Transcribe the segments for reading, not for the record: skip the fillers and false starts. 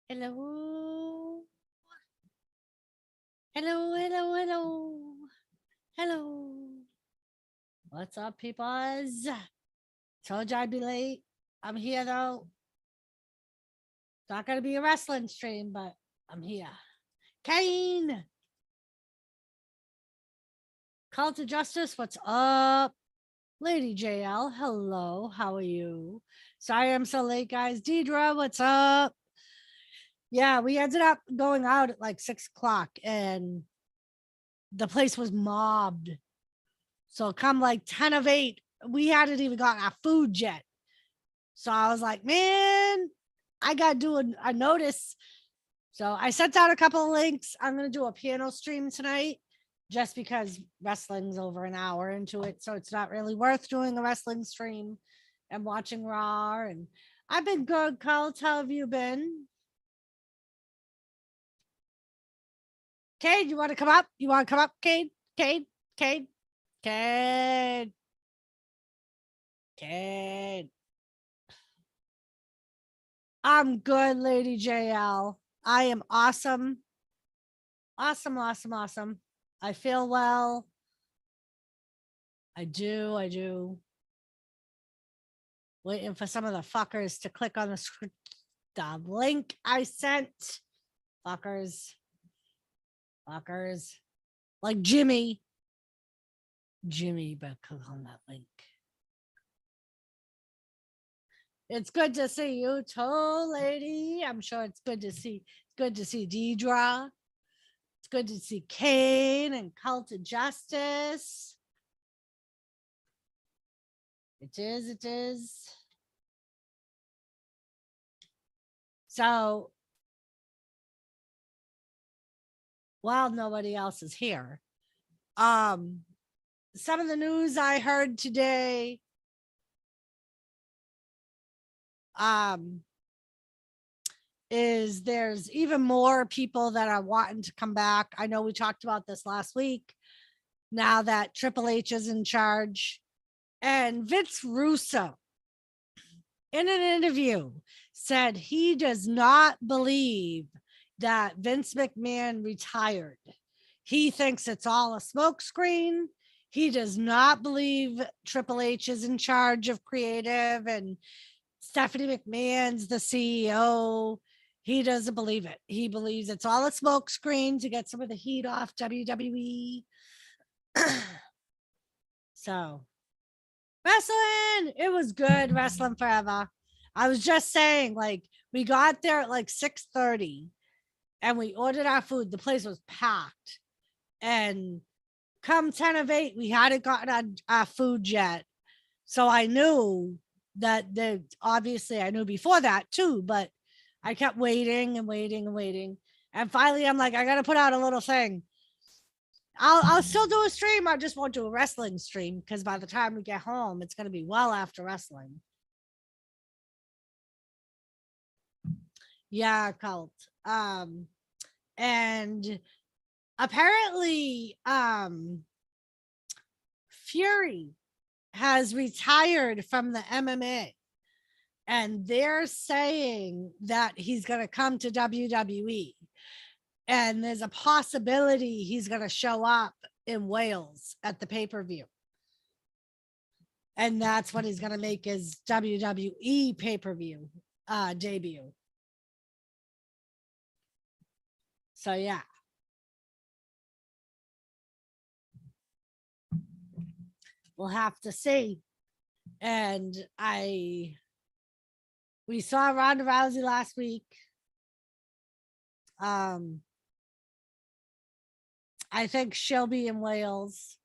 Hello. Hello, hello, hello. Hello. What's up, peoples? Told you I'd be late. I'm here though. It's not gonna be a wrestling stream, but I'm here. Kane! Call to Justice, what's up? Lady JL, hello. How are you? Sorry I'm so late, guys. Deidre, what's up? Yeah, we ended up going out at like 6 o'clock and the place was mobbed. So come like 10 of 8, we hadn't even gotten our food yet. So I was like, man, I got to do a notice. So I sent out a couple of links. I'm going to do a piano stream tonight just because wrestling's over an hour into it. So it's not really worth doing a wrestling stream and watching Raw. And I've been good. Carl, how have you been? Cade, you want to come up? You want to come up, Cade? Cade? Cade? Cade? Cade? I'm good, Lady JL. I am awesome. Awesome, awesome, awesome. I feel well. I do. Waiting for some of the fuckers to click on the link I sent. Fuckers. Like Jimmy. But click on that link. It's good to see you, Toe Lady. I'm sure it's good to see. Good to see Deidre. It's good to see Kane and Cult of Justice. It is. So, while nobody else is here, some of the news I heard today, is there's even more people that are wanting to come back. I know we talked about this last week. Now that Triple H is in charge, and Vince Russo, in an interview, said he does not believe that Vince McMahon retired. He thinks it's all a smokescreen. He does not believe Triple H is in charge of creative and Stephanie McMahon's the CEO. He doesn't believe it. He believes it's all a smokescreen to get some of the heat off WWE. So, wrestling, it was good. Wrestling forever. I was just saying, like, we got there at like 6:30 and we ordered our food. The place was packed. And come 10 of 8, we hadn't gotten our food yet. So I knew that obviously I knew before that too, but I kept waiting and waiting. And finally I'm like, I gotta put out a little thing. I'll still do a stream. I just won't do a wrestling stream because by the time we get home, it's gonna be well after wrestling. Yeah, Cult. And apparently, Fury has retired from the MMA. And they're saying that he's going to come to WWE. And there's a possibility he's going to show up in Wales at the pay-per-view. And that's what he's going to make his WWE pay-per-view debut. So, yeah. We'll have to see. And we saw Ronda Rousey last week. I think she'll be in Wales.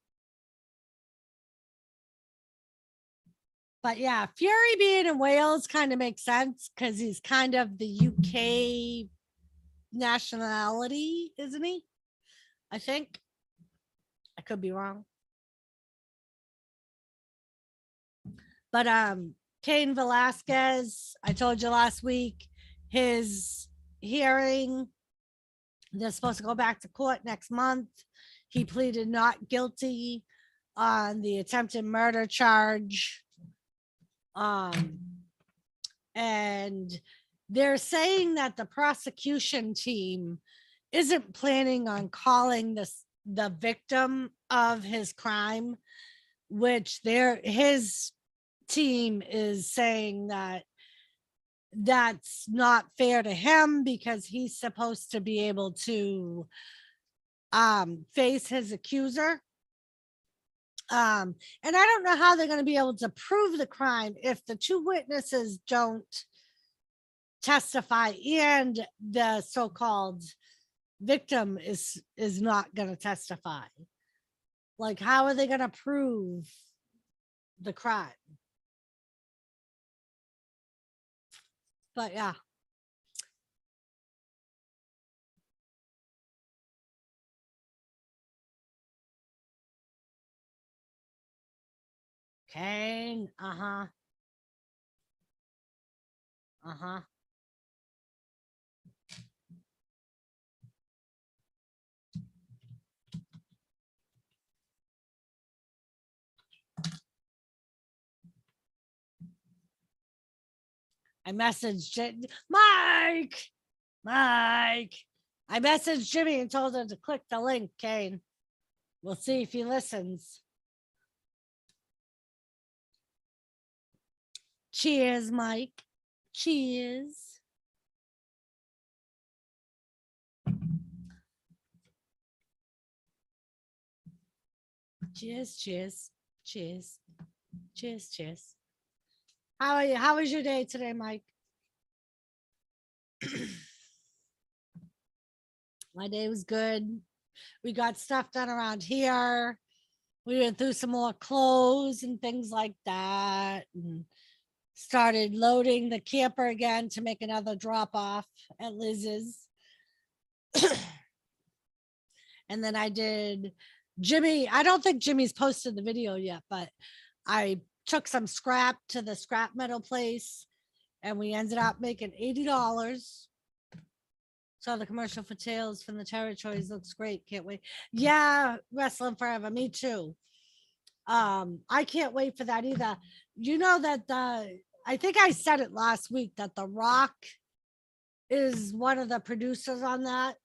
But yeah, Fury being in Wales kind of makes sense because he's kind of the UK nationality, isn't he? I think. I could be wrong. But Cain Velasquez, I told you last week, his hearing, they're supposed to go back to court next month. He pleaded not guilty on the attempted murder charge. And they're saying that the prosecution team isn't planning on calling the victim of his crime, which his team is saying that that's not fair to him because he's supposed to be able to face his accuser. And I don't know how they're going to be able to prove the crime if the two witnesses don't testify and the so-called victim is not going to testify. Like, how are they going to prove the crime? But yeah. Kane. Uh-huh. Uh-huh. I messaged Mike. I messaged Jimmy and told him to click the link, Kane. We'll see if he listens. Cheers, Mike. Cheers. Cheers, cheers, cheers, cheers, cheers. How are you? How was your day today, Mike? My day was good. We got stuff done around here. We went through some more clothes and things like that, and started loading the camper again to make another drop off at Liz's. And then I did Jimmy. I don't think Jimmy's posted the video yet, but I took some scrap to the scrap metal place and we ended up making $80. Saw the commercial for Tales from the Territories. Looks great. Can't wait. Yeah, Wrestling Forever. Me too. I can't wait for that either. You know that I think I said it last week that The Rock is one of the producers on that.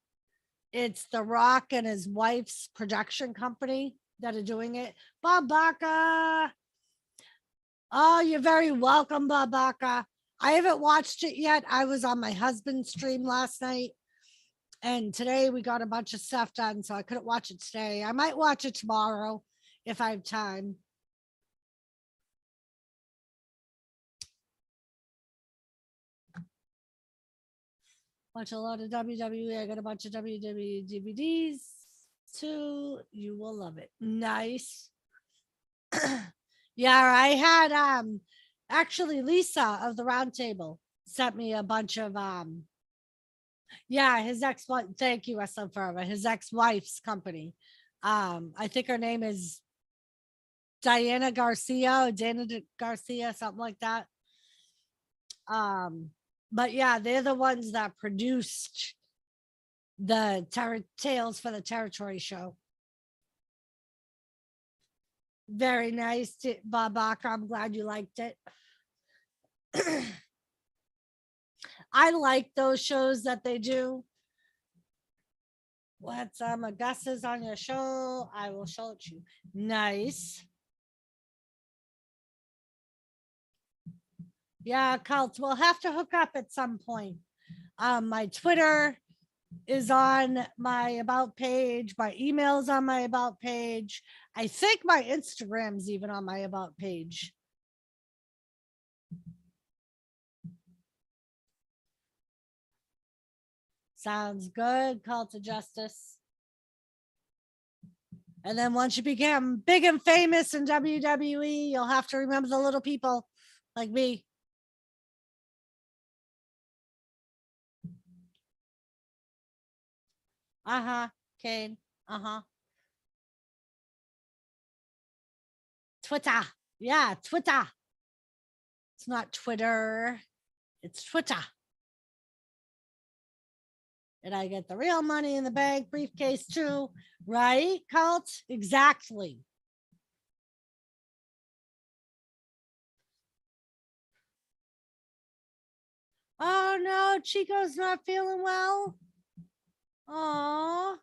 It's The Rock and his wife's production company that are doing it. Bob Baca. Oh, you're very welcome, Bob Baca. I haven't watched it yet. I was on my husband's stream last night. And today we got a bunch of stuff done, so I couldn't watch it today. I might watch it tomorrow if I have time. Watch a lot of WWE. I got a bunch of WWE DVDs too. You will love it. Nice. Yeah, I had actually Lisa of the Round Table sent me a bunch of yeah, his ex-wife. Thank you, Wrestling Forever. His ex-wife's company. I think her name is Diana Garcia or Dana Garcia, something like that. But yeah, they're the ones that produced the Tales for the Territory show. Very nice, Bob Baca. I'm glad you liked it. I like those shows that they do. What's Augustus on your show? I will show it to you. Nice. Yeah, Cult. We'll have to hook up at some point. My Twitter is on my about page. My email's on my about page. I think my Instagram's even on my about page. Sounds good. Call to Justice. And then once you become big and famous in WWE, you'll have to remember the little people like me. Uh-huh, Kane. Uh-huh. Twitter. Yeah, Twitter. It's not Twitter. It's Twitter. And I get the real money in the bank briefcase too, right, Cult? Exactly. Oh Oh no, Chico's not feeling well. Oh,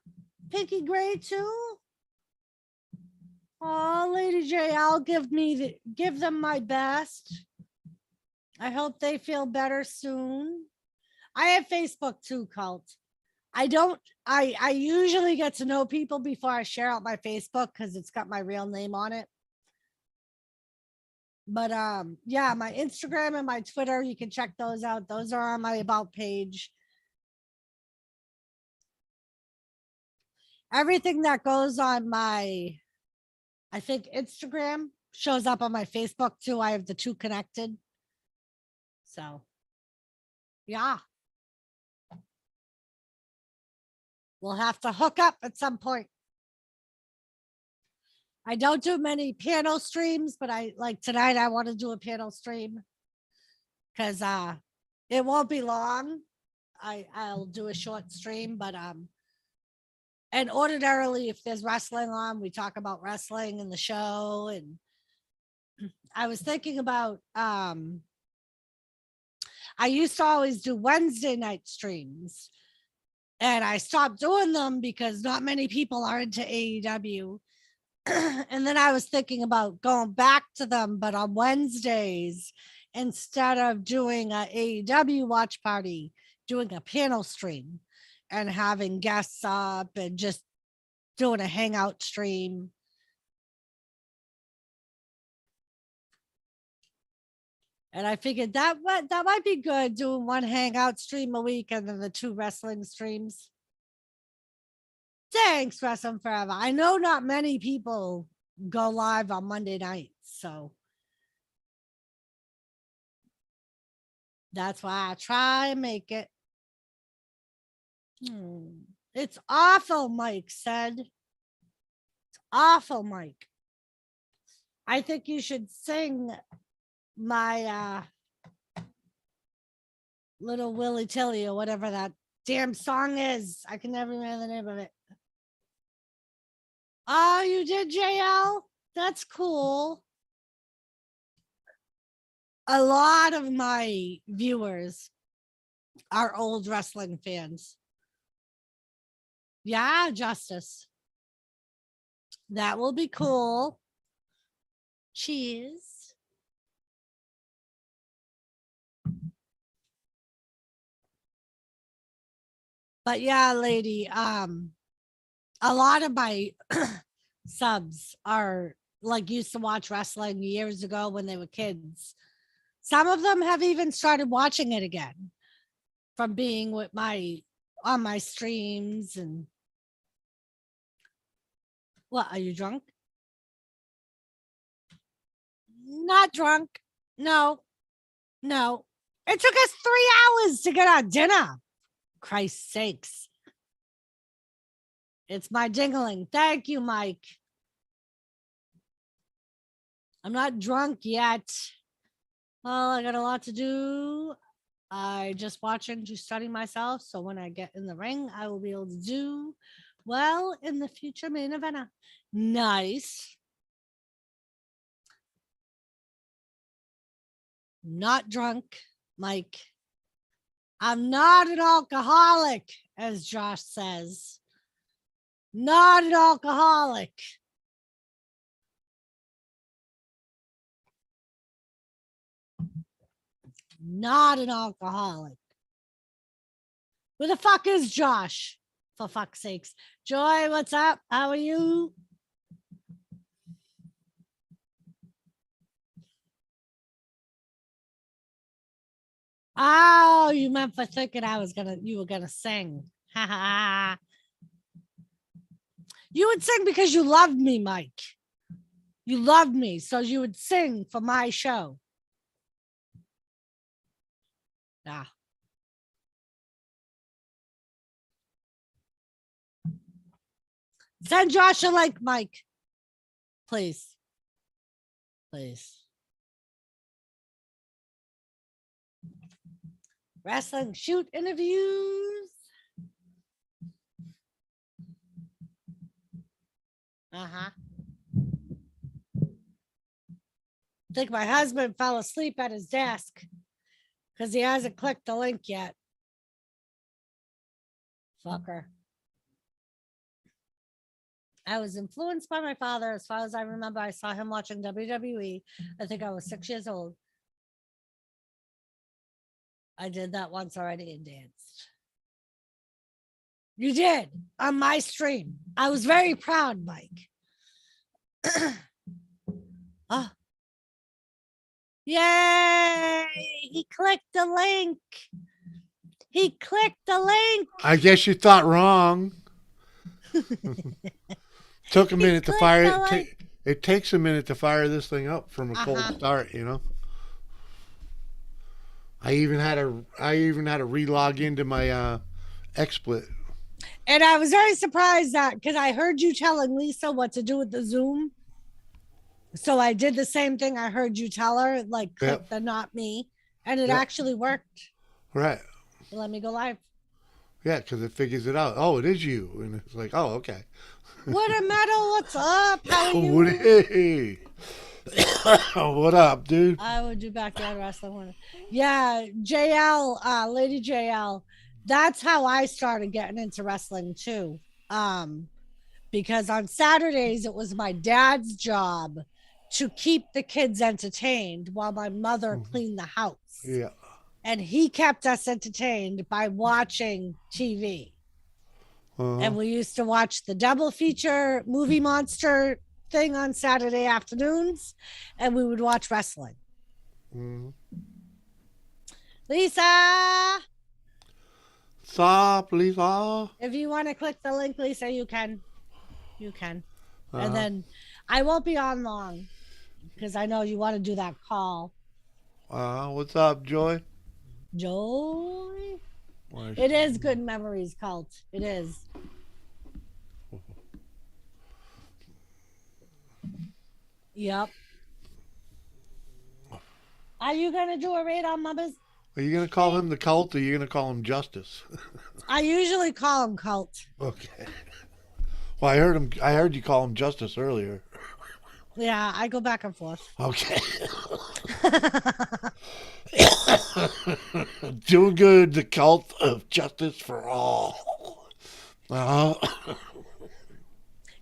Pinky Gray too. Oh, Lady J, I'll give them my best. I hope they feel better soon. I have Facebook too, Cult. I usually get to know people before I share out my Facebook because it's got my real name on it. But yeah, my Instagram and my Twitter, you can check those out. Those are on my about page. Everything that goes on my, I think, Instagram shows up on my Facebook too. I have the two connected. So yeah. We'll have to hook up at some point. I don't do many panel streams, but I like tonight I want to do a panel stream because it won't be long. I'll do a short stream, but and ordinarily if there's wrestling on, we talk about wrestling in the show. And I was thinking about I used to always do Wednesday night streams. And I stopped doing them because not many people are into AEW. And then I was thinking about going back to them, but on Wednesdays, instead of doing a AEW watch party, doing a panel stream and having guests up and just doing a hangout stream. And I figured that might be good, doing one hangout stream a week and then the two wrestling streams. Thanks, Wrestling Forever. I know not many people go live on Monday nights, so that's why I try and make it. It's awful, Mike said. It's awful, Mike. I think you should sing my Little Willy Tilly or whatever that damn song is. I can never remember the name of it. Oh, you did, JL? That's cool. A lot of my viewers are old wrestling fans. Yeah, Justice. That will be cool. Cheers. But yeah, lady, a lot of my subs are like used to watch wrestling years ago when they were kids. Some of them have even started watching it again from being with on my streams. And what, are you drunk? Not drunk. No. It took us 3 hours to get our dinner. Christ's sakes. It's my jingling. Thank you, Mike. I'm not drunk yet. Well, I got a lot to do. I just watching to study myself. So when I get in the ring, I will be able to do well in the future main event. Nice. Not drunk, Mike. I'm not an alcoholic, as Josh says. Not an alcoholic. Not an alcoholic. Where the fuck is Josh? For fuck's sakes. Joy, what's up? How are you? Oh, you meant for thinking you were gonna sing. Ha ha. You would sing because you loved me, Mike. You loved me, so you would sing for my show. Yeah. Send Josh a like, Mike. Please. Please. Wrestling shoot interviews. I think my husband fell asleep at his desk. because he hasn't clicked the link yet. Fucker. I was influenced by my father. As far as I remember, I saw him watching WWE. I think I was 6 years old. I did that once already and danced. You did on my stream. I was very proud, Mike. Oh. Yay! He clicked the link. He clicked the link. I guess you thought wrong. Took a minute to fire it. It takes a minute to fire this thing up from a cold start, you know. I even had to relog into my XSplit. And I was very surprised that because I heard you telling Lisa what to do with the Zoom. So I did the same thing I heard you tell her, like click the not me. And it actually worked. Right. Let me go live. Yeah, because it figures it out. Oh, it is you. And it's like, oh, okay. What a metal. What's up? How are you? Hey. What up, dude? I would do backyard wrestling. Yeah, JL, Lady JL. That's how I started getting into wrestling too. Because on Saturdays it was my dad's job to keep the kids entertained while my mother cleaned the house. Yeah. And he kept us entertained by watching TV. And we used to watch the double feature movie monster thing on Saturday afternoons, and we would watch wrestling. Lisa! Stop, Lisa. If you want to click the link, Lisa, you can. You can. And then I won't be on long because I know you want to do that call. What's up, Joy? Joy? It is good memories, Cult. It is. Yep. Are you going to do a raid on Mubbers? Are you going to call him the Cult or are you going to call him Justice? I usually call him Cult. Okay. Well, I heard you call him Justice earlier. Yeah, I go back and forth. Okay. Doing good, the Cult of Justice for All.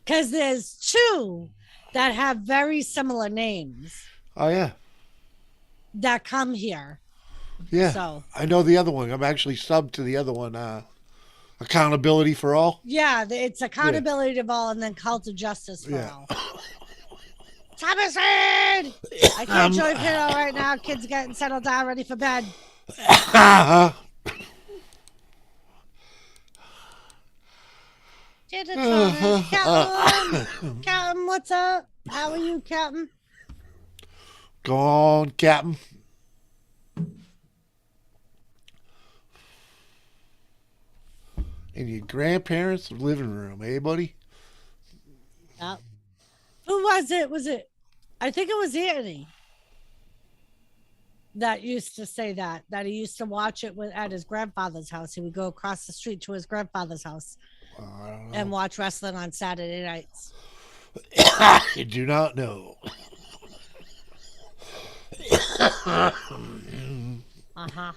Because there's two that have very similar names. Oh, yeah. That come here. Yeah. So I know the other one. I'm actually subbed to the other one. Accountability for All. Yeah, it's Accountability to All and then Cult of Justice for All. Thomas Reed! I can't join Kiddo right now. Kids getting settled down, ready for bed. Captain, what's up? How are you, Captain? Go on, Captain. In your grandparents' living room, eh, buddy? Yep. Who was it? I think it was Anthony that used to say that he used to watch it at his grandfather's house. He would go across the street to his grandfather's house and watch wrestling on Saturday nights. I do not know. Uh-huh.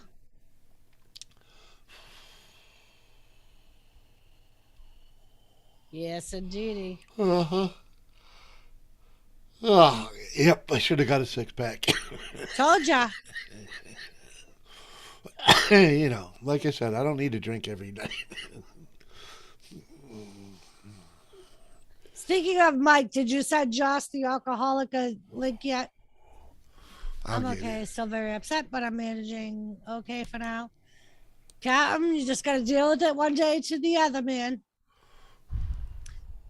Yes, indeedy. Uh-huh. Oh, yep, I should have got a six-pack. Told ya. You know, like I said, I don't need to drink every night. Speaking of Mike, did you send Josh the alcoholic link yet? I'm okay. Still very upset, but I'm managing okay for now. Captain, you just got to deal with it one day to the other, man.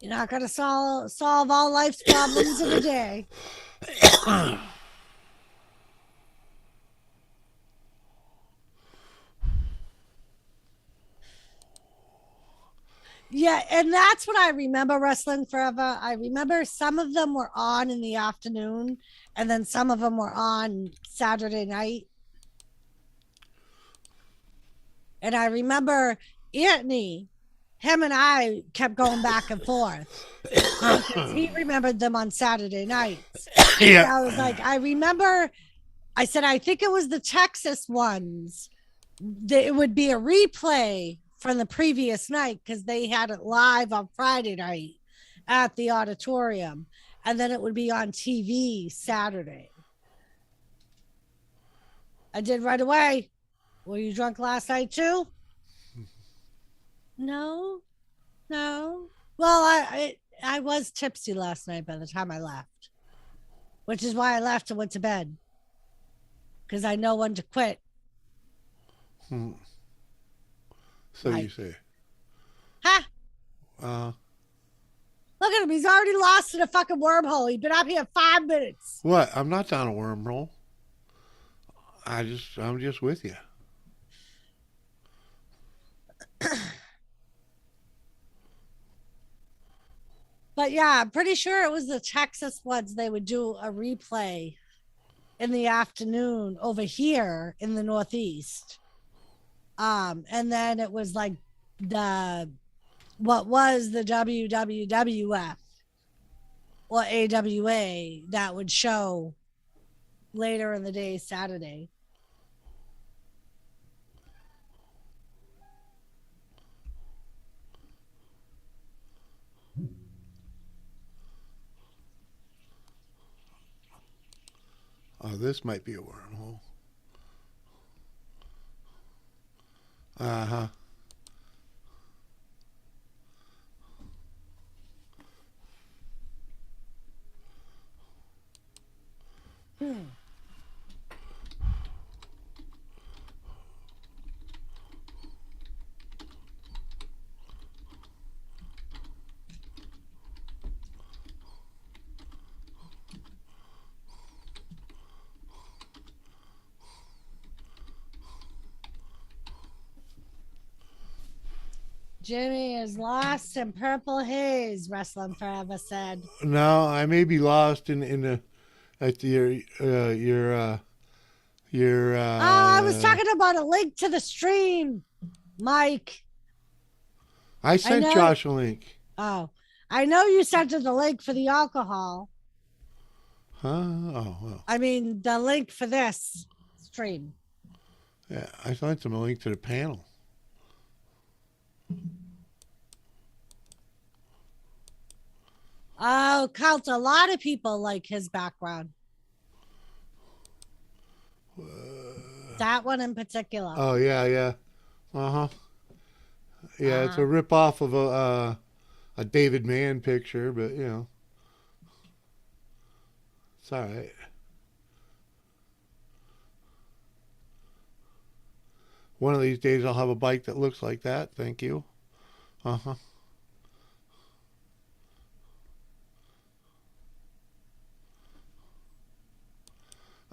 You're not going to solve all life's problems in a day. Yeah, and that's what I remember wrestling forever. I remember some of them were on in the afternoon, and then some of them were on Saturday night. And I remember Anthony, him and I kept going back and forth because he remembered them on Saturday nights. Yeah. And I was like, I remember I said, I think it was the Texas ones. It would be a replay from the previous night because they had it live on Friday night at the auditorium. And then it would be on TV Saturday. I did right away. Were you drunk last night too? No, no. Well, I was tipsy last night by the time I left, which is why I left and went to bed because I know when to quit. So you say. Ha! Uh, Look at him. He's already lost in a fucking wormhole. He's been up here 5 minutes. what? I'm not down a wormhole. I'm just with you. But yeah, I'm pretty sure it was the Texas ones. They would do a replay in the afternoon over here in the Northeast. And then it was like what was the WWWF or AWA that would show later in the day, Saturday. Oh, this might be a wormhole. Uh-huh. Jimmy is lost in purple haze, Wrestling Forever said. No, I may be lost in the at your I was talking about a link to the stream, Mike. I sent Josh a link. Oh, I know you sent her the link for the alcohol. Huh? Oh, well. I mean, the link for this stream. Yeah, I sent him a link to the panel. Oh, Colt, a lot of people like his background. That one in particular. Oh, yeah. Uh-huh. Yeah, it's a rip-off of a David Mann picture, but, you know. It's all right. One of these days I'll have a bike that looks like that. Thank you. Uh-huh.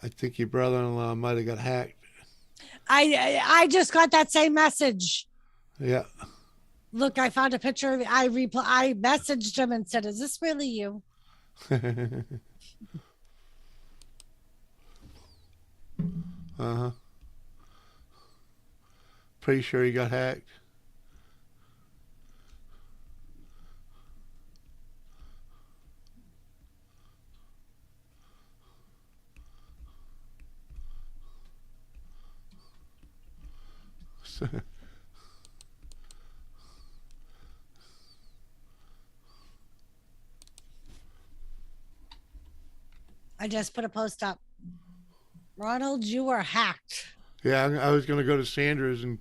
I think your brother-in-law might have got hacked. I just got that same message. Yeah. Look, I found a picture of it. I messaged him and said, "Is this really you?" Uh-huh. Pretty sure he got hacked. I just put a post up. Ronald, you were hacked. Yeah, I was going to go to Sandra's and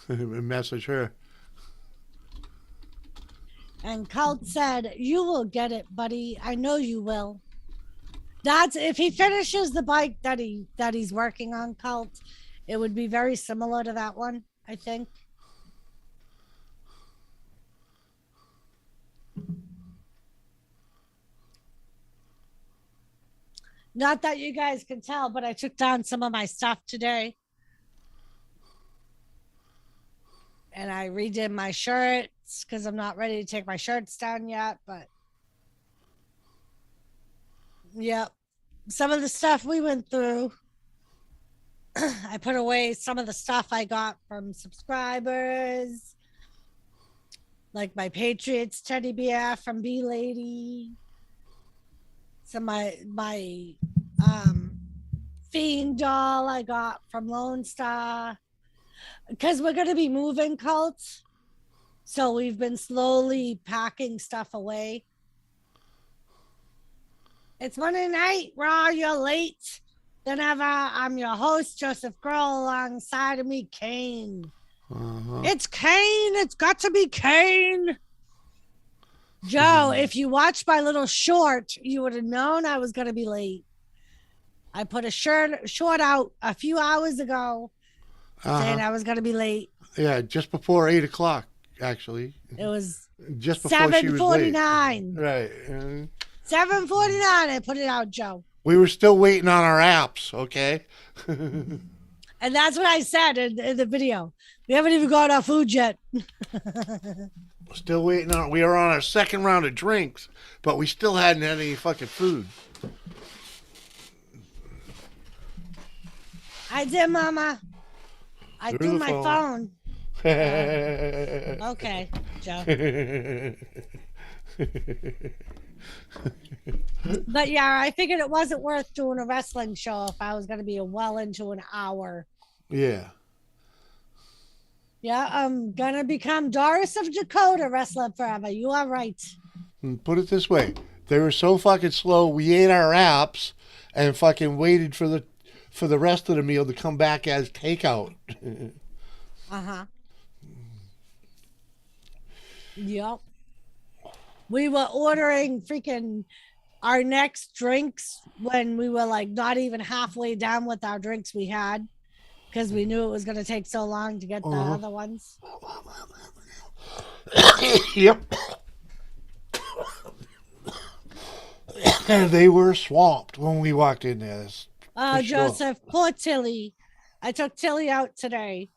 message her. And Colt said, "You will get it, buddy. I know you will." That's if he finishes the bike that he's working on, Colt, it would be very similar to that one, I think. Not that you guys can tell, but I took down some of my stuff today. And I redid my shirts because I'm not ready to take my shirts down yet, but yep. Some of the stuff we went through, I put away some of the stuff I got from subscribers, like my Patriots teddy bear from B Lady. Some my Fiend doll I got from Lone Star. Because we're going to be moving cults. So we've been slowly packing stuff away. It's Monday night, Raw. You're late than ever. I'm your host, Joseph Grohl, alongside of me, Kane. It's Kane. It's got to be Kane. Joe, if you watched my little short, you would have known I was going to be late. I put a short out a few hours ago saying I was going to be late. Yeah, just before 8 o'clock, actually. It was just before she was late. 7:49. Right. 7:49. I put it out, Joe. We were still waiting on our apps, okay? And that's what I said in the video. We haven't even got our food yet. Still waiting on. We were on our second round of drinks, but we still hadn't had any fucking food. I did, Mama. I threw my phone. Okay, Joe. But yeah, I figured it wasn't worth doing a wrestling show if I was going to be well into an hour. Yeah. Yeah, I'm going to become Doris of Dakota wrestling forever. You are right. Put it this way. They were so fucking slow, we ate our apps and fucking waited for the rest of the meal to come back as takeout. Yep. We were ordering freaking our next drinks when we were like not even halfway down with our drinks we had because we knew it was going to take so long to get the other ones. Yep. They were swamped when we walked in there. Oh, Joseph, poor Tilly. I took Tilly out today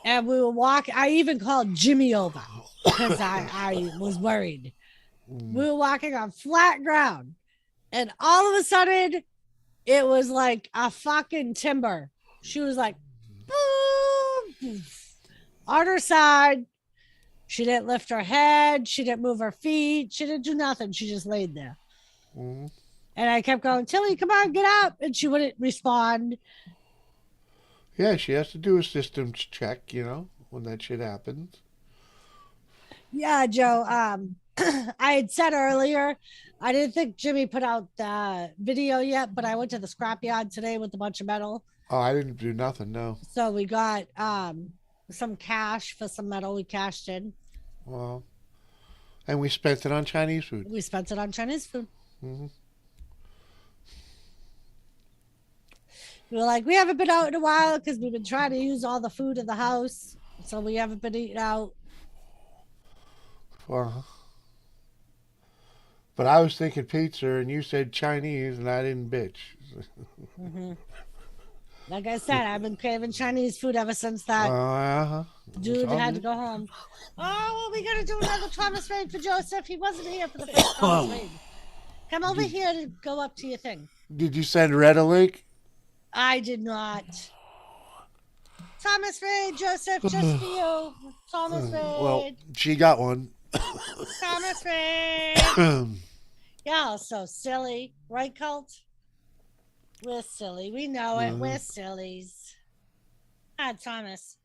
and we were walking. I even called Jimmy over because I was worried. We were walking on flat ground and all of a sudden it was like a fucking timber. She was like, boom, on her side. She didn't lift her head. She didn't move her feet. She didn't do nothing. She just laid there. And I kept going, Tilly, come on, get up. And she wouldn't respond. Yeah, she has to do a systems check, when that shit happens. Yeah, Joe. I had said earlier, I didn't think Jimmy put out the video yet, but I went to the scrapyard today with a bunch of metal. Oh, I didn't do nothing, no. So we got some cash for some metal we cashed in. Well, and we spent it on Chinese food. We spent it on Chinese food. We were like, we haven't been out in a while because we've been trying to use all the food in the house. So we haven't been eating out. But I was thinking pizza and you said Chinese and I didn't bitch. Like I said, I've been craving Chinese food ever since that dude had to go home. Oh, well, we got to do another Thomas raid for Joseph. He wasn't here for the first Thomas raid. Come over here to go up to your thing. Did you send Red a link? I did not. Thomas raid, Joseph, just for you. Thomas raid. Well, she got one. Thomas raid. Y'all so silly, right, Cult? We're silly. We know it. We're sillies. Ah, Thomas.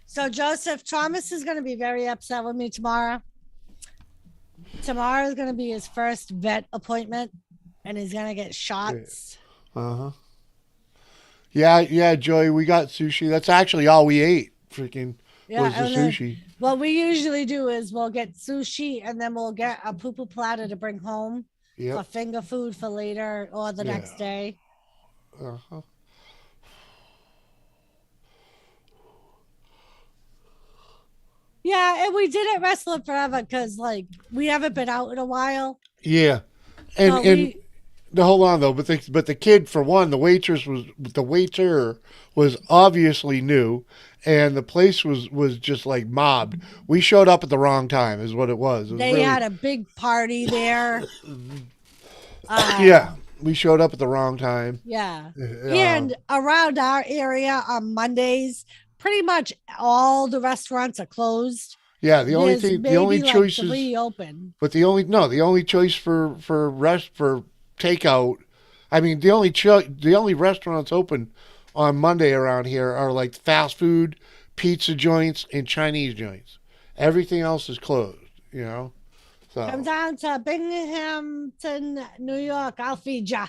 So, Joseph, Thomas is going to be very upset with me tomorrow. Tomorrow is going to be his first vet appointment, and he's going to get shots. Yeah, Joey, we got sushi. That's actually all we ate. Freaking was the sushi. What we usually do is we'll get sushi, and then we'll get a poo-poo platter to bring home for finger food for later or the next day. Yeah, and we didn't wrestle it forever because, like, we haven't been out in a while. Yeah, and hold on though, but the kid, for one, the waiter was obviously new, and the place was just like mobbed. We showed up at the wrong time, is what it was. They had a big party there. Yeah, we showed up at the wrong time. Yeah, and around our area on Mondays, pretty much all the restaurants are closed. Yeah, the only choice is open. But the only choice for takeout I mean, the only restaurants open on Monday around here are like fast food, pizza joints, and Chinese joints. Everything else is closed. You know, Come so down to Binghamton, New York. I'll feed ya.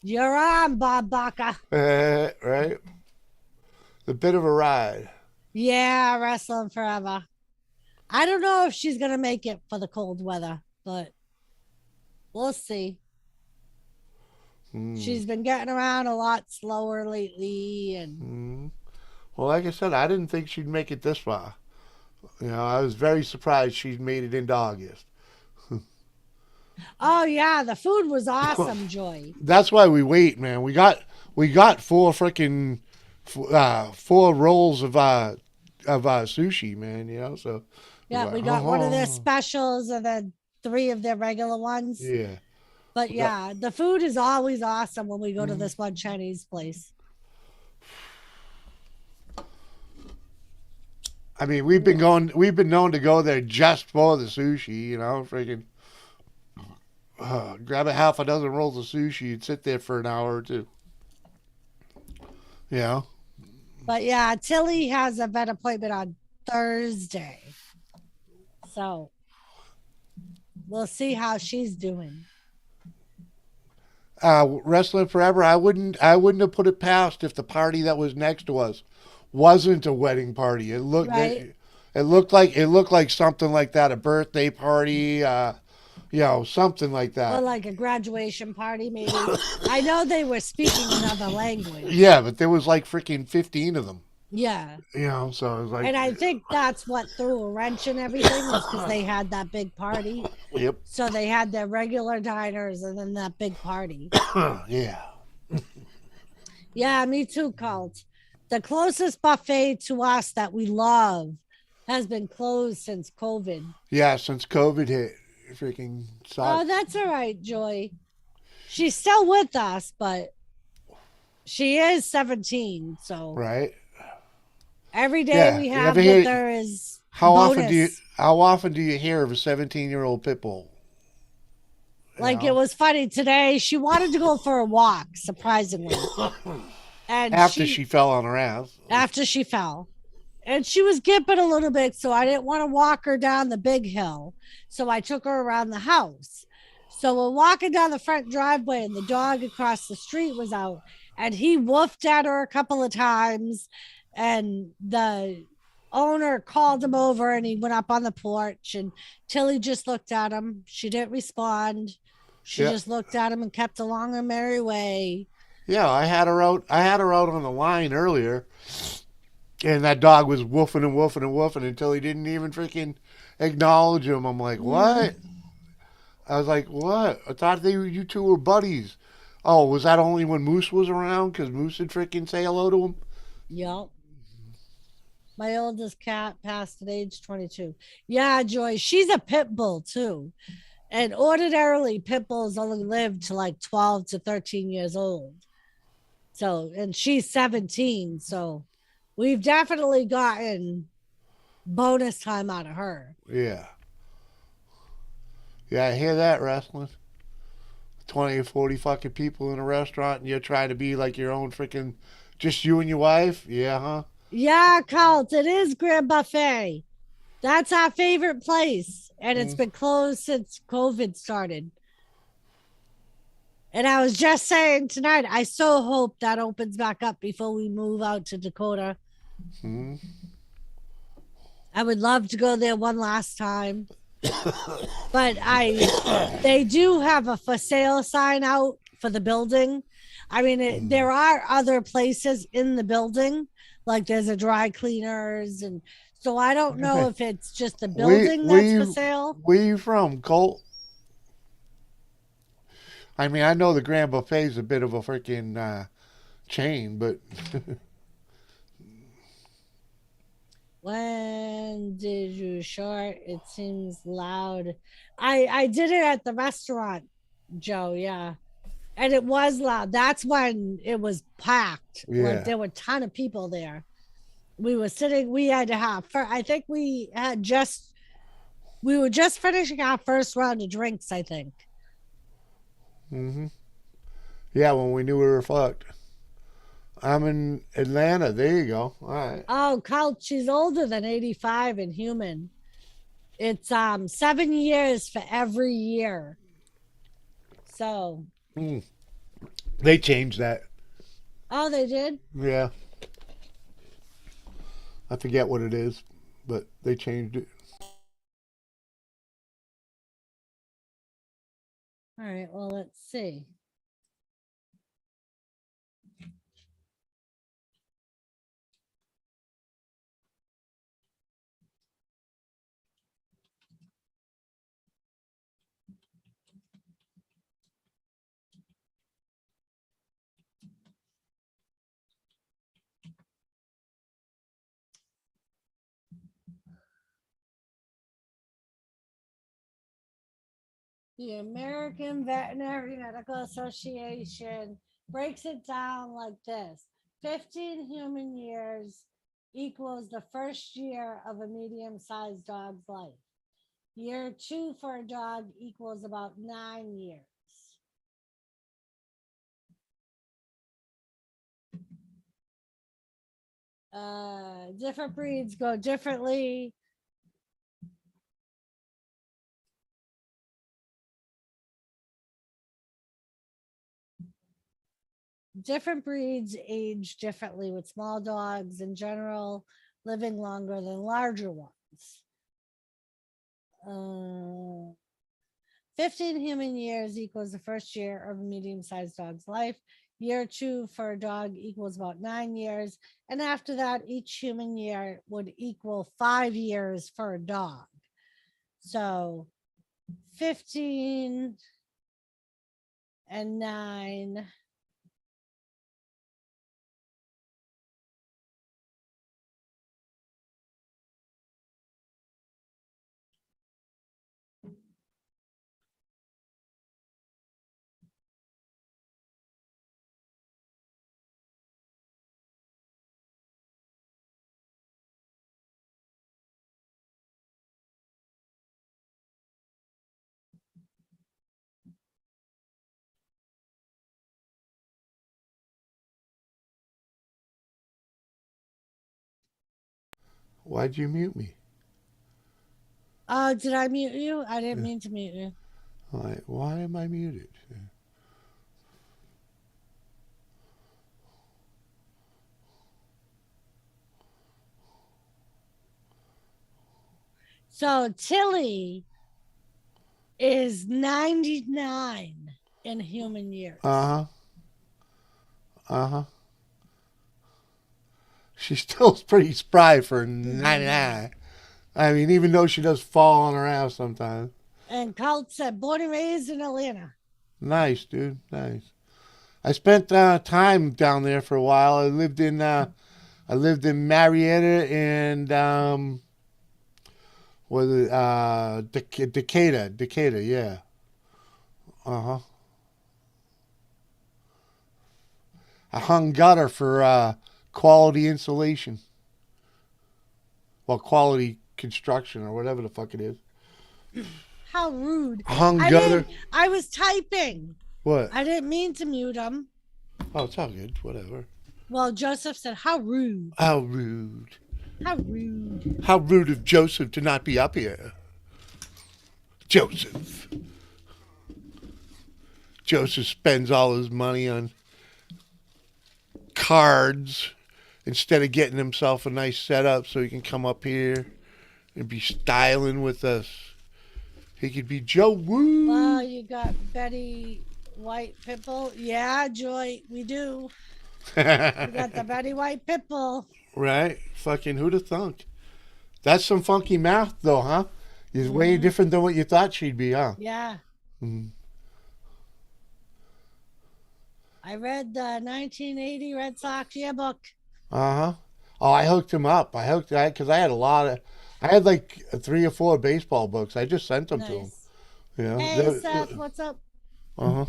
You're on, Bob Baca. right, a bit of a ride. Yeah, wrestling forever. I don't know if she's gonna make it for the cold weather, but we'll see. Mm. She's been getting around a lot slower lately, and Mm. Well, like I said, I didn't think she'd make it this far. You know, I was very surprised she made it into August. oh yeah, the food was awesome, Joy. That's why we wait, man. We got four freaking four rolls of sushi, man. You know, so Yeah, we got one of their specials and then three of their regular ones. yeah. But But, yeah, the food is always awesome when we go to mm, this one Chinese place. I mean, we've been known to go there just for the sushi. You know, freaking grab a half a dozen rolls of sushi and sit there for an hour or two. You know, But yeah, Tilly has a vet appointment on Thursday. So we'll see how she's doing. wrestling forever. I wouldn't have put it past if the party that was next to us wasn't a wedding party. Right. It looked like something like that, a birthday party, something like Or that. like a graduation party, maybe. I know they were speaking another language. Yeah, but there was like freaking 15 of them. Yeah. So it was like, And I think that's what threw a wrench in everything was because they had that big party. yep, So they had their regular diners and then that big party. yeah, Yeah, me too, Colt. The closest buffet to us that we love has been closed since COVID. yeah. Since COVID hit, freaking Oh, sucks, that's all right, Joy. She's still with us, but she is 17. So right? every day Yeah. we You ever have with hear her is how often do you bonus. how often do you hear of a 17-year-old pit bull? You Like it know, was funny today. She wanted to go for a walk, surprisingly. And after she fell on her ass. after she fell. And she was gimping a little bit, so I didn't want to walk her down the big hill. So I took her around the house. So we're walking down the front driveway, and the dog across the street was out, and he woofed at her a couple of times. And the owner called him over, and he went up on the porch. And Tilly just looked at him. She didn't respond. She Yeah, just looked at him and kept along her merry way. yeah. I had her out. I had her out on the line earlier, and that dog was woofing and woofing and woofing until he didn't even freaking acknowledge him. I'm like, Mm, what? I was like, what? I thought you two were buddies. Oh, was that only when Moose was around? Because Moose would freaking say hello to him. yep. My oldest cat passed at age 22. Yeah, Joy, she's a pit bull too. And ordinarily, pit bulls only live to like 12 to 13 years old. So, and she's 17. So, we've definitely gotten bonus time out of her. Yeah, yeah. I hear that wrestling. 20 or 40 fucking people in a restaurant, and you're trying to be like your own freaking, just you and your wife. Yeah, huh? Yeah, Colt, it is Grand Buffet. That's our favorite place. And it's Mm. been closed since COVID started. And I was just saying tonight, I so hope that opens back up before we move out to Dakota. Mm. I would love to go there one last time. But they do have a for sale sign out for the building. I mean, there are other places in the building, like there's a dry cleaners. And so I don't know if it's just the building that's for sale. Where you from, Colt? I mean, I know the Grand Buffet is a bit of a freaking chain, but When did you short? It seems loud. I did it at the restaurant, Joe. Yeah. And it was loud. That's when it was packed. Like yeah, there were a ton of people there. We were sitting, we had to have, I think we were just finishing our first round of drinks, I think. hmm Yeah, when we knew we were fucked. I'm in Atlanta. There you go. All right. Oh, Colt, she's older than 85 in human. It's 7 years for every year. So, Mm. They changed that. oh, they did? Yeah, I forget what it is, but they changed it. All right, well, let's see. The American Veterinary Medical Association breaks it down like this: 15 human years equals the first year of a medium sized dog's life. Year two for a dog equals about 9 years. Different breeds go differently. Different breeds age differently, with small dogs in general living longer than larger ones. Uh, 15 human years equals the first year of a medium sized dog's life. Year two for a dog equals about 9 years. And after that, each human year would equal 5 years for a dog. So 15 and 9. Why'd you mute me? Did I mute you? I didn't mean to mute you. Why am I muted? So Tilly is 99 in human Uh years. huh. Uh huh. She's still pretty spry for 99. I mean, even though she does fall on her ass sometimes. And Colt said, born and raised in Atlanta. Nice, dude. Nice. I spent time down there for a while. I lived in Marietta and was it Decatur, yeah. Uh huh. I hung gutter for quality insulation. Well, quality construction or whatever the fuck it is. How rude. I hung I gutter. didn't, I was typing. What? I didn't mean to mute him. Oh, it's all good. Whatever. Well, Joseph said, how rude. How rude. How rude. How rude of Joseph to not be up here. Joseph. Joseph spends all his money on cards instead of getting himself a nice setup so he can come up here and be styling with us. He could be Joe Woo. Well, you got Betty White Pitbull. Yeah, Joy, we do. We got the Betty White Pitbull. Right? Fucking who'd have thunk? That's some funky math, though, huh? It's way different than what you thought she'd be, huh? Yeah. Mm. I read the 1980 Red Sox yearbook. Uh huh. Oh, I hooked him up. Because I had a lot of. I had like 3 or 4 baseball books. I just sent them to him. Nice. You know? Hey, Seth, what's up? Uh huh.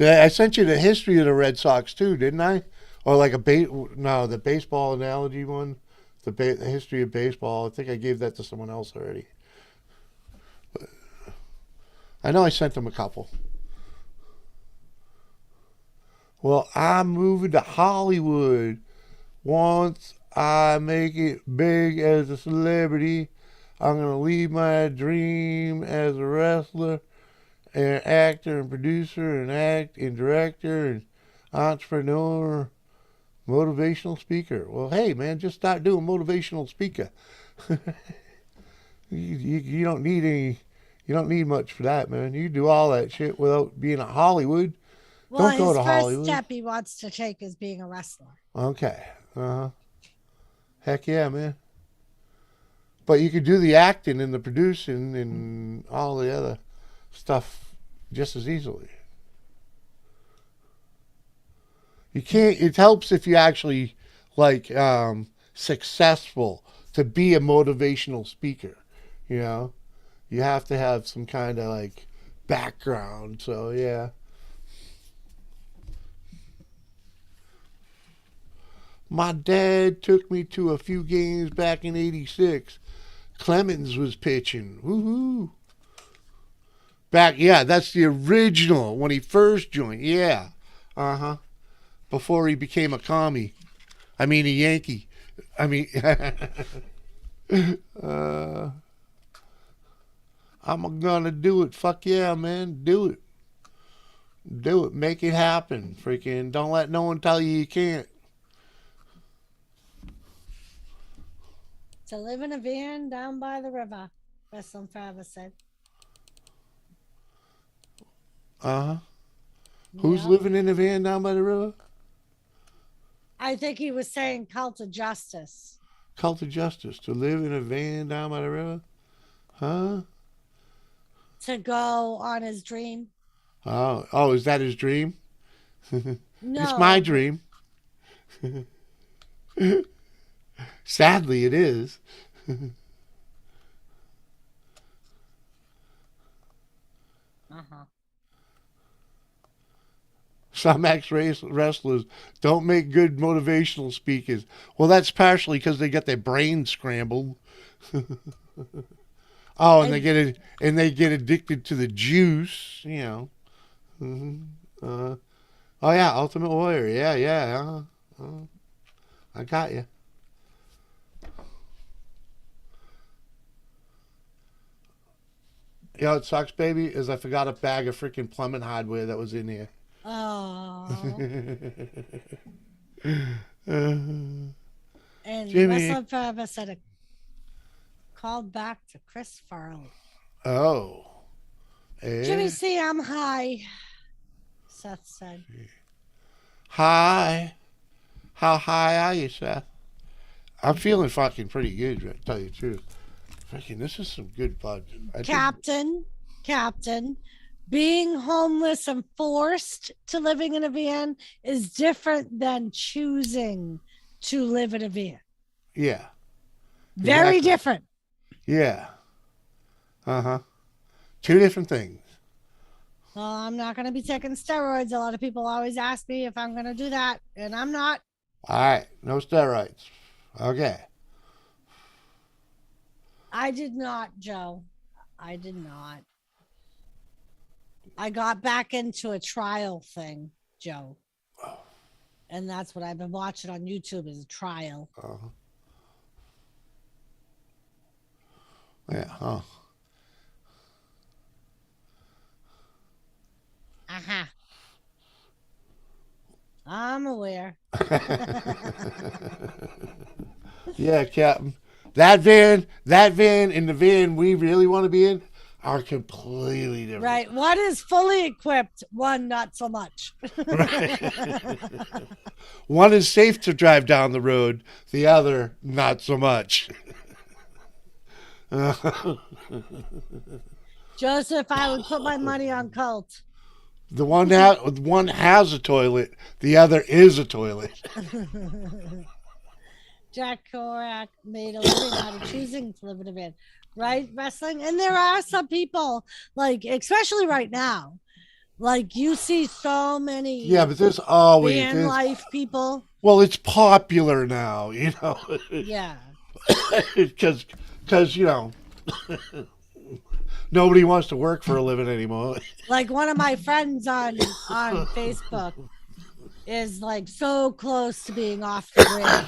I sent you the history of the Red Sox too, didn't I? Or like the baseball analogy one, the history of baseball. I think I gave that to someone else already. But I know I sent them a couple. Well, I'm moving to Hollywood. Once I make it big as a celebrity, I'm going to leave my dream as a wrestler and actor and producer and act and director and entrepreneur, motivational speaker. Well, hey, man, just start doing motivational speaker. You don't need any. You don't need much for that, man. You do all that shit without being a Hollywood. Well, Don't go his to first Hollywood. step he wants to take is being a wrestler. Okay. Uh huh. Heck yeah, man. But you could do the acting and the producing and all the other stuff just as easily. You can't. It helps if you actually like successful to be a motivational speaker. You know, you have to have some kind of like background. So yeah. My dad took me to a few games back in '86. Clemens was pitching. Woohoo! Back, yeah, that's the original when he first joined. Yeah, uh huh. Before he became a commie. I mean, a Yankee. I mean, uh, I'm gonna do it. Fuck yeah, man, do it. Do it. Make it happen. Freaking don't let no one tell you you can't. To live in a van down by the river, Wrestling Forever said. Uh huh. Who's Yep. living in a van down by the river? I think he was saying Cult of Justice. Cult of Justice. To live in a van down by the river? Huh? To go on his dream. Oh, is that his dream? No. It's my dream. Sadly, it is. Uh-huh. Some ex-wrestlers don't make good motivational speakers. Well, that's partially because they get their brain scrambled. Oh, and they get addicted to the juice. You know. Oh yeah, Ultimate Warrior. Yeah, yeah. I got you. You know what sucks, baby, is I forgot a bag of freaking plumbing hardware that was in here. Oh. And Jimmy. Wrestling Forever said a called back to Chris Farley. Oh. Jimmy C, I'm high. Seth said. Hi. How high are you, Seth? I'm feeling fucking pretty good, to tell you the truth. Freaking, this is some good bud. Captain, being homeless and forced to living in a van is different than choosing to live in a van. Yeah. Very different. Yeah. Uh-huh. Two different things. Well, I'm not going to be taking steroids. A lot of people always ask me if I'm going to do that, and I'm not. All right. No steroids. Okay. I did not, Joe. I did not. I got back into a trial thing, Joe. And that's what I've been watching on YouTube is a trial. Uh-huh. Yeah, huh. Uh-huh. I'm aware. Yeah, Captain. That van and the van we really want to be in are completely different. Right. One is fully equipped, one not so much. Right. One is safe to drive down the road, the other not so much. Joseph, I would put my money on Cult. The one has a toilet, the other is a toilet. Jack Korak made a living out of choosing to live in a van, right? Wrestling. And there are some people, like, especially right now, like you see so many but there's always van life people. Well, it's popular now, you know. Yeah. Because nobody wants to work for a living anymore. Like one of my friends on Facebook, is like so close to being off the grid.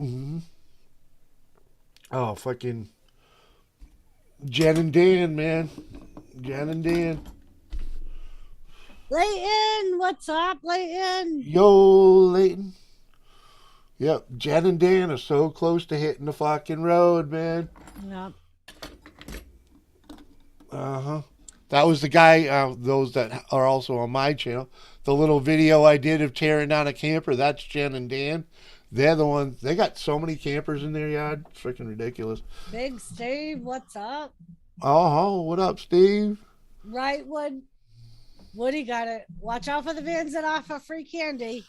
Mhm. Oh, fucking Jen and Dan, man. Jen and Dan. Layton, what's up, Layton? Yo, Leighton. Yep, Jen and Dan are so close to hitting the fucking road, man. Yeah. Uh huh. That was the guy, those that are also on my channel. The little video I did of tearing down a camper, that's Jen and Dan. They're the ones, they got so many campers in their yard. Freaking ridiculous. Big Steve, what's up? Oh, what up, Steve? Right, Woody got it. Watch out for the vans that offer free candy.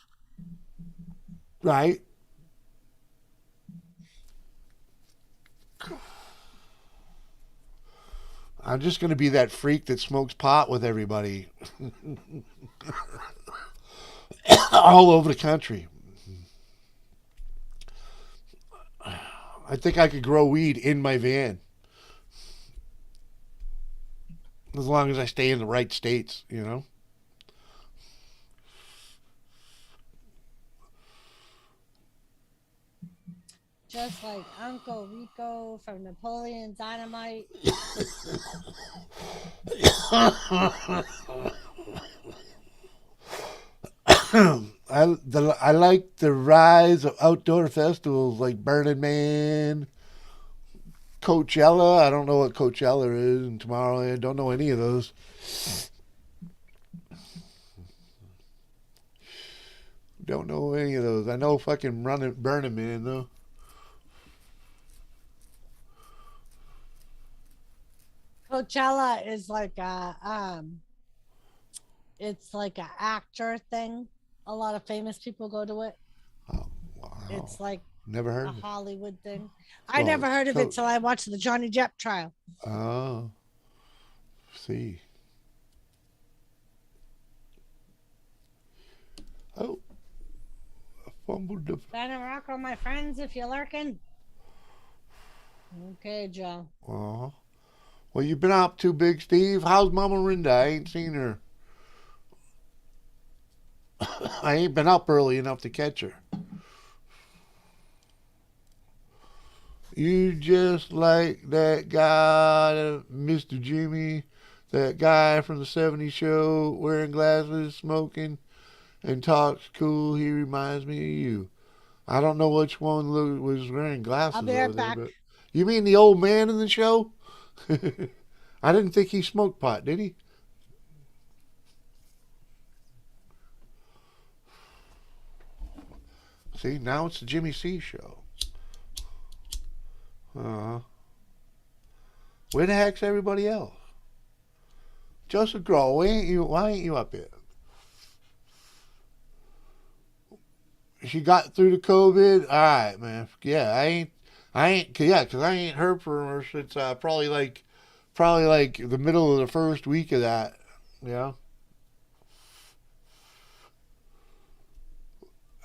Right. I'm just going to be that freak that smokes pot with everybody all over the country. I think I could grow weed in my van as long as I stay in the right states, you know? Just like Uncle Rico from Napoleon Dynamite. I like the rise of outdoor festivals like Burning Man, Coachella. I don't know what Coachella is, and Tomorrowland. I don't know any of those. Don't know any of those. I know fucking running Burning Man though. Coachella is like it's like a actor thing. A lot of famous people go to it. Oh, wow. It's like Never heard a of it. Hollywood thing. I Oh, never heard of it so till I watched the Johnny Depp trial. oh, see. Oh, I fumbled the. Better rock on my friends if you're lurking. Okay, Joe. Uh-huh. Well, you've been up to, Big Steve. How's Mama Rinda? I ain't seen her. I ain't been up early enough to catch her. You just like that guy, Mr. Jimmy, that guy from the '70s show, wearing glasses, smoking, and talks cool. He reminds me of you. I don't know which one was wearing I'll glasses be over right there, back. but you mean the old man in the show? I didn't think he smoked pot, did he? See, now it's the Jimmy C show. Uh, where the heck's everybody else? Joseph Grohl, why ain't you up here? She got through the COVID. All right, man. Yeah, yeah, because I ain't heard from her since probably like the middle of the first week of that. Yeah,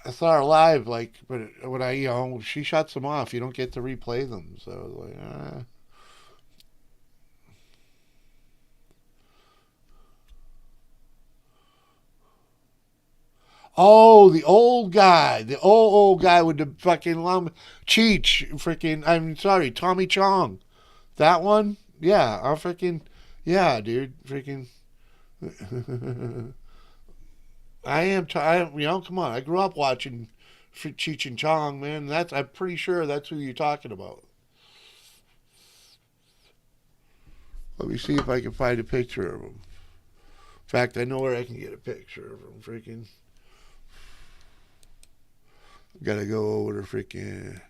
I saw her live, like, but when she shuts them off. You don't get to replay them. So I was like, Oh, the old guy with the fucking Cheech, freaking. I'm sorry, Tommy Chong. That one, yeah, I freaking, yeah, dude, freaking. Come on. I grew up watching Cheech and Chong, man. I'm pretty sure that's who you're talking about. Let me see if I can find a picture of him. In fact, I know where I can get a picture of him. Freaking, gotta go over to freaking.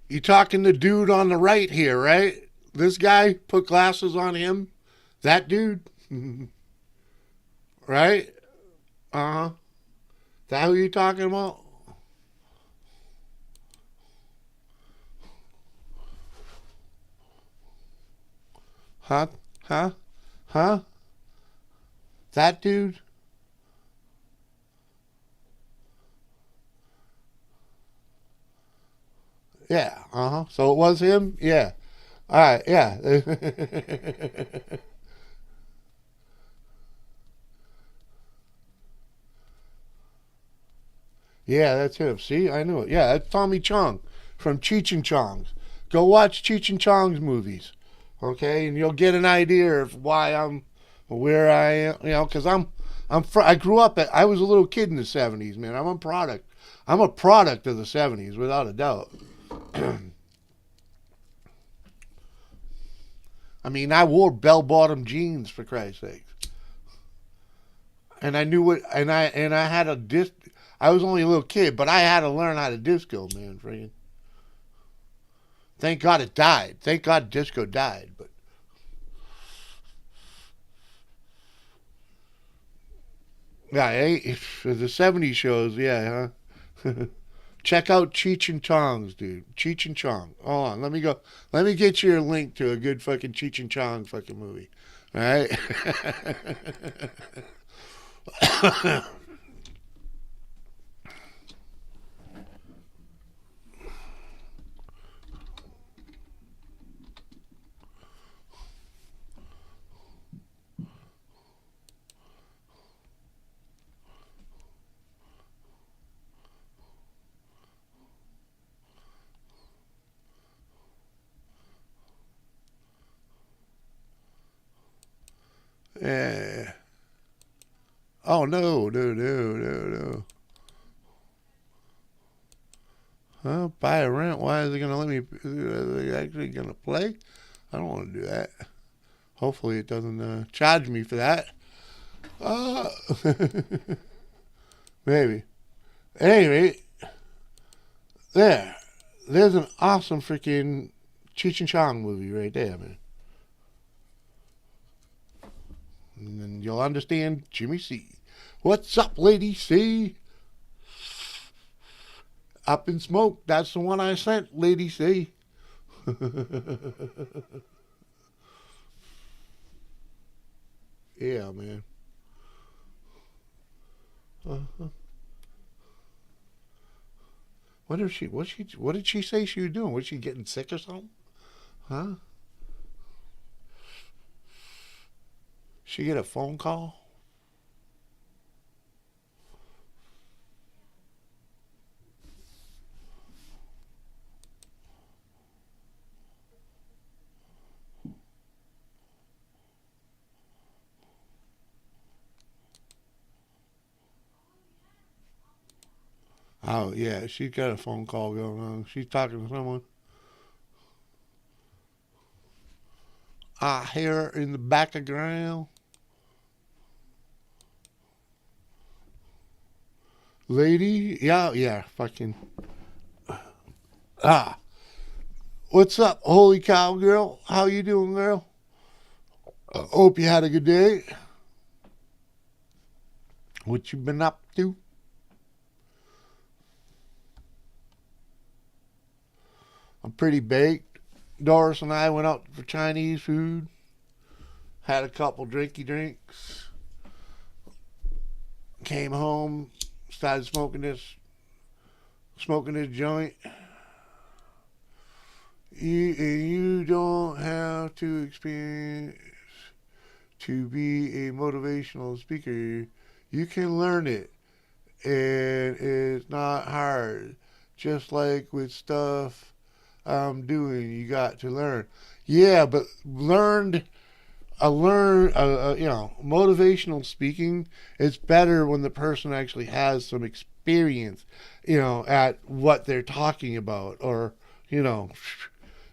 You talking the dude on the right here, right? This guy put glasses on him. That dude, right? Uh huh. That who you talking about? Huh? Huh? Huh? That dude? Yeah. Uh huh. So it was him? Yeah. All right. Yeah. Yeah, that's him. See, I knew it. Yeah, that's Tommy Chong from Cheech and Chong's. Go watch Cheech and Chong's movies, okay, and you'll get an idea of why I'm where I am. You know, because I grew up I was a little kid in the '70s, man. I'm a product. I'm a product of the '70s, without a doubt. I mean, I wore bell-bottom jeans for Christ's sake, and I knew what, and I had a disc. I was only a little kid, but I had to learn how to disco, man. Friggin'. Thank God it died. Thank God disco died. But yeah, the '70s shows, yeah, huh? Check out Cheech and Chong's, dude. Cheech and Chong. Hold on, let me go. Let me get you a link to a good fucking Cheech and Chong fucking movie. All right. Yeah. Oh no, no, no, no, no. Huh? Buy a rent? Why is it gonna let me? Are they actually gonna play? I don't want to do that. Hopefully, it doesn't charge me for that. Uh, maybe. Anyway, there. There's an awesome freaking Cheech and Chong movie right there, man. And then you'll understand Jimmy C. What's up, Lady C? Up in smoke. That's the one I sent, Lady C. Yeah, man. Uh, what did she say she was doing? Was she getting sick or something? Huh? She get a phone call? Oh yeah, she's got a phone call going on. She's talking to someone. I hear her in the background. Lady, yeah, yeah, fucking ah. What's up, holy cow, girl? How you doing, girl? Hope you had a good day. What you been up to? I'm pretty baked. Doris and I went out for Chinese food. Had a couple drinky drinks. Came home. Started smoking this joint. You don't have to experience to be a motivational speaker. You can learn it, and it's not hard. Just like with stuff I'm doing, you got to learn. Yeah, but motivational speaking, it's better when the person actually has some experience, at what they're talking about, or, you know,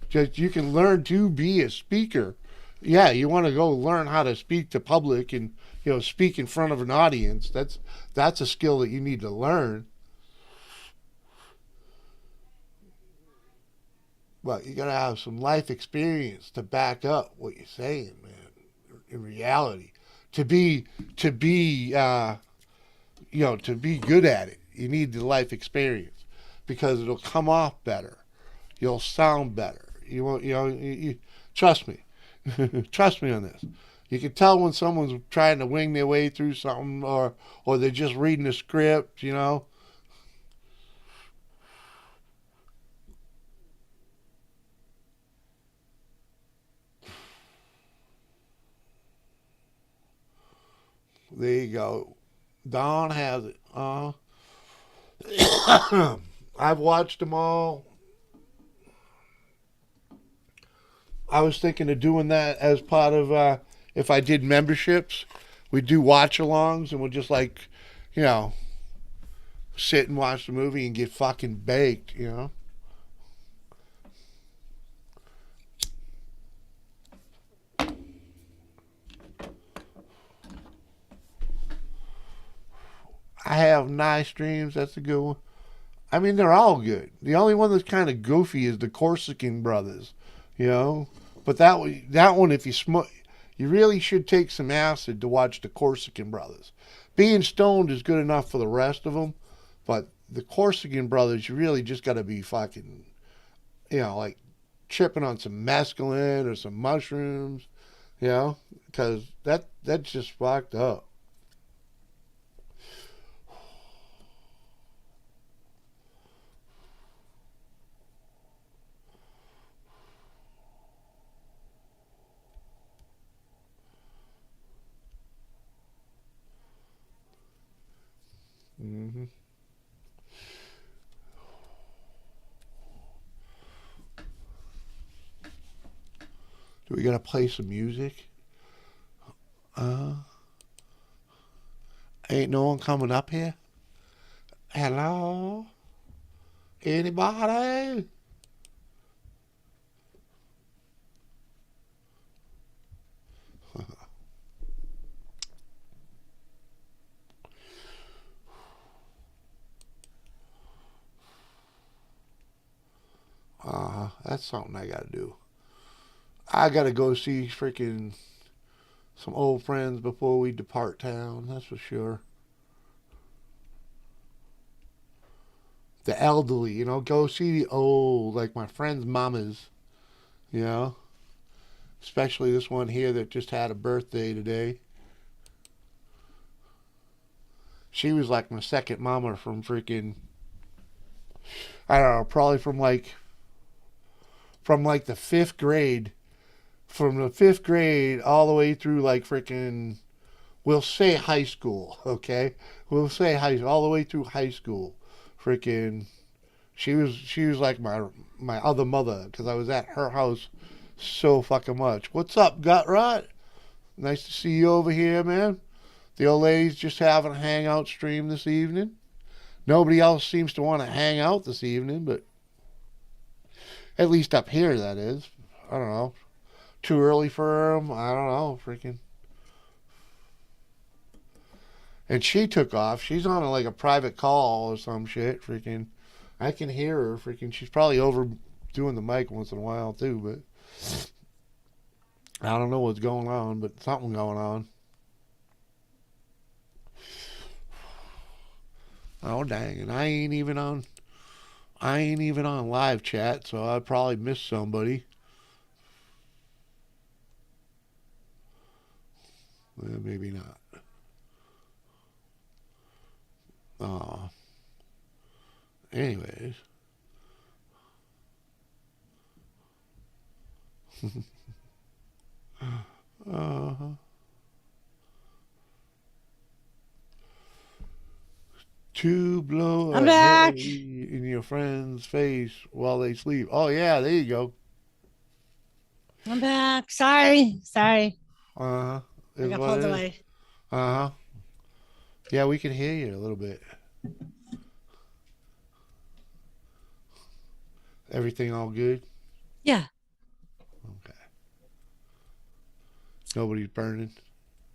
just you can learn to be a speaker. Yeah, you want to go learn how to speak to public and, speak in front of an audience. That's a skill that you need to learn. But you gotta have some life experience to back up what you're saying, man. In reality, to be to be to be good at it, you need the life experience because it'll come off better. You'll sound better. You won't. Trust me. Trust me on this. You can tell when someone's trying to wing their way through something, or they're just reading a script. There you go. Don has it. I've watched them all. I was thinking of doing that as part of if I did memberships, we do watch alongs and we'll just you know, sit and watch the movie and get fucking baked. I have nice dreams. That's a good one. I mean, they're all good. The only one that's kind of goofy is the Corsican brothers, you know. But that one, if you really should take some acid to watch the Corsican brothers. Being stoned is good enough for the rest of them, but the Corsican brothers, you really just got to be fucking, like tripping on some mescaline or some mushrooms, because that's just fucked up. hmm Do we gotta play some music? Uh, ain't no one coming up here. Hello, anybody? That's something I gotta do. I gotta go see freaking some old friends before we depart town. That's for sure. The elderly, go see the old, like my friend's mamas, you know, especially this one here that just had a birthday today. She was like my second mama from freaking, I don't know, probably from like the fifth grade, from the fifth grade all the way through like freaking, we'll say high school, okay? We'll say all the way through high school. Freaking, she was like my other mother because I was at her house so fucking much. What's up, Gut Rot? Nice to see you over here, man. The old lady's just having a hangout stream this evening. Nobody else seems to want to hang out this evening, but at least up here, that is. I don't know. Too early for them. I don't know. Freaking. And she took off. She's on like a private call or some shit. Freaking. I can hear her. Freaking. She's probably over doing the mic once in a while too, but I don't know what's going on, but something going on. Oh dang! And I ain't even on live chat, so I probably missed somebody. Well, maybe not. Oh, anyways. uh, to blow I'm a back. Harry in your friend's face while they sleep. Oh yeah, there you go. I'm back. Sorry. Uh huh. I Is got what pulled it is. away. Uh huh. Yeah, we can hear you a little bit. Everything all good? Yeah. Okay. Nobody's burning.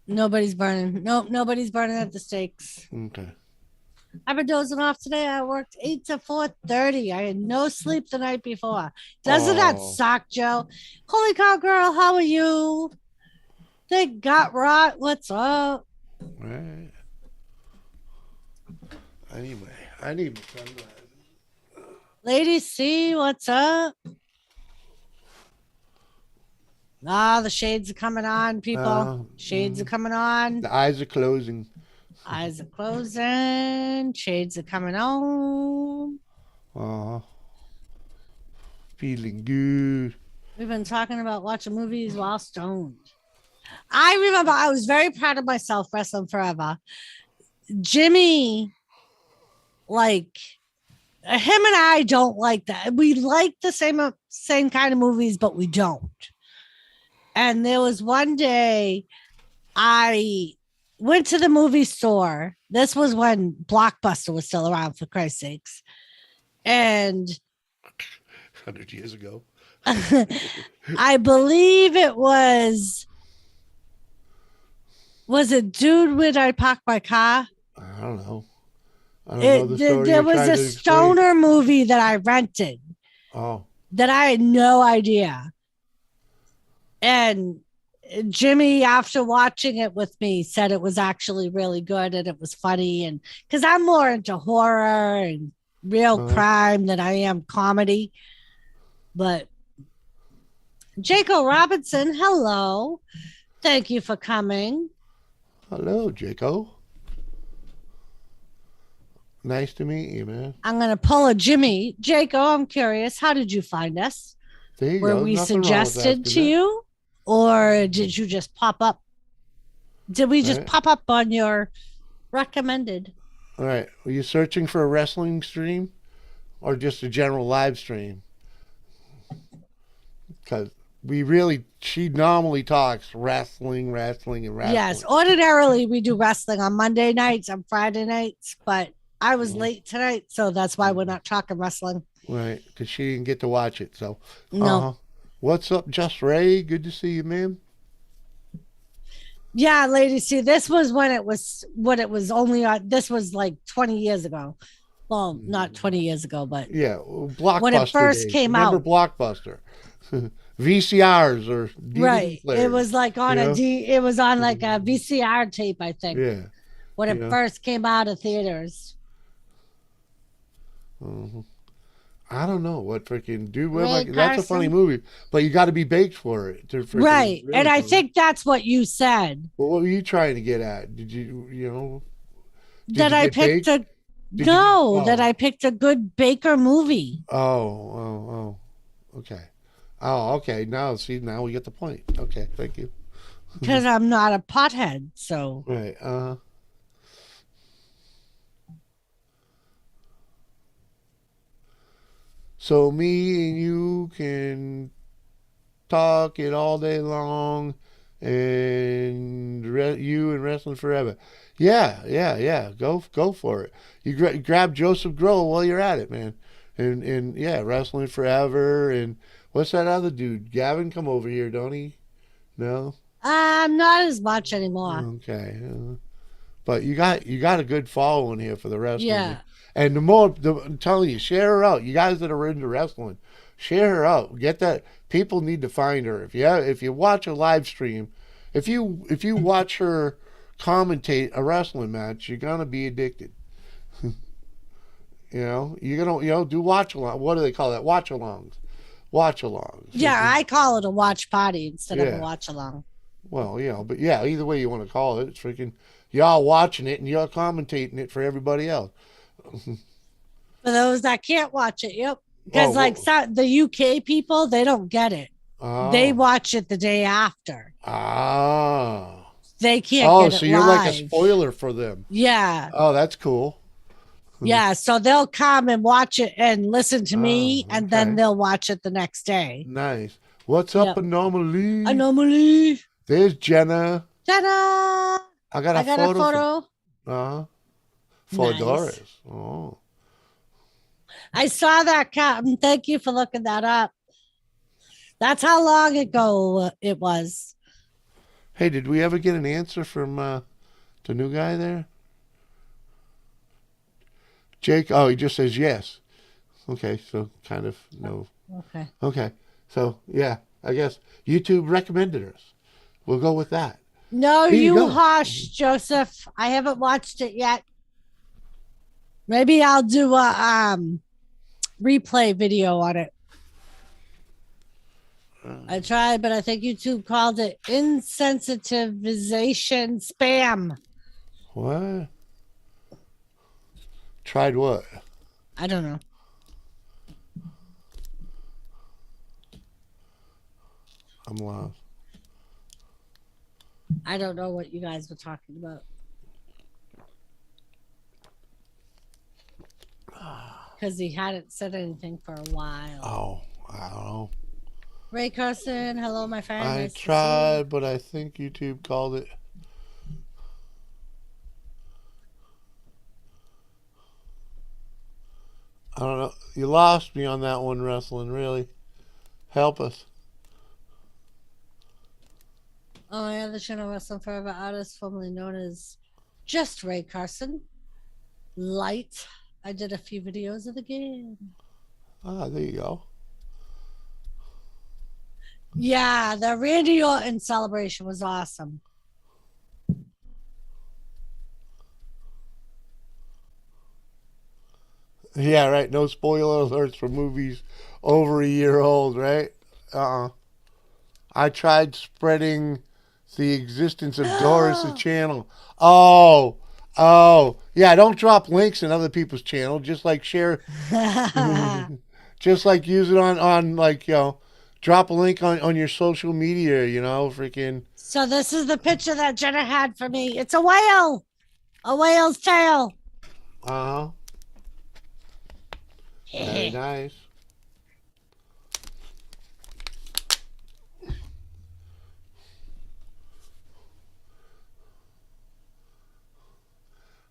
Nobody's burning. Nope. Nobody's burning at the stakes. Okay. I've been dozing off today. I worked 8 to 4:30. I had no sleep the night before. Doesn't that Oh, suck, Joe? Holy cow, girl, how are you? They got rot. What's up? right. Anyway, I need my sunglasses. Lady C, what's up? Ah, the shades are coming on, people. Shades are Mhm. coming on. The eyes are closing. Eyes are closing. Shades are coming on. Oh, feeling good. We've been talking about watching movies while stoned. I remember I was very proud of myself wrestling forever. Jimmy, like him and I don't like that. We like the same kind of movies, but we don't. And there was one day I went to the movie store. This was when Blockbuster was still around, for Christ's sakes. And 100 years ago. I believe it was it Dude When I Park My Car? I don't know. I don't know the story There you're was trying a to explain. stoner movie that I rented Oh, that I had no idea. And Jimmy, after watching it with me, said it was actually really good and it was funny. And because I'm more into horror and real uh, crime than I am comedy. But Jaco Robinson, hello. Thank you for coming. hello, Jaco. Nice to meet you, man. I'm going to pull a Jimmy. Jaco, I'm curious. How did you find us? There you Were go. we Nothing wrong with suggested asking to that. you? Or did you just pop up? Did we All just right. pop up on your recommended? All right. Were you searching for a wrestling stream or just a general live stream? Because she normally talks wrestling, wrestling, and Yes, wrestling. ordinarily we do wrestling on Monday nights and Friday nights, but I was Mhm. late tonight, so that's why we're not talking wrestling. Right. Because she didn't get to watch it. So, uh No. huh. What's up, Just Ray? Good to see you, man. Yeah, ladies, see, this was when it was only on, this was like 20 years ago. Well, not 20 years ago, but Yeah, when it Blockbuster first days. came Remember out. Blockbuster? VCRs or DVD Right. It players. was like on You a know? D it was on like a VCR tape, I think, Yeah. when You it know? first came out of theaters. Mhm. I don't know what freaking dude. What am I? Ray That's a funny Carson. movie, but you got to be baked for it to freaking Right. And really I funny. think that's what you said. But what were you trying to get at? Did did That you I get picked baked? a Did you? no, that I picked a good Baker movie Okay. Oh, okay. Now, see, now we get the point. Okay, thank you. because I'm not a pothead. So Right. So me and you can talk it all day long, and you and wrestling forever. Yeah, yeah, yeah. Go for it. You grab Joseph Grohl while you're at it, man. And yeah, wrestling forever. And what's that other dude? Gavin, come over here, don't he? No. not as much anymore. Okay. But you got a good following here for the wrestling thing. Yeah. And I'm telling you, share her out. You guys that are into wrestling, share her out. Get that. People need to find her. If you watch a live stream, if you watch her commentate a wrestling match, you're gonna be addicted. You're gonna do watch along. What do they call that? Watch alongs. Watch alongs. Yeah, I call it a watch party instead of a Yeah. watch along. Well, but yeah, either way you want to call it, it's freaking y'all watching it and y'all commentating it for everybody else. For those that can't watch it, yep. Oh, Because like the UK people, they don't get it. They oh, watch it the day after. ah, They can't oh. get So it you're like a live. spoiler for them. Yeah. Oh, that's cool. Yeah. So they'll come and watch it and listen to Oh, me, and then okay, they'll watch it the next day. nice. What's up, Yep. Anomaly? Anomaly. There's Jenna. Ta-da! I got a I got a photo photo. uh for Nice. Doris. Oh, I saw that, Captain. Thank you for looking that up. That's how long ago it was. hey, did we ever get an answer from the new guy there? Jake, oh, he just says yes. Okay, so kind of no. Okay. Okay, so yeah, I guess YouTube recommended us. We'll go with that. No, Here you you go. hush, Joseph. I haven't watched it yet. Maybe I'll do a replay video on it. I tried, but I think YouTube called it insensitivization spam. What? Tried what? I don't know. I'm lost. I don't know what you guys were talking about. Because he hadn't said anything for a while. Oh, I don't know. Ray Carson, hello, my friend. I Nice tried, but I think YouTube called it. I don't know. You lost me on that one, wrestling. Really, help us. Oh, my other channel, Wrestling Forever Artist, formerly known as just Ray Carson. Light. I did a few videos of the game. Ah, there you go. Yeah, the Randy Orton celebration was awesome. Yeah, right. No spoiler alerts for movies over a year old, right? I tried spreading the existence of Doris' channel. Oh, yeah. Don't drop links in other people's channel. Just like share, just like use it on like drop a link on your social media. Freaking. So this is the picture that Jenna had for me. It's a whale, a whale's tail. Uh huh. Very nice.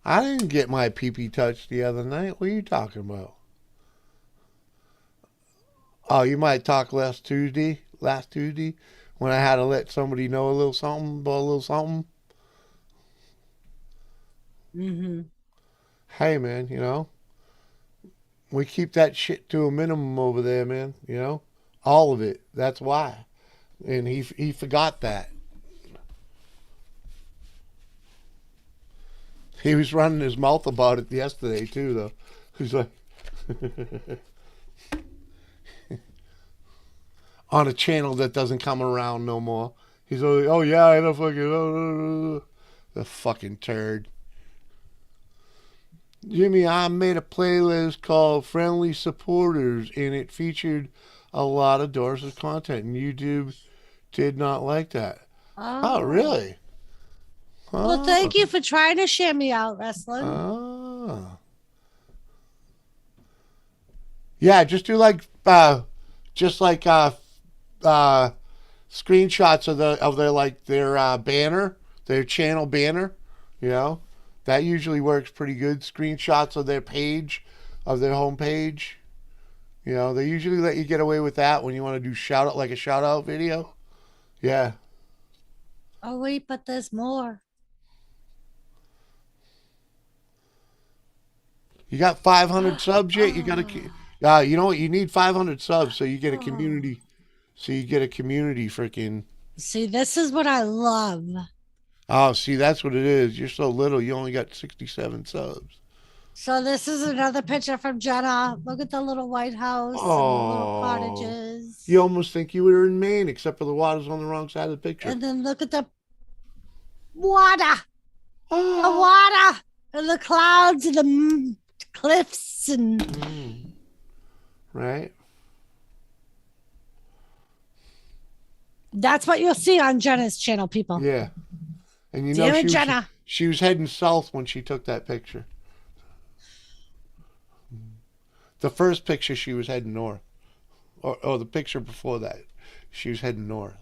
I didn't get my pee-pee touched the other night. What are you talking about? Oh, you might talk last Tuesday, when I had to let somebody know a little something about a little something. Mm-hmm. Hey, man, we keep that shit to a minimum over there, man. All of it. That's why. And he forgot that. He was running his mouth about it yesterday too, though. He's like, on a channel that doesn't come around no more. He's like, oh yeah, I know fucking the fucking turd. Jimmy, I made a playlist called Friendly Supporters, and it featured a lot of Doris' content, and YouTube did not like that. Oh, really? Well, thank you for trying to share me out, wrestling. Yeah, just do like screenshots of their banner, their channel banner. That usually works pretty good. Screenshots of their page, of their homepage. They usually let you get away with that when you want to do a shout out video. Yeah. Oh wait, but there's more. You got 500 subs yet? You got to, you know what? You need 500 subs so you get a community. So you get a community freaking. See, this is what I love. Oh, see, that's what it is. You're so little. You only got 67 subs. So this is another picture from Jenna. Look at the little White House and the little cottages. You almost think you were in Maine, except for the water's on the wrong side of the picture. And then look at the water. The water and the clouds and the cliffs and right. That's what you'll see on Jenna's channel, people. Yeah. And Jenna. She was heading south when she took that picture. The first picture, she was heading north. Or the picture before that, she was heading north.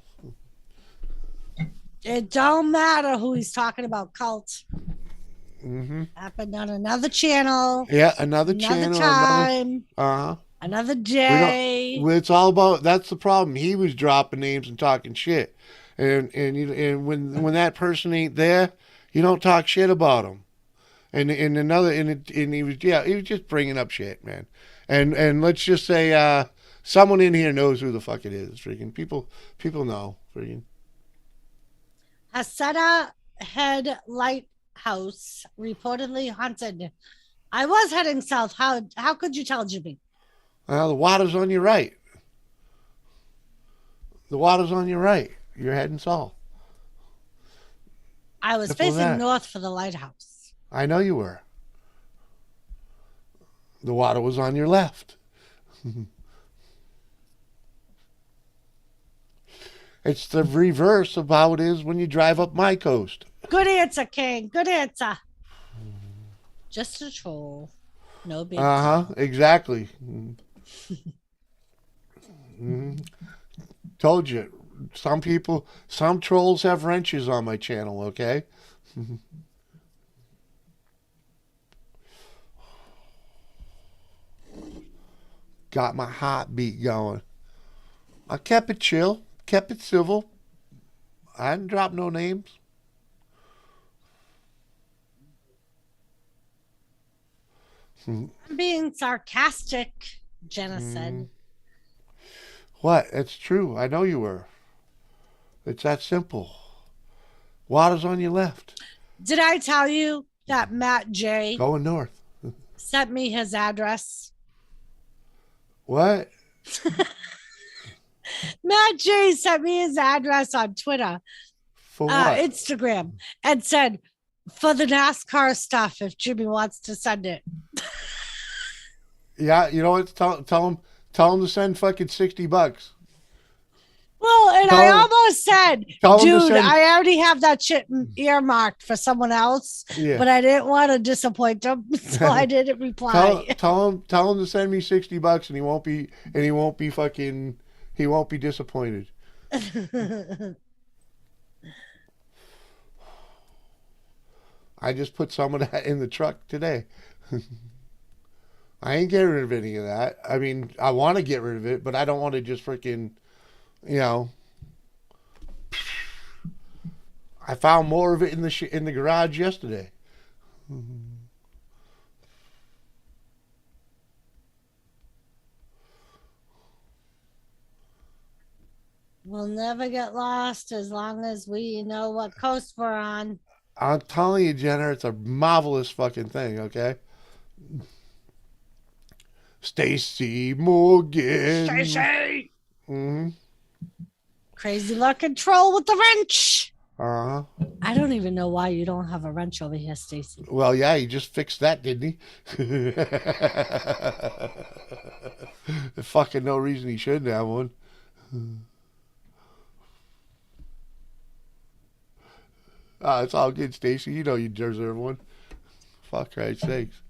It don't matter who he's talking about, cult. Mm-hmm. Happened on another channel. Yeah, another channel. Time. Uh-huh. Another day. It's all about, that's the problem. He was dropping names and talking shit. And when that person ain't there, you don't talk shit about them. And he was just bringing up shit, man. And let's just say someone in here knows who the fuck it is. Freaking people know. Freaking Haseda Head Lighthouse reportedly haunted. I was heading south. How could you tell, Jimmy? the water's on your right. The water's on your right. You're heading south. I was Simple as facing that. north for the lighthouse. I know you were. The water was on your left. It's the reverse of how it is when you drive up my coast. Good answer, King. Good answer. Just a troll. No big deal. Exactly. Told you. Some trolls have wrenches on my channel, okay? Got my heartbeat going. I kept it chill, kept it civil. I didn't drop no names. I'm being sarcastic, Jenna said. What? It's true. I know you were. It's that simple. Water's on your left. Did I tell you that Matt J Going north. sent me his address? What? Matt J sent me his address on Twitter, For what? Instagram, and said for the NASCAR stuff if Jimmy wants to send it. Yeah, you know what? Tell him to send fucking $60. Well, and Tell I him- almost said, tell him to dude, send- I already have that shit earmarked for someone else, Yeah. but I didn't want to disappoint him, so I didn't reply. Tell him to send me $60 and he won't be disappointed. I just put some of that in the truck today. I ain't getting rid of any of that. I mean, I want to get rid of it, but I don't want to just freaking, you know. I found more of it in the garage yesterday. We'll never get lost as long as we know what coast we're on. I'm telling you, Jenner, it's a marvelous fucking thing, okay? Stacy Morgan. Stacy! Mm-hmm. Crazy looking troll with the wrench. Uh-huh. I don't even know why you don't have a wrench over here, Stacy. Well, yeah, he just fixed that, didn't he? Fucking no reason he shouldn't have one. It's all good, Stacy. You know you deserve one. Fuck Christ's sakes.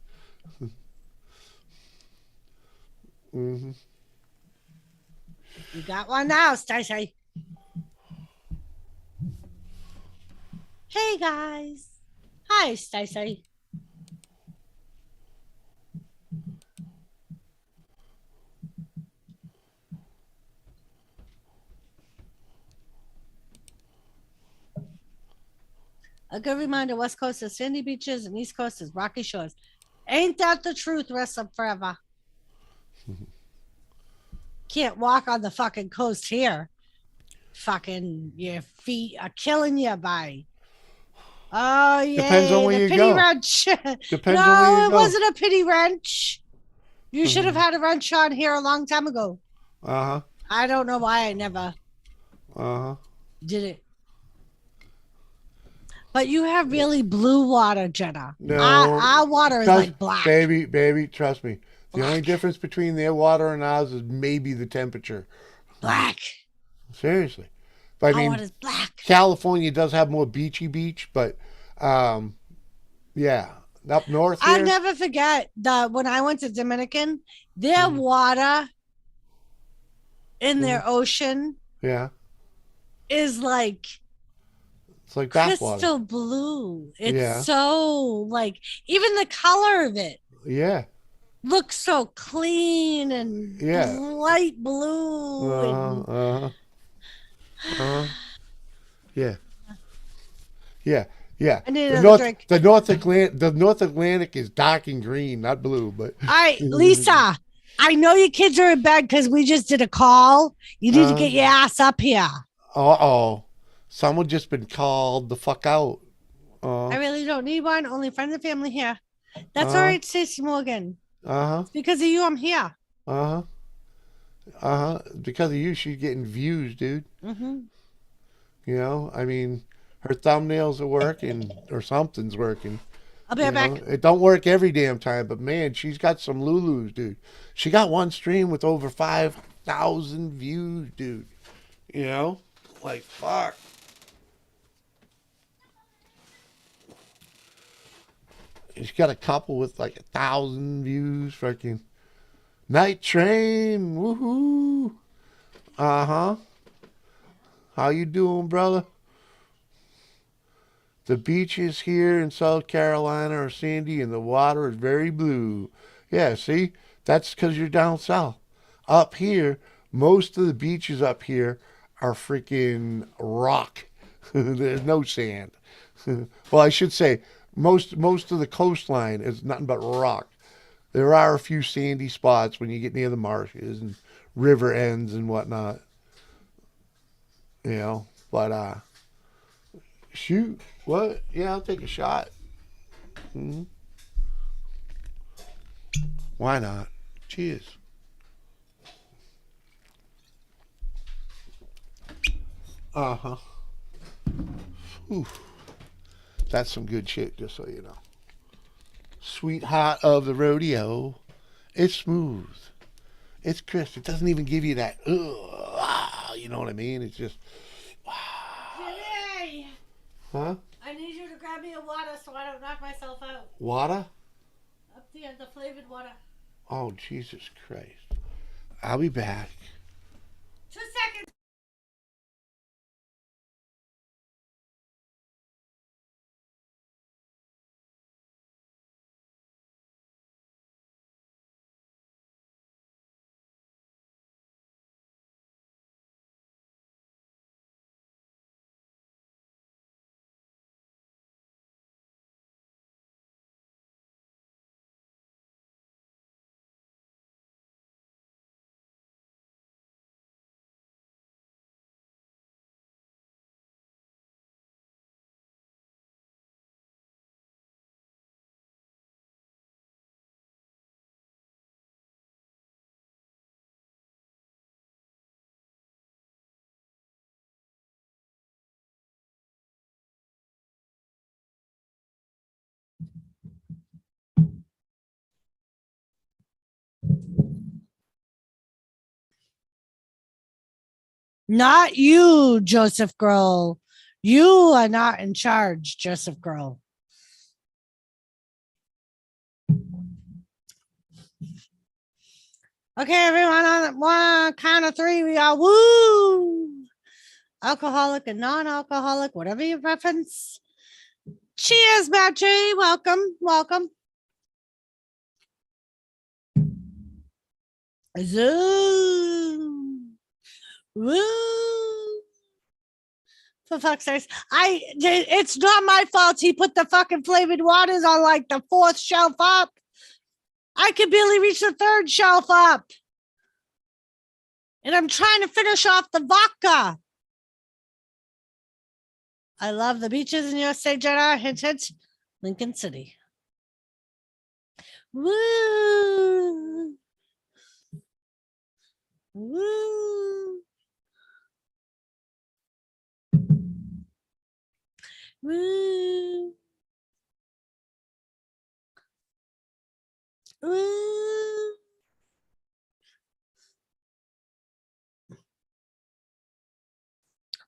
Mm-hmm. You got one now, Stacy. Hey guys. Hi, Stacy. A good reminder, West Coast is sandy beaches and East Coast is rocky shores. Ain't that the truth? Rest up forever. Can't walk on the fucking coast here. Fucking your feet are killing you by. Oh yeah. Depends on where the you pity go. wrench. Depends no, on where you it go. wasn't a pity wrench. You should have had a wrench on here a long time ago. Uh-huh. I don't know why I never Uh-huh. did it. But you have really blue water, Jenna. No. Our water is like black. Baby, trust me. The only Black. difference between their water and ours is maybe the temperature. Black. Seriously. But I Our mean, water's black. California does have more beach, but yeah. Up north here. I'll never forget when I went to Dominican, their water in their ocean Yeah. is like It's like bathwater. crystal blue. It's Yeah. so like even the color of it Yeah. looks so clean and Yeah. light blue. Yeah. Yeah. Yeah, I need another drink. the North Atlantic is dark and green, not blue. But All right, Lisa, I know your kids are in bed because we just did a call. You need to uh get your ass up here. oh, someone just been called the fuck out. I Uh really don't need one. Only friends and family here. That's all uh right, Stacey Morgan. uh It's because of you I'm here. uh Because of you, she's getting views, dude. Mm-hmm. You know, I mean, her thumbnails are working or something's working. I'll be You right know, back. it don't work every damn time, but man, she's got some Lulus, dude. She got one stream with over 5,000 views, dude. You know, like fuck. She's got a couple with like 1,000 views. Fucking Night Train, woohoo! Uh huh. How you doing, brother? The beaches here in South Carolina are sandy and the water is very blue. Yeah, see? That's because you're down south. Up here, most of the beaches up here are freaking rock. There's no sand. Well, I should say most of the coastline is nothing but rock. There are a few sandy spots when you get near the marshes and river ends and whatnot. You know, but shoot, what? Yeah, I'll take a shot. Hmm. Why not? Cheers. Uh huh. That's some good shit, just so you know. Sweetheart of the rodeo. It's smooth. It's crisp. It doesn't even give you that, you know what I mean? It's just, Jimmy, huh? I need you to grab me a water so I don't knock myself out. Water? Up there, the flavored water. Oh, Jesus Christ. I'll be back. 2 seconds. Not you, Joseph Grohl. You are not in charge, Joseph Grohl. Okay, everyone, on one count of three, we are woo. Alcoholic and non-alcoholic, whatever your preference. Cheers, Matchy. Welcome, welcome. Zoom. Woo. For fuck's sake. It's not my fault he put the fucking flavored waters on like the fourth shelf up. I could barely reach the third shelf up. And I'm trying to finish off the vodka. I love the beaches in USA, Jenna. Hint, hint. Lincoln City. Woo. Woo. Woo. Woo.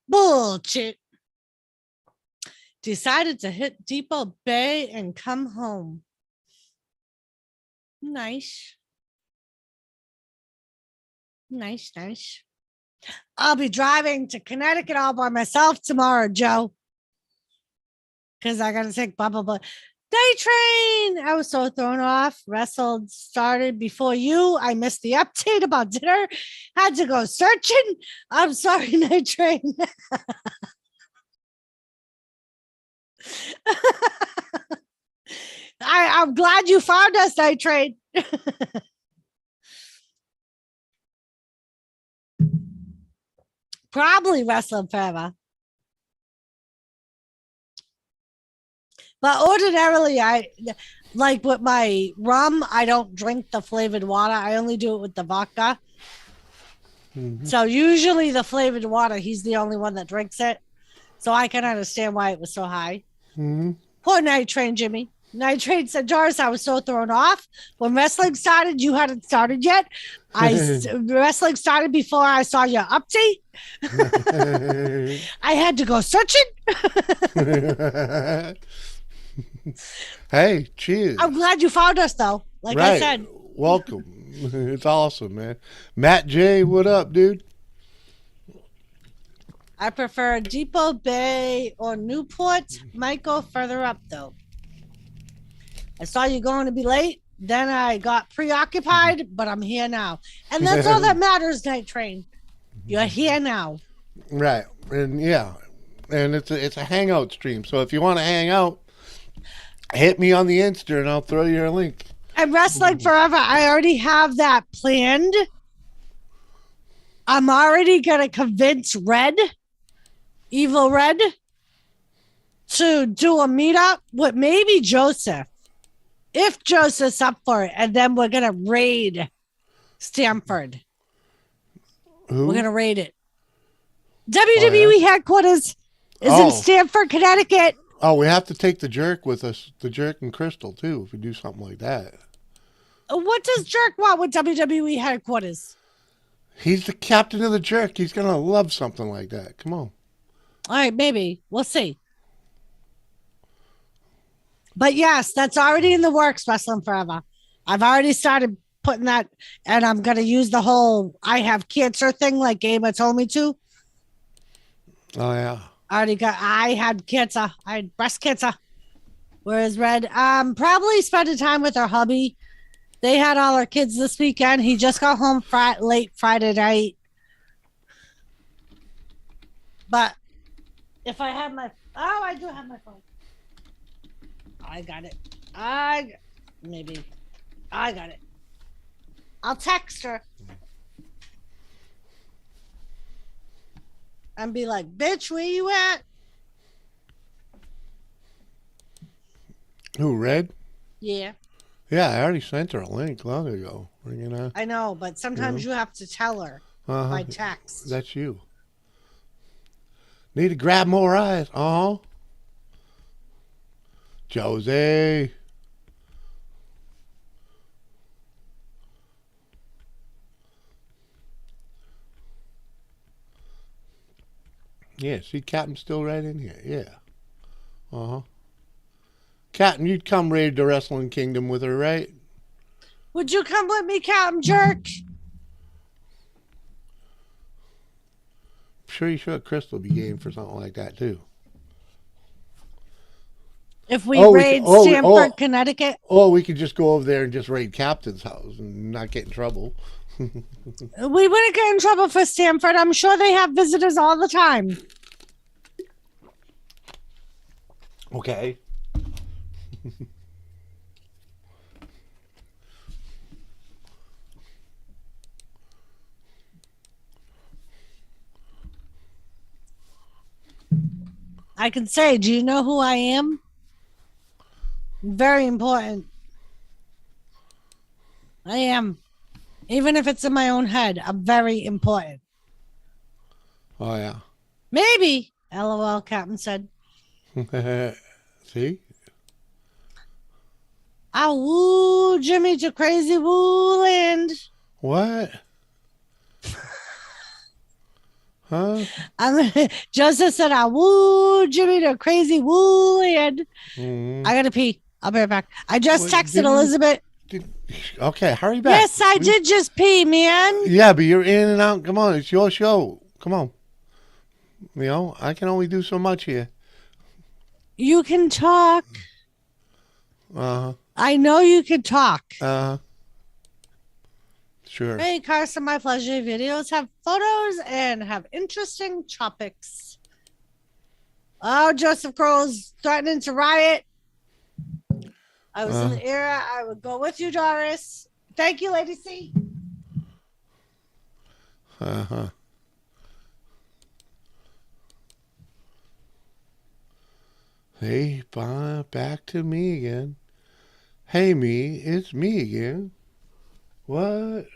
Bullshit. Decided to hit Depot Bay and come home. Nice. Nice, nice. I'll be driving to Connecticut all by myself tomorrow, Joe. Because I got to take blah, blah, blah. Day train. I was so thrown off. Wrestled started before you. I missed the update about dinner. Had to go searching. I'm sorry, night train. I'm glad you found us, Night Train. Probably wrestling forever. But ordinarily, I like with my rum, I don't drink the flavored water. I only do it with the vodka. Mm-hmm. So usually the flavored water, he's the only one that drinks it. So I can understand why it was so high. Mm-hmm. Poor Night Train, Jimmy. Night Train said, Doris, I was so thrown off. When wrestling started, you hadn't started yet. Wrestling started before I saw your update. I had to go searching. Hey, cheers. I'm glad you found us, though. Like I said. Welcome. It's awesome, man. Matt J, what up, dude? I prefer Depot Bay or Newport. Might go further up, though. I saw you going to be late. Then I got preoccupied, but I'm here now. And that's all that matters, Night Train. You're here now. Right. And yeah. And it's a hangout stream. So if you want to hang out, hit me on the Insta and I'll throw you a link. And Wrestling Forever, I already have that planned. I'm already going to convince Evil Red, to do a meetup with maybe Joseph. If Joseph's up for it, and then we're going to raid Stamford. Who? We're going to raid it. WWE headquarters is in Stamford, Connecticut. Oh, we have to take the Jerk with us, the Jerk and Crystal, too, if we do something like that. What does Jerk want with WWE headquarters? He's the captain of the Jerk. He's going to love something like that. Come on. All right, maybe. We'll see. But yes, that's already in the works, Wrestling Forever. I've already started putting that, and I'm going to use the whole I have cancer thing like Gamer told me to. Oh, yeah. I had cancer. I had breast cancer. Whereas Red, probably spending time with her hubby. They had all our kids this weekend. He just got home late Friday night. But if I have my, I do have my phone. I got it. I got it. I'll text her and be like, bitch, where you at? Who, Red? Yeah. Yeah, I already sent her a link long ago. You know? I know, but sometimes you have to tell her by text. That's you. Need to grab more eyes. Jose. Yeah, see, Captain's still right in here. Yeah. Captain, you'd come raid the Wrestling Kingdom with her, right? Would you come with me, Captain Jerk? I'm sure you should. Crystal be game for something like that, too. If we raid Stamford, Connecticut? We could just go over there and just raid Captain's house and not get in trouble. We wouldn't get in trouble for Stamford. I'm sure they have visitors all the time. Okay. I can say, do you know who I am? Very important. I am. Even if it's in my own head, I'm very important. Oh, yeah. Maybe. LOL, Captain said. See? I woo Jimmy to crazy woo land. What? Huh? Joseph said, I woo Jimmy to crazy woo land. Mm-hmm. I gotta pee. I'll be right back. I just texted Elizabeth. Okay, hurry back. Yes, I did just pee, man. Yeah, but you're in and out. Come on, it's your show. Come on. You know, I can only do so much here. You can talk. I know you can talk. Sure. Hey, Carson, my pleasure. Videos have photos and have interesting topics. Oh, Joseph Crow's threatening to riot. I was in the era. I would go with you, Doris. Thank you, Lady C. Uh-huh. Hey, back to me again. Hey, me, it's me again. What?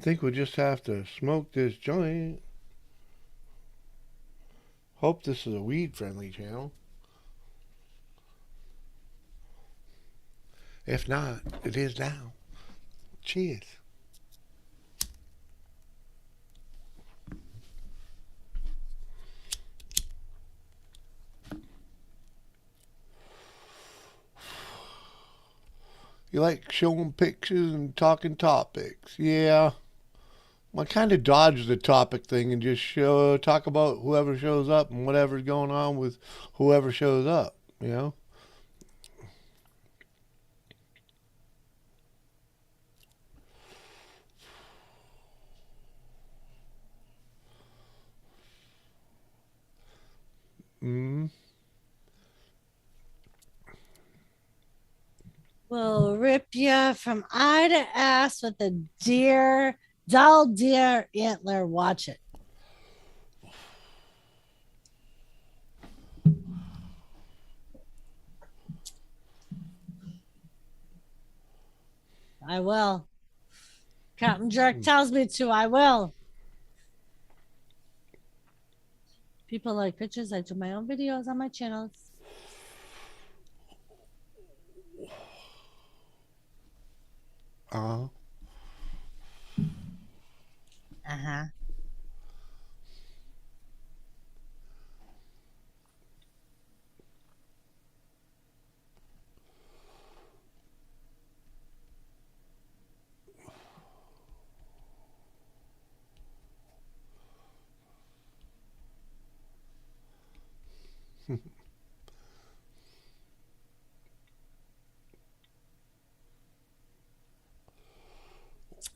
Think we'll just have to smoke this joint. Hope this is a weed-friendly channel. If not, it is now. Cheers. You like showing pictures and talking topics? Yeah. I kind of dodge the topic thing and just talk about whoever shows up and whatever's going on with whoever shows up. You know. Mm. Will rip you from eye to ass with a dull deer antler. Watch it. I will. Captain Jerk tells me to. I will. People like pictures. I do my own videos on my channels. Uh-huh. Uh-huh.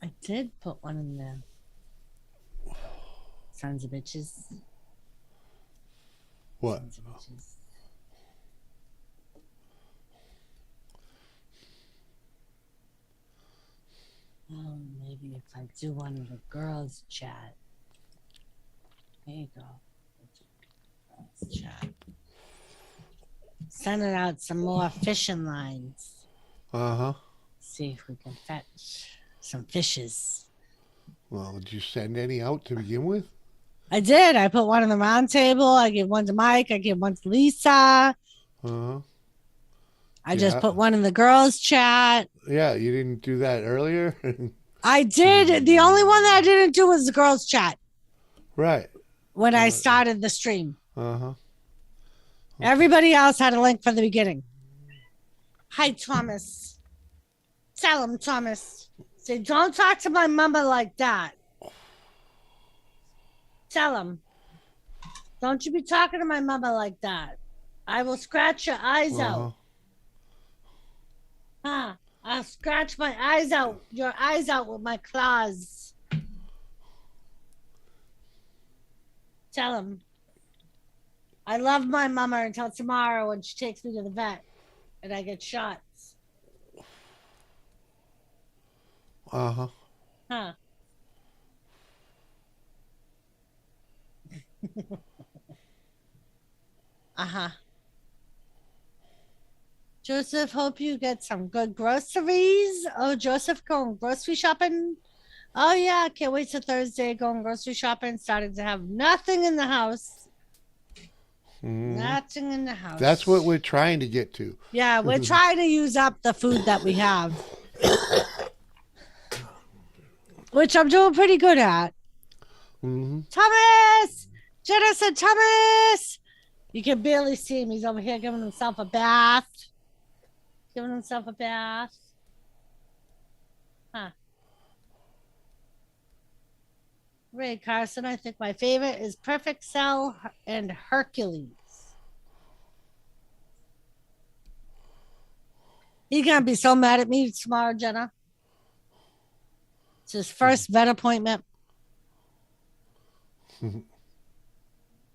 I did put one in there. Sons of bitches. What? Sons of bitches. Oh, maybe if I do one of the girls' chat. There you go. Girls' chat. Sending out some more fishing lines. Uh-huh. See if we can fetch some fishes. Well, did you send any out to begin with? I did. I put one on the round table. I gave one to Mike. I gave one to Lisa. Uh-huh. I just put one in the girls' chat. Yeah, you didn't do that earlier? I did. The only one that I didn't do was the girls' chat. Right. When I started the stream. Uh-huh. Okay. Everybody else had a link from the beginning. Hi, Thomas. Tell him, Thomas. Say, don't talk to my mama like that. Tell him. Don't you be talking to my mama like that. I will scratch your eyes out. Huh? I'll scratch my eyes out, your eyes out with my claws. Tell him. I love my mama until tomorrow when she takes me to the vet and I get shots. Uh-huh. Huh? Uh-huh. Joseph, hope you get some good groceries. Oh, Joseph going grocery shopping. Oh yeah, can't wait till Thursday going grocery shopping. Starting to have nothing in the house. Nothing in the house. That's what we're trying to get to. Yeah, we're trying to use up the food that we have. Which I'm doing pretty good at. Thomas! Jenna said Thomas! You can barely see him. He's over here giving himself a bath. Giving himself a bath. Huh. Ray Carson, I think my favorite is Perfect Cell and Hercules. He's gonna be so mad at me tomorrow, Jenna. It's his first vet appointment.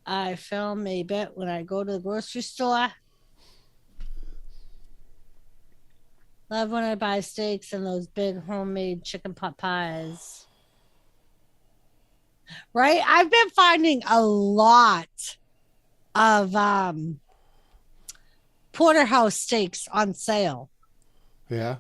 I film a bit when I go to the grocery store. Love when I buy steaks and those big homemade chicken pot pies. Right? I've been finding a lot of porterhouse steaks on sale. Yeah.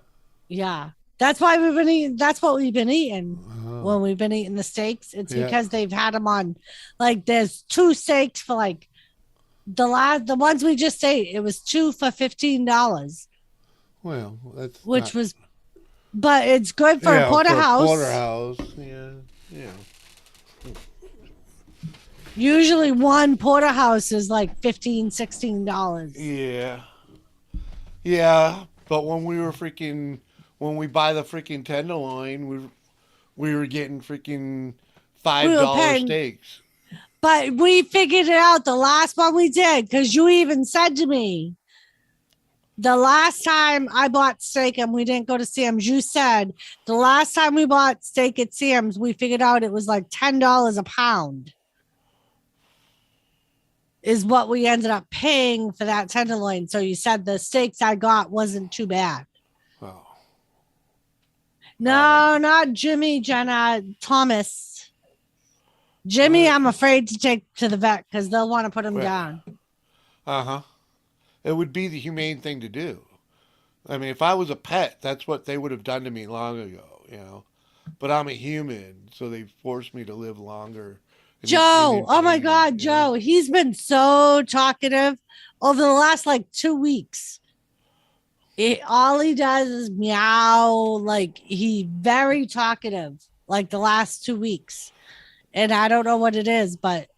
Yeah. That's why we've been eating. That's what we've been eating Oh. when we've been eating the steaks. It's Yeah. because they've had them on, like, there's two steaks for like the ones we just ate. It was two for $15, Well, that's which not. was, but it's good for a Yeah, for a porterhouse. porterhouse. Yeah. Yeah. Usually one porterhouse is like $15, $16. Yeah. Yeah. But when we buy the freaking tenderloin, we were getting freaking We five were dollar paying, steaks. but we figured it out the last one we did because you even said to me the last time I bought steak and we didn't go to Sam's, you said the last time we bought steak at Sam's, we figured out it was like $10 a pound is what we ended up paying for that tenderloin. So you said the steaks I got wasn't too bad. Oh. No, not Jimmy, Jenna, Thomas. Jimmy, I'm afraid to take to the vet because they'll want to put him down. Uh huh. It would be the humane thing to do. I mean, if I was a pet, that's what they would have done to me long ago, you know. But I'm a human, so they forced me to live longer. Joe, oh my God, You know? Joe, he's been so talkative over the last like 2 weeks. All he does is meow, like he very talkative, like the last 2 weeks. And I don't know what it is, but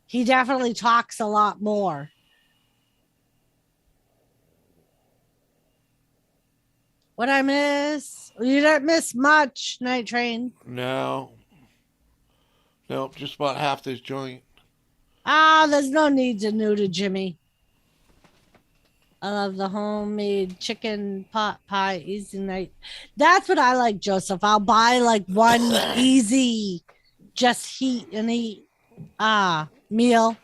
he definitely talks a lot more. What I miss? You didn't miss much, Night Train. No, nope, just about half this joint. Ah, there's no need to new to Jimmy. I love the homemade chicken pot pie easy night. That's what I like, Joseph. I'll buy like one easy, just heat and eat meal.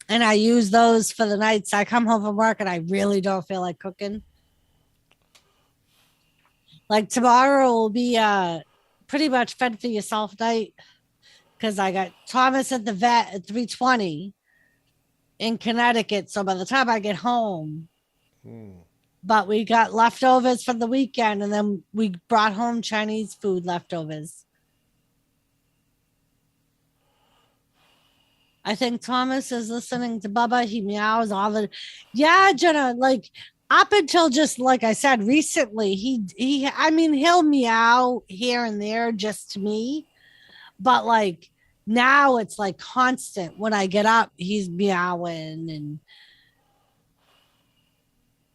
And I use those for the nights I come home from work and I really don't feel like cooking. Like tomorrow will be pretty much fed for yourself night because I got Thomas at the vet at 3:20 in Connecticut. So by the time I get home, but we got leftovers from the weekend and then we brought home Chinese food leftovers. I think Thomas is listening to Bubba. He meows all the, yeah, Jenna, like up until just like I said recently, I mean, he'll meow here and there just to me, but like now it's like constant. When I get up, he's meowing and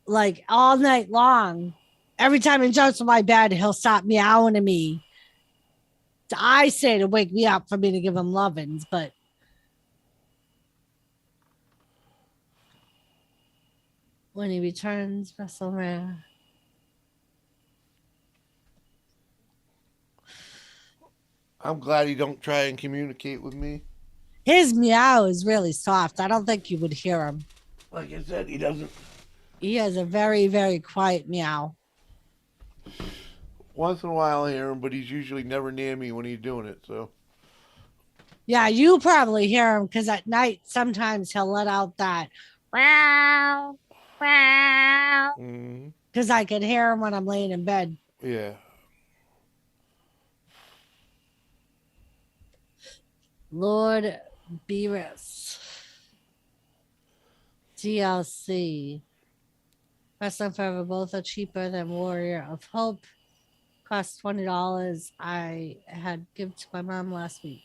like all night long. Every time he jumps on my bed, he'll stop meowing at me. I say to wake me up for me to give him lovins, but when he returns, WrestleMania. I'm glad he don't try and communicate with me. His meow is really soft. I don't think you would hear him. Like I said, he doesn't. He has a very, very quiet meow. Once in a while I hear him, but he's usually never near me when he's doing it. So. Yeah, you probably hear him because at night sometimes he'll let out that wow, wow. Because I can hear him when I'm laying in bed. Yeah. Lord Beerus. DLC. Wrestling Forever, both are cheaper than Warrior of Hope. Cost $20. I had give to my mom last week.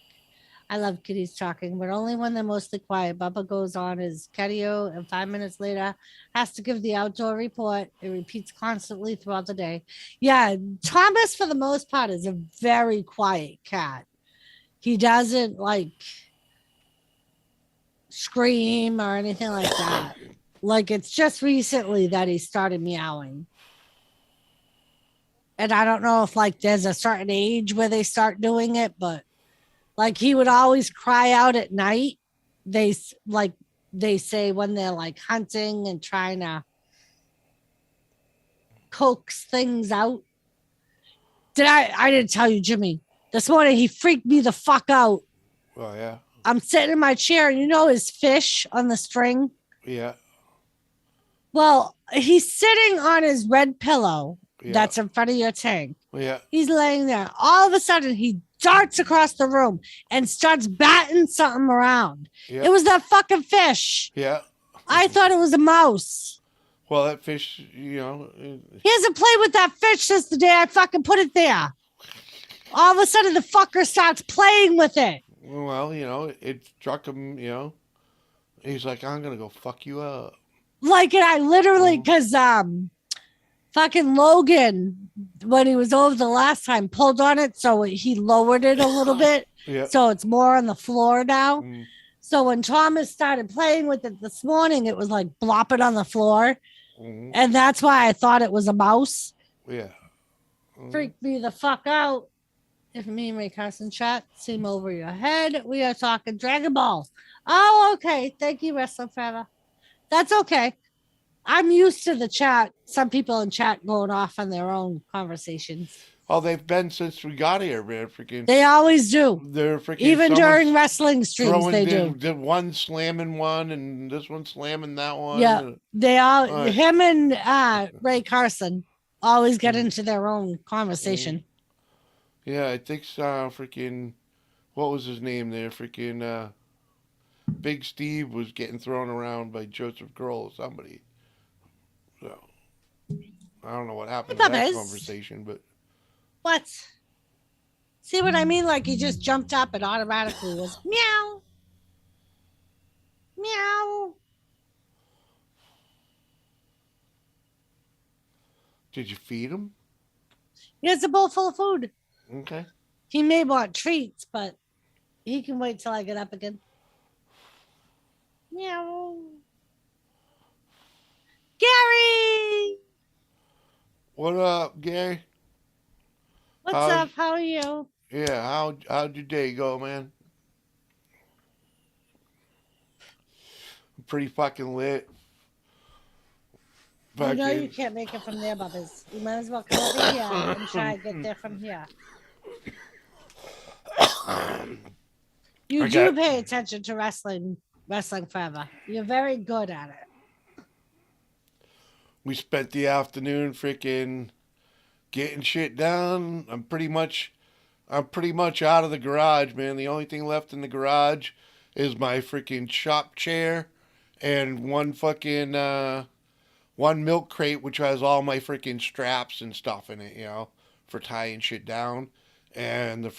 I love kitties talking, but only when they're mostly quiet. Bubba goes on his catio and 5 minutes later has to give the outdoor report. It repeats constantly throughout the day. Yeah, Thomas, for the most part, is a very quiet cat. He doesn't like scream or anything like that. Like it's just recently that he started meowing. And I don't know if like there's a certain age where they start doing it, but Like he would always cry out at night. Like they say when they're like hunting and trying to coax things out. I didn't tell you, Jimmy. This morning he freaked me the fuck out. Oh yeah. I'm sitting in my chair and you know his fish on the string? Yeah. Well, he's sitting on his red pillow Yeah. that's in front of your tank. Yeah. He's laying there. All of a sudden, he darts across the room and starts batting something around. Yeah. It was that fucking fish. Yeah. I thought it was a mouse. Well, that fish, He hasn't played with that fish since the day I fucking put it there. All of a sudden, the fucker starts playing with it. Well, it struck him, He's like, I'm going to go fuck you up. Like, and I literally, because fucking Logan, when he was over the last time, pulled on it, so he lowered it a little bit. Yeah. So it's more on the floor now. So when Thomas started playing with it this morning, it was like blopping on the floor. And that's why I thought it was a mouse. Yeah. Freaked me the fuck out. If me and Ray Carson chat seem over your head, we are talking Dragon Ball. Oh, okay. Thank you, Wrestling Forever. That's okay. I'm used to the chat. Some people in chat going off on their own conversations. Oh, they've been since we got here, man. Freaking. They always do. They're freaking. Even during wrestling streams, they do. Did one slamming one and this one slamming that one. Yeah, they all. Him and Ray Carson always get into their own conversation. Yeah, I think freaking. What was his name there? Freaking. Big Steve was getting thrown around by Joseph Grohl or somebody. So I don't know what happened to that conversation, but what? See what I mean? Like he just jumped up and automatically was meow, meow. Did you feed him? He has a bowl full of food. Okay. He may want treats, but he can wait till I get up again. Meow. Gary! What up, Gary? What's up? How are you? Yeah, how'd your day go, man? Pretty fucking lit. I know you can't make it from there, Bubbas. You might as well come over here and try to get there from here. You do pay attention to wrestling forever. You're very good at it. We spent the afternoon freaking getting shit done. I'm pretty much out of the garage, man. The only thing left in the garage is my freaking shop chair and one milk crate which has all my freaking straps and stuff in it, for tying shit down, and the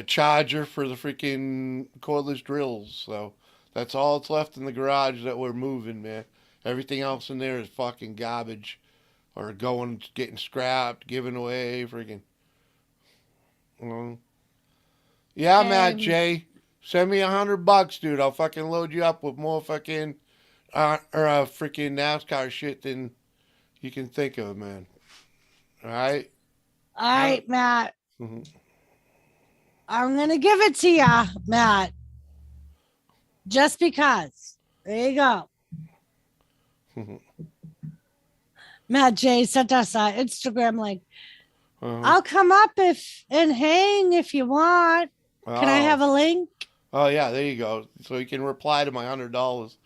charger for the freaking cordless drills. So that's all that's left in the garage that we're moving, man. Everything else in there is fucking garbage or getting scrapped, given away, freaking. Yeah, Matt J. Send me $100, dude. I'll fucking load you up with more fucking freaking NASCAR shit than you can think of, man. All right? All right, Matt. I'm going to give it to you, Matt. Just because. There you go. Matt J sent us an Instagram link. I'll come up and hang if you want. Can I have a link? Oh, yeah, there you go. So you can reply to my $100.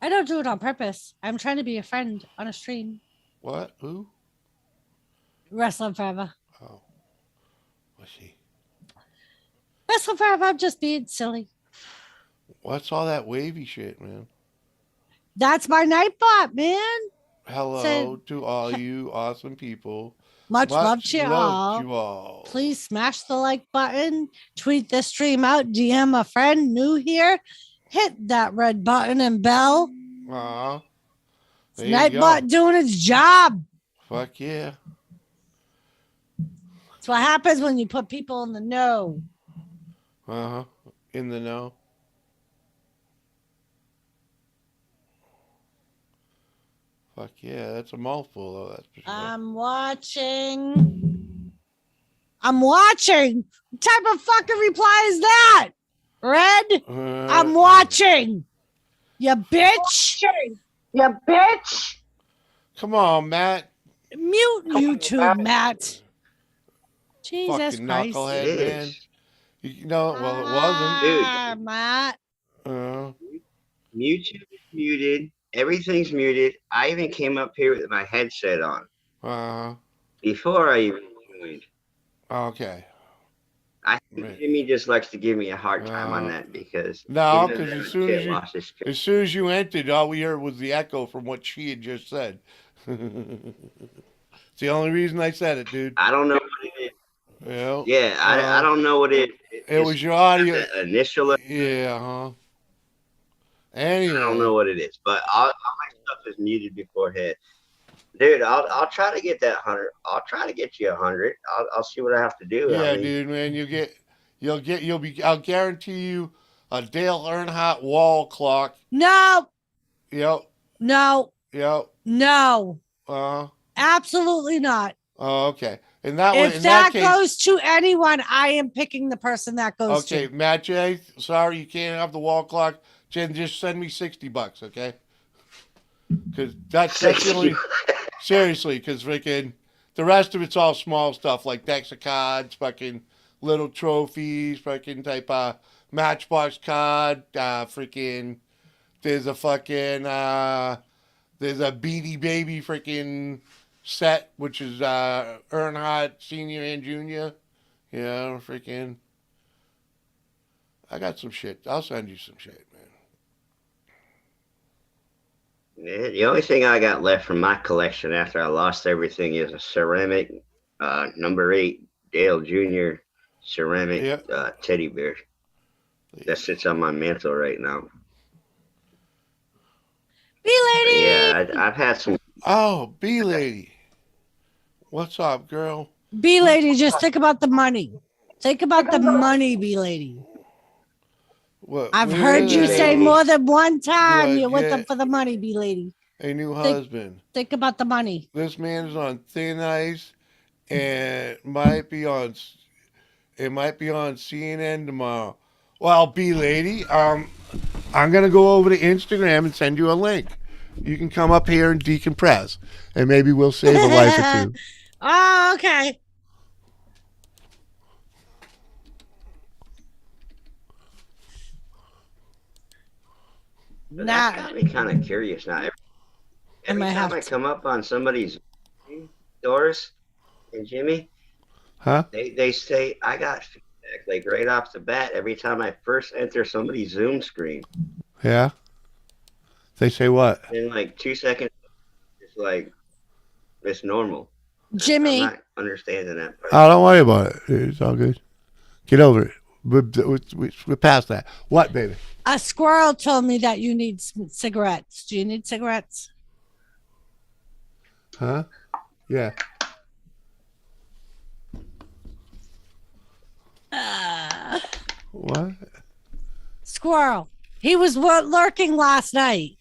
I don't do it on purpose. I'm trying to be a friend on a stream. What? Who? Wrestling Forever. Oh. I see. Wrestling Forever, I'm just being silly. What's all that wavy shit, man? That's my Nightbot, man. Hello to all you awesome people. Much love to you all. Please smash the like button. Tweet this stream out. DM a friend new here. Hit that red button and bell. Nightbot doing its job. Fuck yeah. That's what happens when you put people in the know. In the know. Fuck yeah, that's a mouthful though. That's for sure. I'm watching. I'm watching. What type of fucking reply is that? Red? I'm watching. You bitch. You bitch. Come on, Matt. Mute YouTube, Matt. Jesus Fucking Christ. knucklehead, It man. is. You know, well, it wasn't. Dude. Matt. YouTube is muted. Everything's muted. I even came up here with my headset on before I even joined. Okay. I think Jimmy just likes to give me a hard time on that because no, because as soon as you entered, all we heard was the echo from what she had just said. It's the only reason I said it, dude. I don't know what it is. Yeah, I don't know what it is. It was your audio. Initial. Yeah, Anyway. I don't know what it is, but all my stuff is muted beforehand. Dude, I'll try to get that 100. I'll try to get you 100. I'll see what I have to do. Yeah, dude, man, I'll guarantee you a Dale Earnhardt wall clock. No. Yep. No. Yep. No. Absolutely not. Oh, okay. And if that goes to anyone, I am picking the person that goes to. Okay, Matt J, sorry you can't have the wall clock. Jen, just send me $60, okay? Because that's the only. Seriously, because freaking the rest of it's all small stuff like decks of cards, fucking little trophies, fucking type of Matchbox card, freaking. There's a fucking there's a Beanie Baby freaking set, which is Earnhardt Senior and Junior. Yeah, freaking. I got some shit. I'll send you some shit, man. Yeah, the only thing I got left from my collection after I lost everything is a ceramic number 8 Dale Jr. ceramic teddy bear. That sits on my mantle right now. B-Lady! Yeah, I've had some. Oh, B-Lady. What's up, girl? B-Lady, just think about the money. Think about the money, B-Lady. I've heard you say more than one time you're with them for the money, B-Lady. A new husband. Think about the money. This man's on thin ice and it might be on CNN tomorrow. Well, B-Lady, I'm gonna go over to Instagram and send you a link. You can come up here and decompress, and maybe we'll save a life or two. Oh, okay. But that got me kind of curious now. Every time I come up on somebody's Doris and Jimmy, they say I got feedback like right off the bat every time I first enter somebody's Zoom screen. Yeah. They say what? In like 2 seconds, it's like it's normal. Jimmy, I'm not understanding that part. Oh, don't worry about it. It's all good. Get over it. We're past that. What, baby? A squirrel told me that you need cigarettes. Do you need cigarettes? Huh? Yeah. What? Squirrel. He was lurking last night.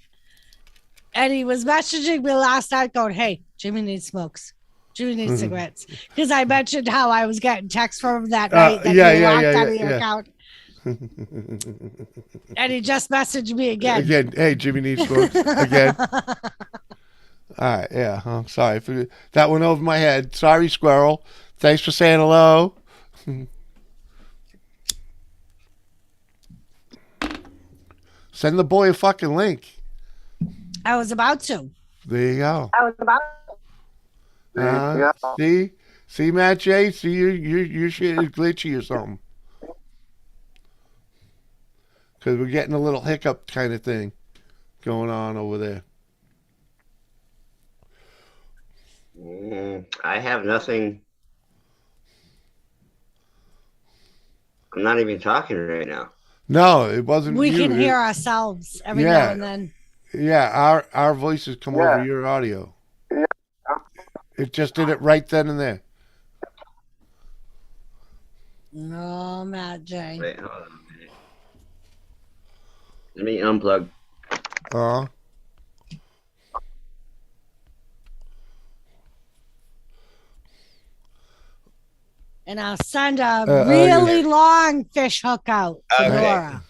And he was messaging me last night going, hey, Jimmy needs smokes. Jimmy needs cigarettes. Because I mentioned how I was getting texts from him that night that you locked out of your account. And he just messaged me again. Again, hey, Jimmy needs smokes. Again. All right, yeah. I'm sorry. That went over my head. Sorry, squirrel. Thanks for saying hello. Send the boy a fucking link. I was about to. There you go. I was about to. See, Matt J. See, your shit is glitchy or something. Because we're getting a little hiccup kind of thing going on over there. I have nothing. I'm not even talking right now. No, it wasn't. We can hear ourselves every now and then. Yeah, our voices come over your audio. Yeah. It just did it right then and there. No, Matt J. Wait, hold on a minute. Let me unplug. and I'll send a really long fish hook out to Nora.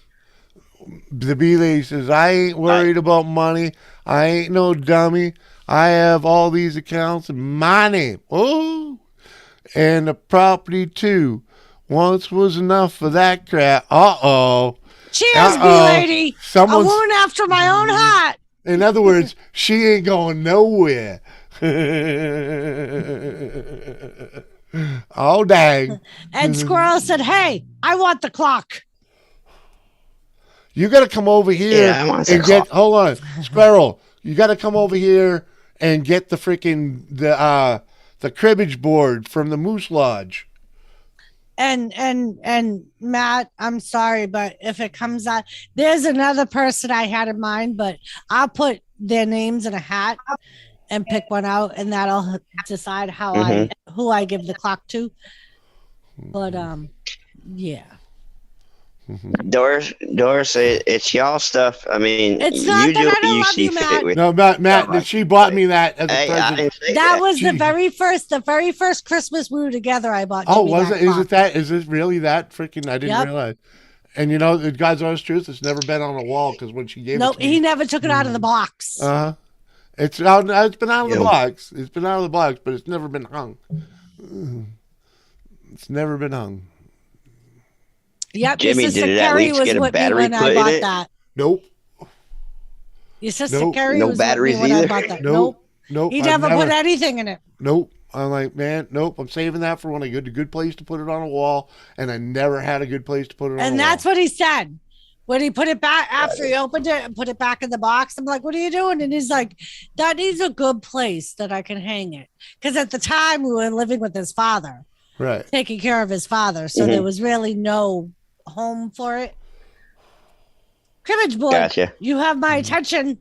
The B-Lady says, I ain't worried about money. I ain't no dummy. I have all these accounts in my name. Oh, and the property too. Once was enough for that crap. Uh-oh. Cheers, B-Lady. A Someone's woman after my own heart. In other words, she ain't going nowhere. Oh, dang. And Squirrel said, hey, I want the clock. You got to come over here and get, hold on, Squirrel, you got to come over here and get the freaking, the cribbage board from the Moose Lodge. And Matt, I'm sorry, but if it comes out, there's another person I had in mind, but I'll put their names in a hat and pick one out, and that'll decide how who I give the clock to. But yeah. Doris, it's y'all stuff. I mean, it's not that I don't love you, Matt. No, Matt, she bought me that as a present. That was the very first Christmas we were together. I bought. Oh, Jimmy was that it? clock. Is it that? Is it really that freaking? I didn't realize. And you know, God's honest truth, it's never been on a wall because when she gave it to me, he never took it out of the box. It's out. It's been out of the box. It's been out of the box, but it's never been hung. It's never been hung. Yep, Jimmy, your sister did it Carrie at least was get a with me battery when put I in bought it? that. Nope. Your sister Carrie no was batteries with me when either? I bought that. Nope. He never put anything in it. Nope. I'm like, man, nope. I'm saving that for when I get a good place to put it on a wall, and I never had a good place to put it on a wall. And that's what he said. When he put it back, after he opened it and put it back in the box, I'm like, what are you doing? And he's like, that needs a good place that I can hang it. Because at the time, we were living with his father. Right. Taking care of his father. So there was really no home for it. Cribbage boy, Gotcha. You have my attention.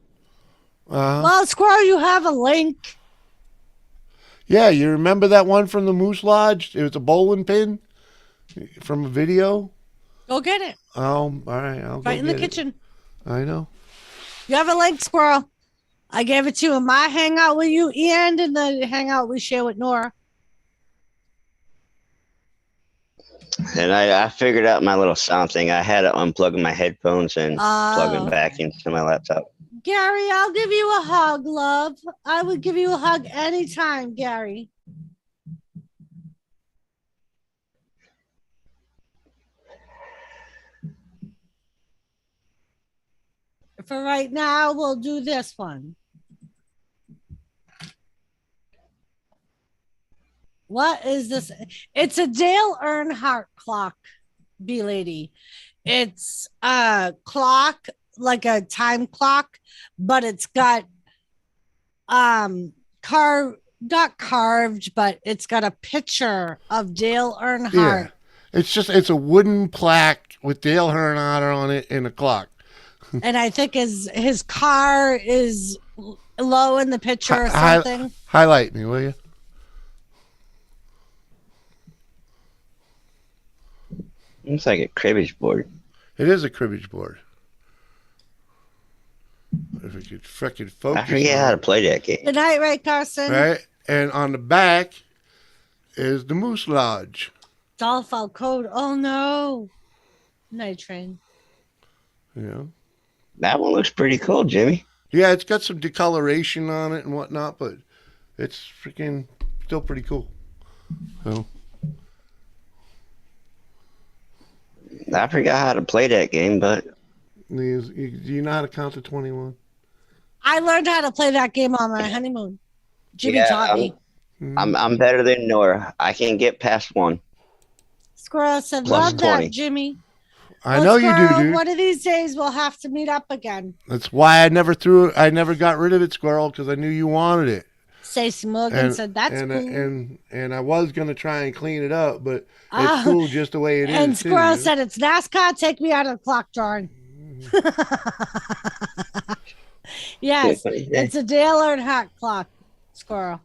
Well, Squirrel, you have a link. Yeah, you remember that one from the Moose Lodge? It was a bowling pin from a video. Go get it. Oh, all right. I'll right go in the get kitchen. It. I know. You have a link, Squirrel. I gave it to you in my hangout with you and in the hangout we share with Nora. And I figured out my little sound thing. I had to unplug my headphones and plug them back into my laptop. Gary, I'll give you a hug, love. I would give you a hug anytime, Gary. For right now, we'll do this one. What is this? It's a Dale Earnhardt clock, B-Lady. It's a clock, like a time clock, but it's got not carved, but it's got a picture of Dale Earnhardt. Yeah. It's a wooden plaque with Dale Earnhardt on it and a clock. And I think his car is low in the picture or something. Highlight me, will you? Looks like a cribbage board. It is a cribbage board. If we could freaking focus. I forget how to play that game. Good night, Ray Carson. Right? And on the back is the Moose Lodge. Dolphin code. Oh no. Night train. Yeah. That one looks pretty cool, Jimmy. Yeah, it's got some decoloration on it and whatnot, but it's freaking still pretty cool. So. I forgot how to play that game, but Do you know how to count to 21? I learned how to play that game on my honeymoon. Jimmy taught me. I'm better than Nora. I can get past one. Squirrel said, Plus love 20. that, Jimmy. I know you do, dude. One of these days we'll have to meet up again. That's why I never got rid of it, Squirrel, because I knew you wanted it. Stacey Morgan said that's cool. And I was gonna try and clean it up, but it's cool just the way it is. And Squirrel said it's NASCAR. Take me out of the clock drawing. Yes, it's a Dale Earnhardt clock, Squirrel.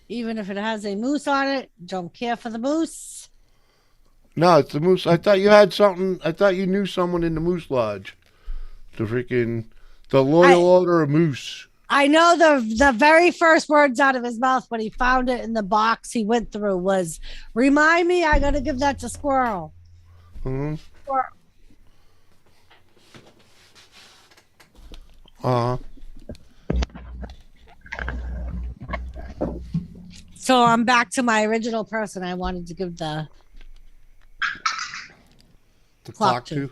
Even if it has a moose on it, don't care for the moose. No, it's the Moose. I thought you had something. I thought you knew someone in the Moose Lodge. The Loyal Order of Moose. I know the very first words out of his mouth when he found it in the box he went through was, "Remind me, I gotta give that to Squirrel." Mm-hmm. Squirrel. Uh-huh. So I'm back to my original person I wanted to give the clock to.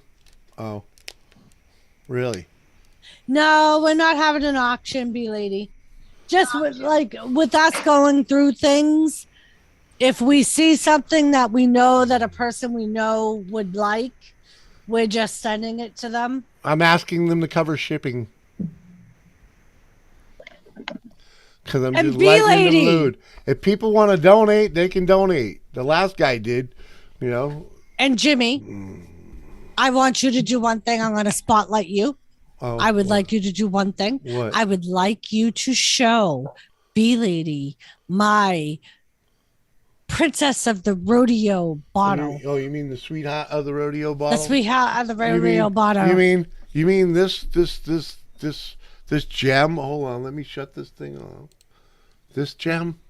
Oh, really? No, we're not having an auction, B lady. Just with us going through things, if we see something that we know that a person we know would like, we're just sending it to them. I'm asking them to cover shipping. Because I'm just lightening the load. If people want to donate, they can donate. The last guy did, you know. And Jimmy, I want you to do one thing. I'm going to spotlight you. Oh, I would like you to do one thing. What? I would like you to show B lady my Princess of the Rodeo bottle. Oh, you mean the sweetheart of the rodeo bottle? The sweetheart of the rodeo bottle. You mean this gem? Hold on, let me shut this thing on. This gem.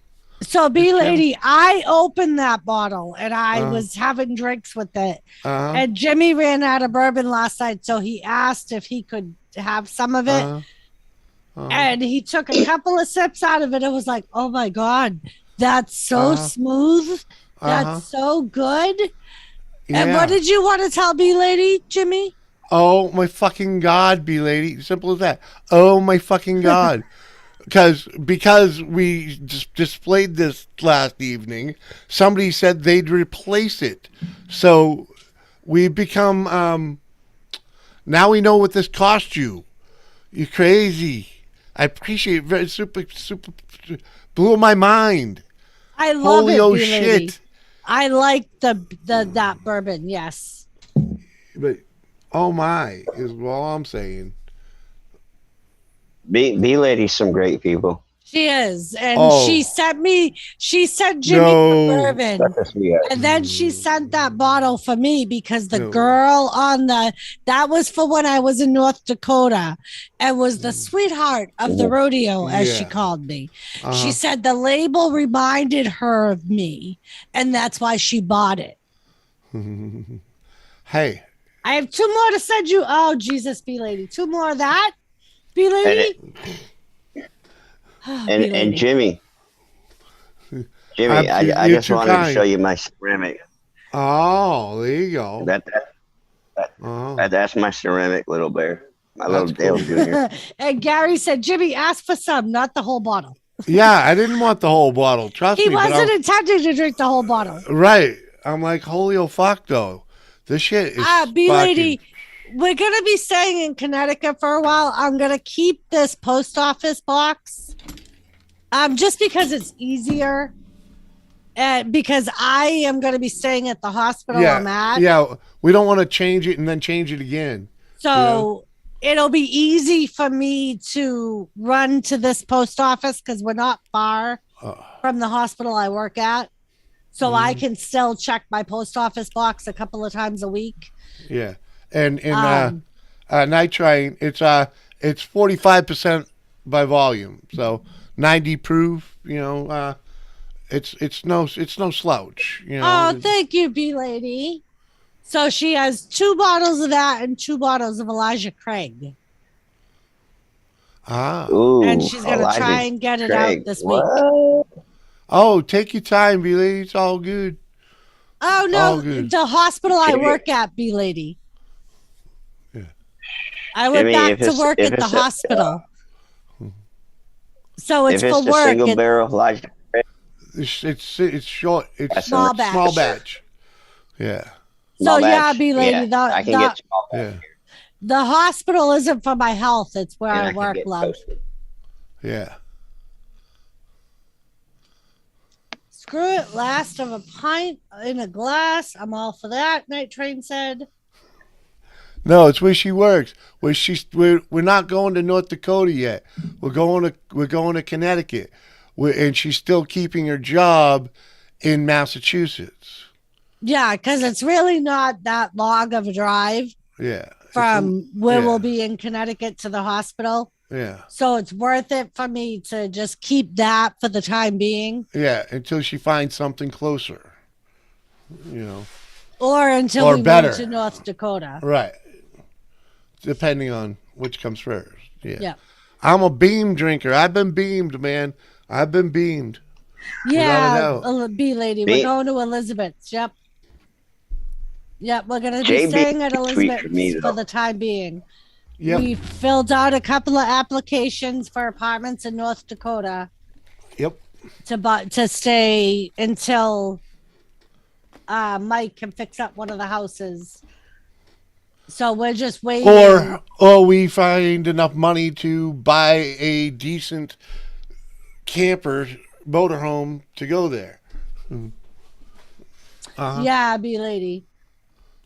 So B lady, I opened that bottle and I was having drinks with it. And Jimmy ran out of bourbon last night, so he asked if he could have some of it. And he took a couple of sips out of it. It was like, oh my God, that's so smooth. That's so good. Yeah. And what did you want to tell B lady, Jimmy? Oh my fucking God, B lady. Simple as that. Oh my fucking God. Because we just displayed this last evening, somebody said they'd replace it. So we become now we know what this cost you. You're crazy. I appreciate it. Very super blew my mind. I love Holy it. Oh shit! lady. I like that bourbon. Yes. But oh my is all I'm saying. B lady's some great people. She is, and she sent Jimmy the bourbon, and then she sent that bottle for me because the girl on that was for when I was in North Dakota, and was the sweetheart of the rodeo, as she called me. She said the label reminded her of me, and that's why she bought it. Hey, I have two more to send you. Oh Jesus, B lady, two more of that, B lady. And Jimmy, I just wanted to show you my ceramic. Oh, there you go. That's my ceramic little bear, my little Dale Jr. And Gary said, Jimmy, ask for some, not the whole bottle. Yeah, I didn't want the whole bottle. Trust me. He wasn't intending to drink the whole bottle. Right. I'm like, holy oh fuck, though. This shit is. B lady, we're going to be staying in Connecticut for a while. I'm going to keep this post office box. Just because it's easier, because I am going to be staying at the hospital I'm at. Yeah, we don't want to change it and then change it again. So it'll be easy for me to run to this post office because we're not far from the hospital I work at. So I can still check my post office box a couple of times a week. Yeah, and nitrite, it's 45% by volume, so 90 proof. You know, it's no slouch. You know. Oh, thank you, B lady. So she has 2 bottles of that and 2 bottles of Elijah Craig. Ooh, and she's gonna try and get it out this week. Oh, take your time, B lady. It's all good. Oh no, the hospital I work at, B lady. Yeah. I went back to work at the hospital. So it's for work. Single barrel Elijah Craig. It's short. It's small batch. Small batch. Yeah. So yeah, B lady. I can get small batch. Yeah. The hospital isn't for my health. It's where I work, love. Yeah. Screw it. Last of a pint in a glass. I'm all for that. Night Train said. No, it's where she works. We're not going to North Dakota yet. We're going to Connecticut, and she's still keeping her job in Massachusetts. Yeah, because it's really not that long of a drive. Yeah. From where we'll be in Connecticut to the hospital. Yeah. So it's worth it for me to just keep that for the time being. Yeah, until she finds something closer. You know. Or until Or we better. move to North Dakota. Right. Depending on which comes first. Yeah. I'm a beam drinker. I've been beamed, man. I've been beamed. Yeah, B lady. We're going to Elizabeth's. Yep. Yep. We're going to be staying at Elizabeth's for the time being. Yep. We filled out a couple of applications for apartments in North Dakota. Yep. To stay until Mike can fix up one of the houses. So we're just waiting. Or we find enough money to buy a decent camper motorhome to go there. Yeah, B lady.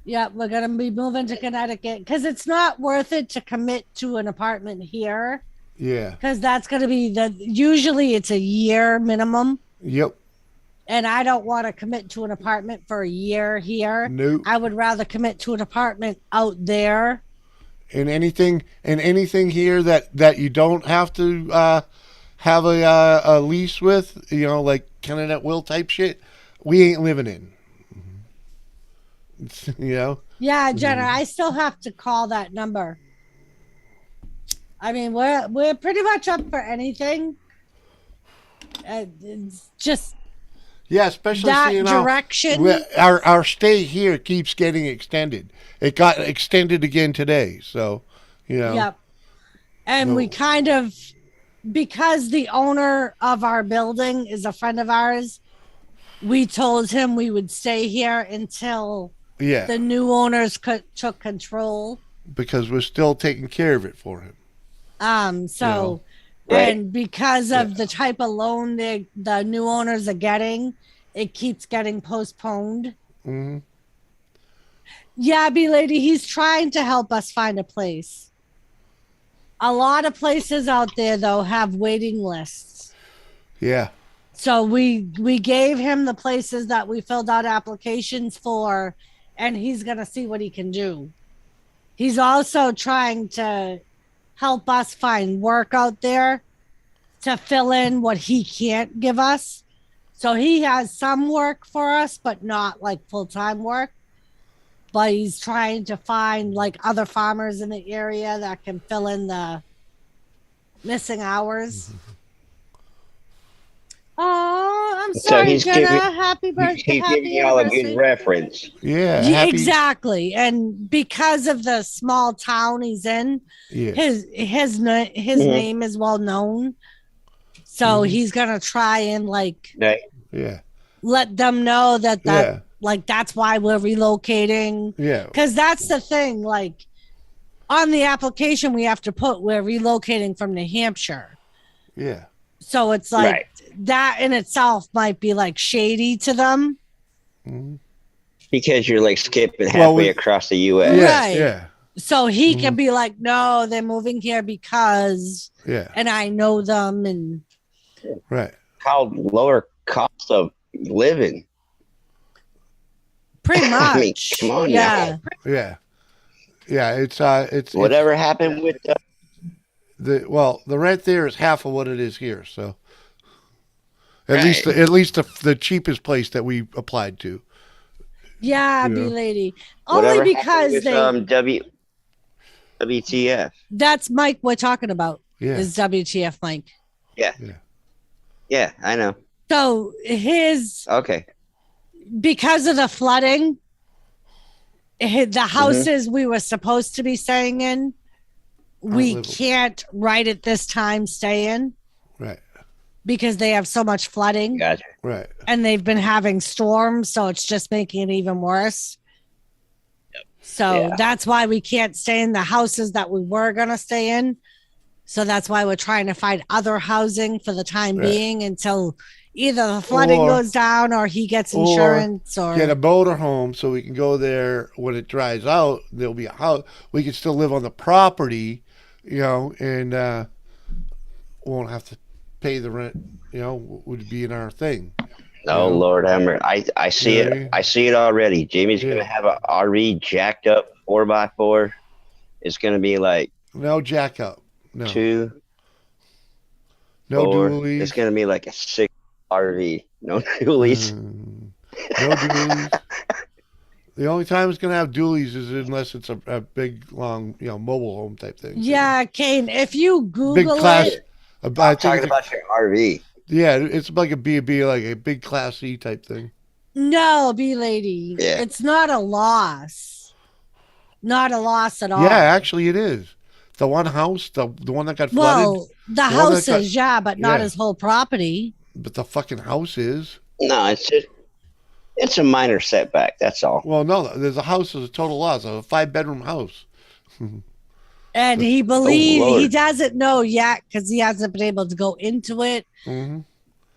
Yeah, we're gonna be moving to Connecticut because it's not worth it to commit to an apartment here. Yeah, because that's gonna be usually it's a year minimum. Yep. And I don't want to commit to an apartment for a year here. Nope. I would rather commit to an apartment out there. And anything here that you don't have to have a lease with, like kind of that will type shit, we ain't living in. Yeah, Jenna, I still have to call that number. I mean, we're pretty much up for anything. It's just especially that direction. Our stay here keeps getting extended. It got extended again today, so Yep. And we kind of, because the owner of our building is a friend of ours, we told him we would stay here until the new owners took control. Because we're still taking care of it for him. And because of the type of loan the new owners are getting, it keeps getting postponed. Mm-hmm. Yeah, B lady, he's trying to help us find a place. A lot of places out there though have waiting lists. Yeah. So we gave him the places that we filled out applications for, and he's gonna see what he can do. He's also trying to help us find work out there to fill in what he can't give us. So he has some work for us, but not like full-time work. But he's trying to find like other farmers in the area that can fill in the missing hours. Oh, I'm sorry, Jenna. Happy birthday. He's giving y'all a good reference. Yeah, exactly. And because of the small town he's in, his name is well known. So he's gonna try and let them know that that's why we're relocating. Yeah, because that's the thing. Like on the application, we have to put we're relocating from New Hampshire. Yeah. So it's like that in itself might be like shady to them. Because you're like skipping halfway across the U.S. Right. Yeah. So he can be like, no, they're moving here because, and I know them. And how lower cost of living. Pretty much. I mean, come on now. Yeah. Yeah. It's whatever happened with the rent there is half of what it is here. So at least the cheapest place that we applied to. Yeah, B lady. Only because they WTF. That's Mike we're talking about. Yeah. Is WTF Mike. Yeah, I know. So because of the flooding, the houses we were supposed to be staying in, we can't right at this time stay in. Right. Because they have so much flooding. Gotcha. Right. And they've been having storms, so it's just making it even worse. Yep. So that's why we can't stay in the houses that we were going to stay in. So that's why we're trying to find other housing for the time being until either the flooding goes down or he gets insurance or get a motorhome so we can go there when it dries out. There'll be a house. We can still live on the property, and won't have to pay the rent, would be in our thing. No, Lord Hammer. I see it. I see it already. Jamie's going to have a RV jacked up 4x4. It's going to be like. No jack up. No. 2, No 4. dualies. It's gonna be like a 6 RV. No dualies. No dualies. The only time it's gonna have dualies is unless it's a big, long, mobile home type thing. Yeah, Kane. If you Big Google class. it, I I'm think talking it's about your RV. yeah, it's like a B&B, like a big class C type thing. no, B lady, Yeah. it's not a loss. Not a loss at all. Yeah, actually, it is. The one house, the one that got flooded. Well, the one that house got- is, yeah, but not yeah. his whole property. But the fucking house is. No, it's a minor setback. That's all. Well, no, there's a house is a total loss, a 5-bedroom house. And he Oh, believes he Lord. doesn't know yet because he hasn't been able to go into it. Mm-hmm.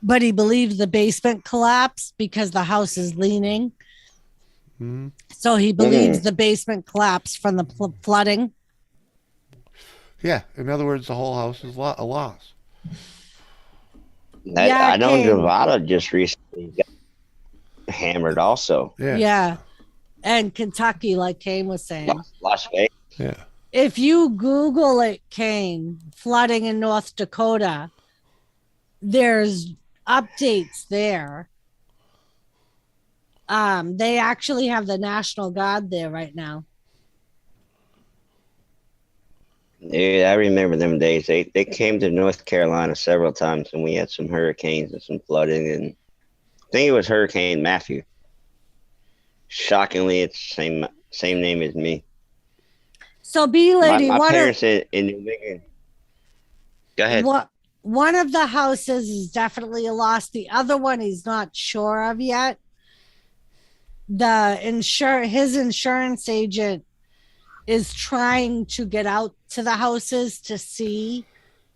But he believes the basement collapsed because the house is leaning. Mm-hmm. So he believes the basement collapsed from the flooding. Yeah, in other words, the whole house is a loss. Yeah, I know Kane. Nevada just recently got hammered also. Yeah. And Kentucky, like Kane was saying. Las Vegas. Yeah. If you Google it, Kane, flooding in North Dakota, there's updates there. They actually have the National Guard there right now. Yeah, I remember them days. They came to North Carolina several times, and we had some hurricanes and some flooding. And I think it was Hurricane Matthew. Shockingly, it's the same name as me. So, B lady, my parents in New England. Go ahead. One of the houses is definitely a loss. The other one he's not sure of yet. His insurance agent is trying to get out to the houses to see.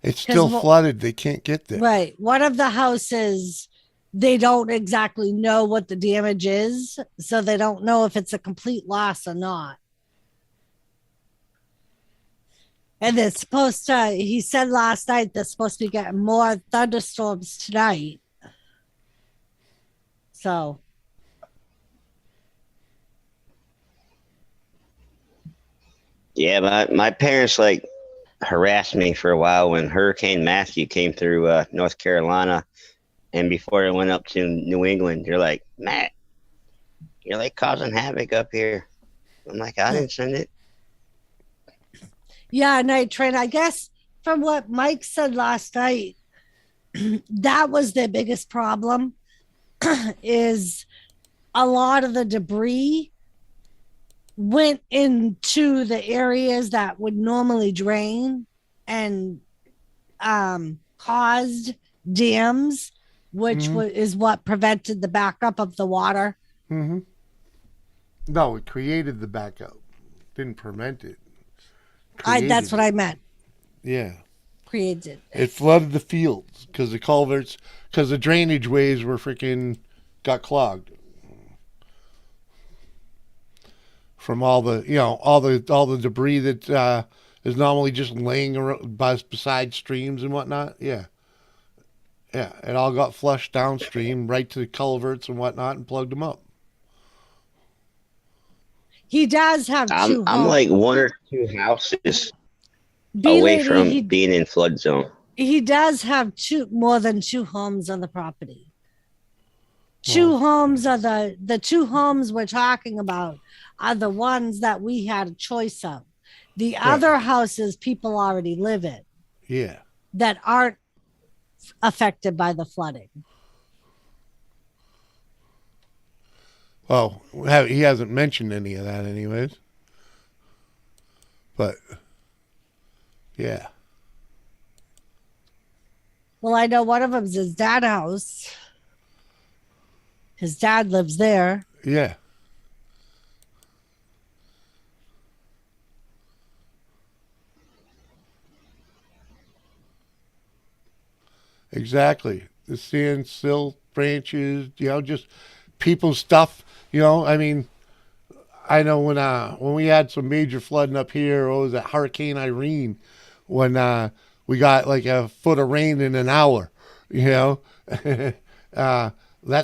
It's still flooded. They can't get there. Right. One of the houses, they don't exactly know what the damage is, so they don't know if it's a complete loss or not. And they're supposed to, he said last night, they're supposed to be getting more thunderstorms tonight. So. Yeah, my parents harassed me for a while when Hurricane Matthew came through North Carolina, and before it went up to New England, they're like, Matt, you're causing havoc up here. I'm like, I didn't send it. Yeah, Night Train. I guess from what Mike said last night, that was their biggest problem. Is a lot of the debris went into the areas that would normally drain and caused dams, which is what prevented the backup of the water. Mm-hmm. No, it created the backup. Didn't prevent it. That's what I meant. Yeah. Created. It flooded the fields because the culverts, because the drainage ways were got clogged. From all the the debris that is normally just laying around beside streams and whatnot. Yeah, it all got flushed downstream right to the culverts and whatnot and plugged them up. He does have two. I'm like 1 or 2 houses away from being in flood zone. He does have more than 2 homes on the property. 2 homes are the 2 homes we're talking about are the ones that we had a choice of. The other houses people already live in. Yeah. That aren't affected by the flooding. Well, he hasn't mentioned any of that anyways. But, yeah. Well, I know one of them is his dad's house. His dad lives there. Yeah. Exactly. The sand, silt, branches, just people's stuff. I mean, I know when we had some major flooding up here, what was it, Hurricane Irene, when we got like a foot of rain in an hour, that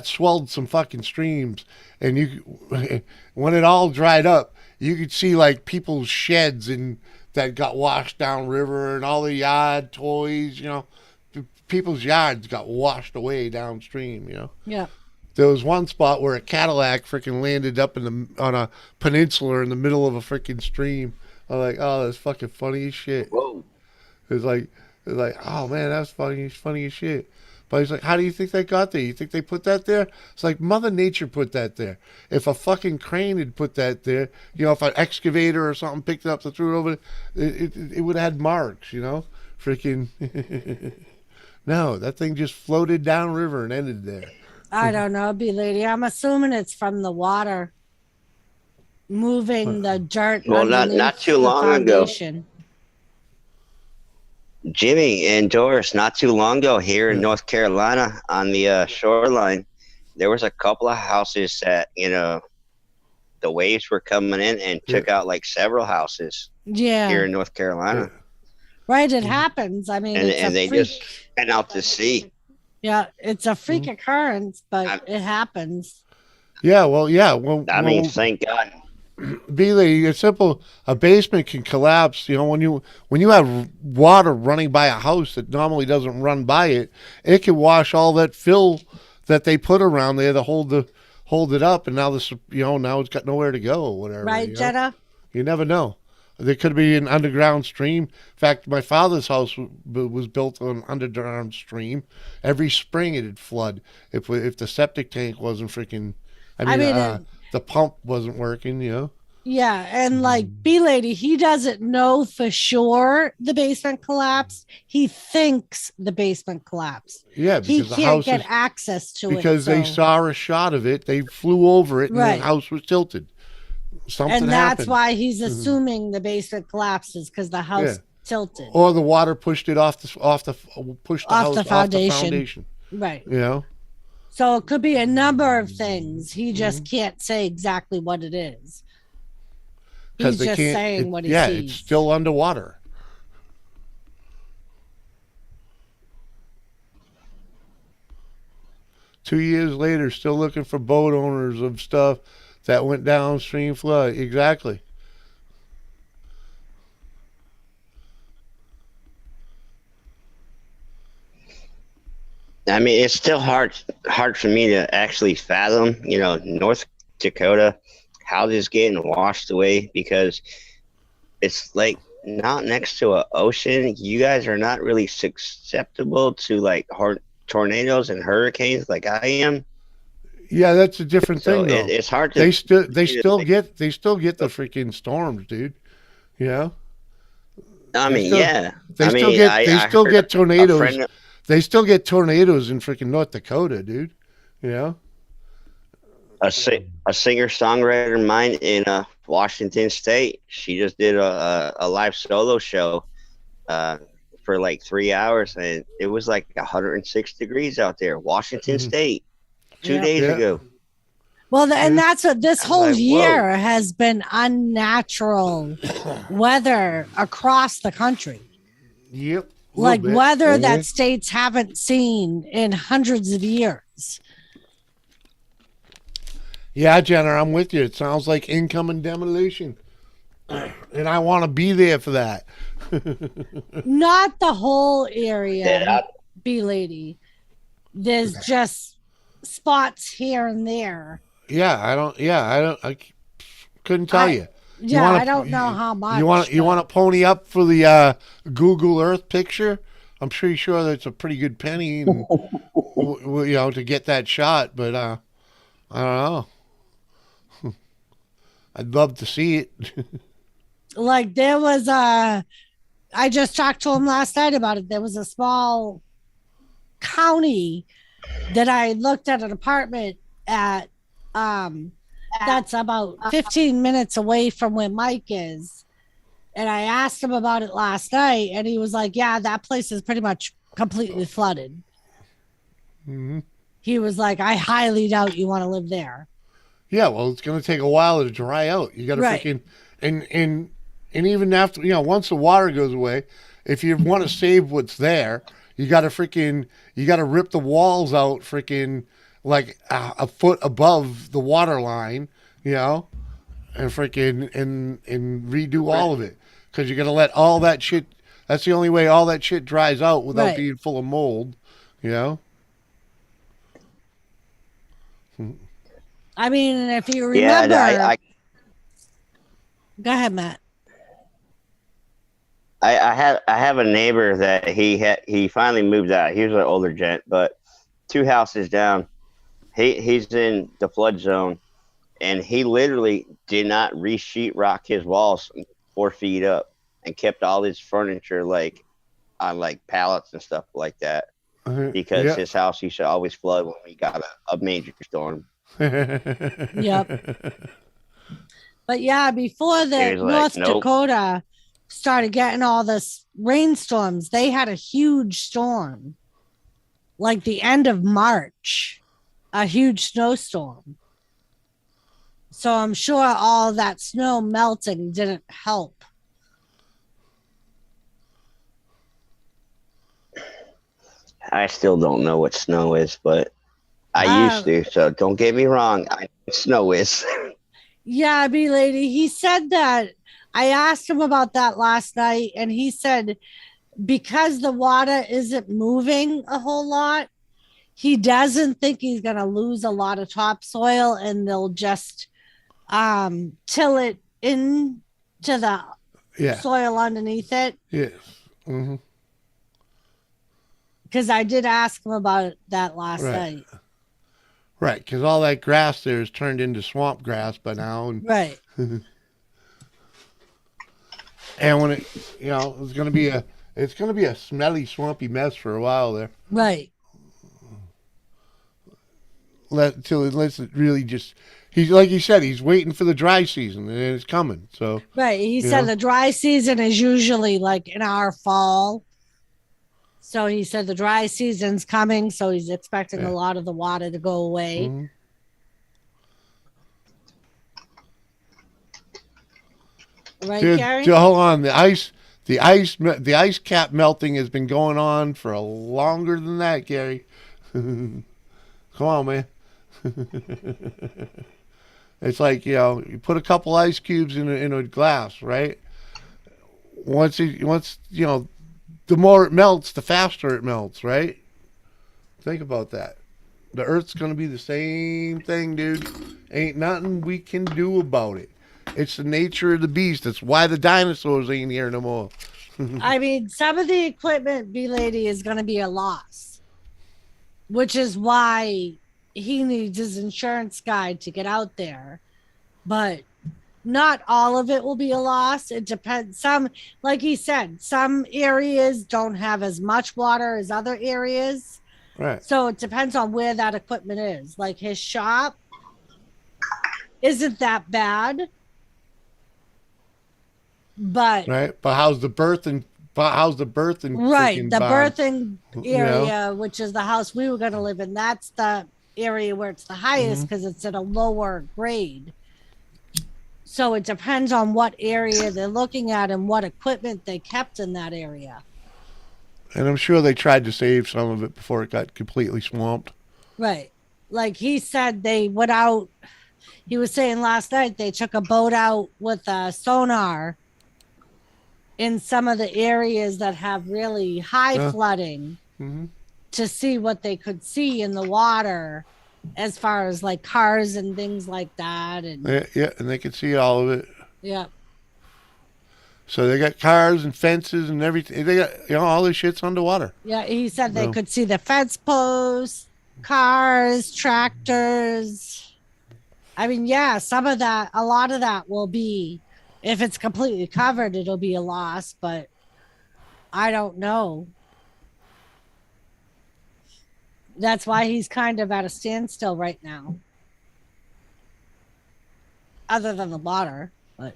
swelled some fucking streams, and when it all dried up, you could see like people's sheds and that got washed down river, and all the yard toys, people's yards got washed away downstream. Yeah. There was one spot where a Cadillac freaking landed up on a peninsula in the middle of a freaking stream. I'm like, oh, that's fucking funny as shit. Whoa. It's like, oh man, that's funny. It's funny as shit. But he's like, how do you think they got there? You think they put that there? It's like Mother Nature put that there. If a fucking crane had put that there, if an excavator or something picked it up and threw it over, it would have had marks, Freaking. No, that thing just floated downriver and ended there. I don't know, B-Lady. I'm assuming it's from the water moving the dirt. Well, not too long ago. Jimmy and Doris, not too long ago here in North Carolina on the shoreline, there was a couple of houses that, the waves were coming in and took out like several houses here in North Carolina. Right, it happens. I mean, and they just went out to sea. Yeah, it's a freak occurrence, but it happens. Yeah, well, yeah. Well, thank God. Billy, it's simple. A basement can collapse. When you have water running by a house that normally doesn't run by it, it can wash all that fill that they put around there to hold it up, and now now it's got nowhere to go or whatever. Right, Jetta? You never know. There could be an underground stream. In fact, my father's house was built on an underground stream. Every spring it'd flood if the septic tank wasn't freaking. The pump wasn't working, Yeah, and like B-Lady, he doesn't know for sure the basement collapsed. He thinks the basement collapsed. Yeah, because he can't get access to it. Because they saw a shot of it, they flew over it, and the house was tilted. Something and that's happened. why he's assuming the basement collapses because the house tilted. Or the water pushed it off the foundation. Right. So it could be a number of things. He just can't say exactly what it is. He's just saying what he sees. Yeah, it's still underwater. Two years later, still looking for boat owners of stuff that went downstream flood. Exactly. I mean, it's still hard for me to actually fathom, North Dakota, houses getting washed away because it's like not next to an ocean. You guys are not really susceptible to like tornadoes and hurricanes like I am. Yeah, that's a different thing though. It's hard to. They still get the freaking storms, dude. I mean, They still get tornadoes. They still get tornadoes in freaking North Dakota, dude. A singer-songwriter of mine in Washington State, she just did a live solo show for like 3 hours, and it was like 106 degrees out there. Washington State, 2 days ago. Well, and that's what this whole year has been unnatural weather across the country. Yep. Like weather that states haven't seen in hundreds of years. Yeah, Jenna, I'm with you. It sounds like incoming demolition. And I want to be there for that. Not the whole area, B-Lady. There's just spots here and there. I couldn't tell you. Yeah, I don't know how much. You want to pony up for the Google Earth picture? I'm pretty sure that's a pretty good penny, and, to get that shot. But I don't know. I'd love to see it. Like there was I just talked to him last night about it. There was a small county that I looked at an apartment at. That's about 15 minutes away from where Mike is. And I asked him about it last night, and he was like, yeah, that place is pretty much completely flooded. Mm-hmm. He was like, I highly doubt you want to live there. Yeah, well, it's going to take a while to dry out. You got to freaking, and even after, once the water goes away, if you want to save what's there, you got to rip the walls out freaking like a foot above the water line, and freaking and redo all of it, because you're gonna let all that shit. That's the only way all that shit dries out without Right. being full of mold. You know. I mean, if you Yeah, remember, go ahead, Matt. I have a neighbor that he finally moved out. He was an older gent, but 2 houses down, he's in the flood zone, and he literally did not re-sheet rock his walls 4 feet up, and kept all his furniture like on like pallets and stuff like that, because his house used to always flood when we got a major storm. Yep. But yeah, before the Like, North Dakota started getting all this rainstorms, they had a huge storm, like the end of March, a huge snowstorm. So I'm sure all that snow melting didn't help. I still don't know what snow is, but I used to. So don't get me wrong. I know what snow is. Yeah, B lady. He said that. I asked him about that last night, and he said because the water isn't moving a whole lot, he doesn't think he's going to lose a lot of topsoil, and they'll just till it into the soil underneath it. Yes. Mm-hmm. Because I did ask him about that last night. Right, because all that grass there is turned into swamp grass by now. And, right. And when it's going to be a smelly, swampy mess for a while there. Right. Till it lets it really just. He's like you said, he's waiting for the dry season, and it's coming. So right, he said the dry season is usually like in our fall. So he said the dry season's coming, so he's expecting a lot of the water to go away. Mm-hmm. Right, Gary? Hold on. The ice cap melting has been going on for a longer than that, Gary. Come on, man. It's like, you put a couple ice cubes in a glass, right? Once the more it melts, the faster it melts, right? Think about that. The Earth's going to be the same thing, dude. Ain't nothing we can do about it. It's the nature of the beast. That's why the dinosaurs ain't here no more. I mean, some of the equipment, B-Lady, is going to be a loss, which is why he needs his insurance guy to get out there. But not all of it will be a loss. It depends. Some, like he said, some areas don't have as much water as other areas. Right. So it depends on where that equipment is. Like his shop isn't that bad. But how's the birthing right, the barn? birthing area, which is the house we were going to live in, that's the area where it's the highest because it's at a lower grade. So it depends on what area they're looking at and what equipment they kept in that area. And I'm sure they tried to save some of it before it got completely swamped. Right. Like he said, they went out. He was saying last night they took a boat out with a sonar in some of the areas that have really high flooding to see what they could see in the water as far as like cars and things like that. And and they could see all of it. Yeah. So they got cars and fences and everything. They got all this shit's underwater. Yeah, he said they could see the fence posts, cars, tractors. I mean, yeah, some of that, a lot of that will be, if it's completely covered, it'll be a loss, but I don't know. That's why he's kind of at a standstill right now. Other than the water, but.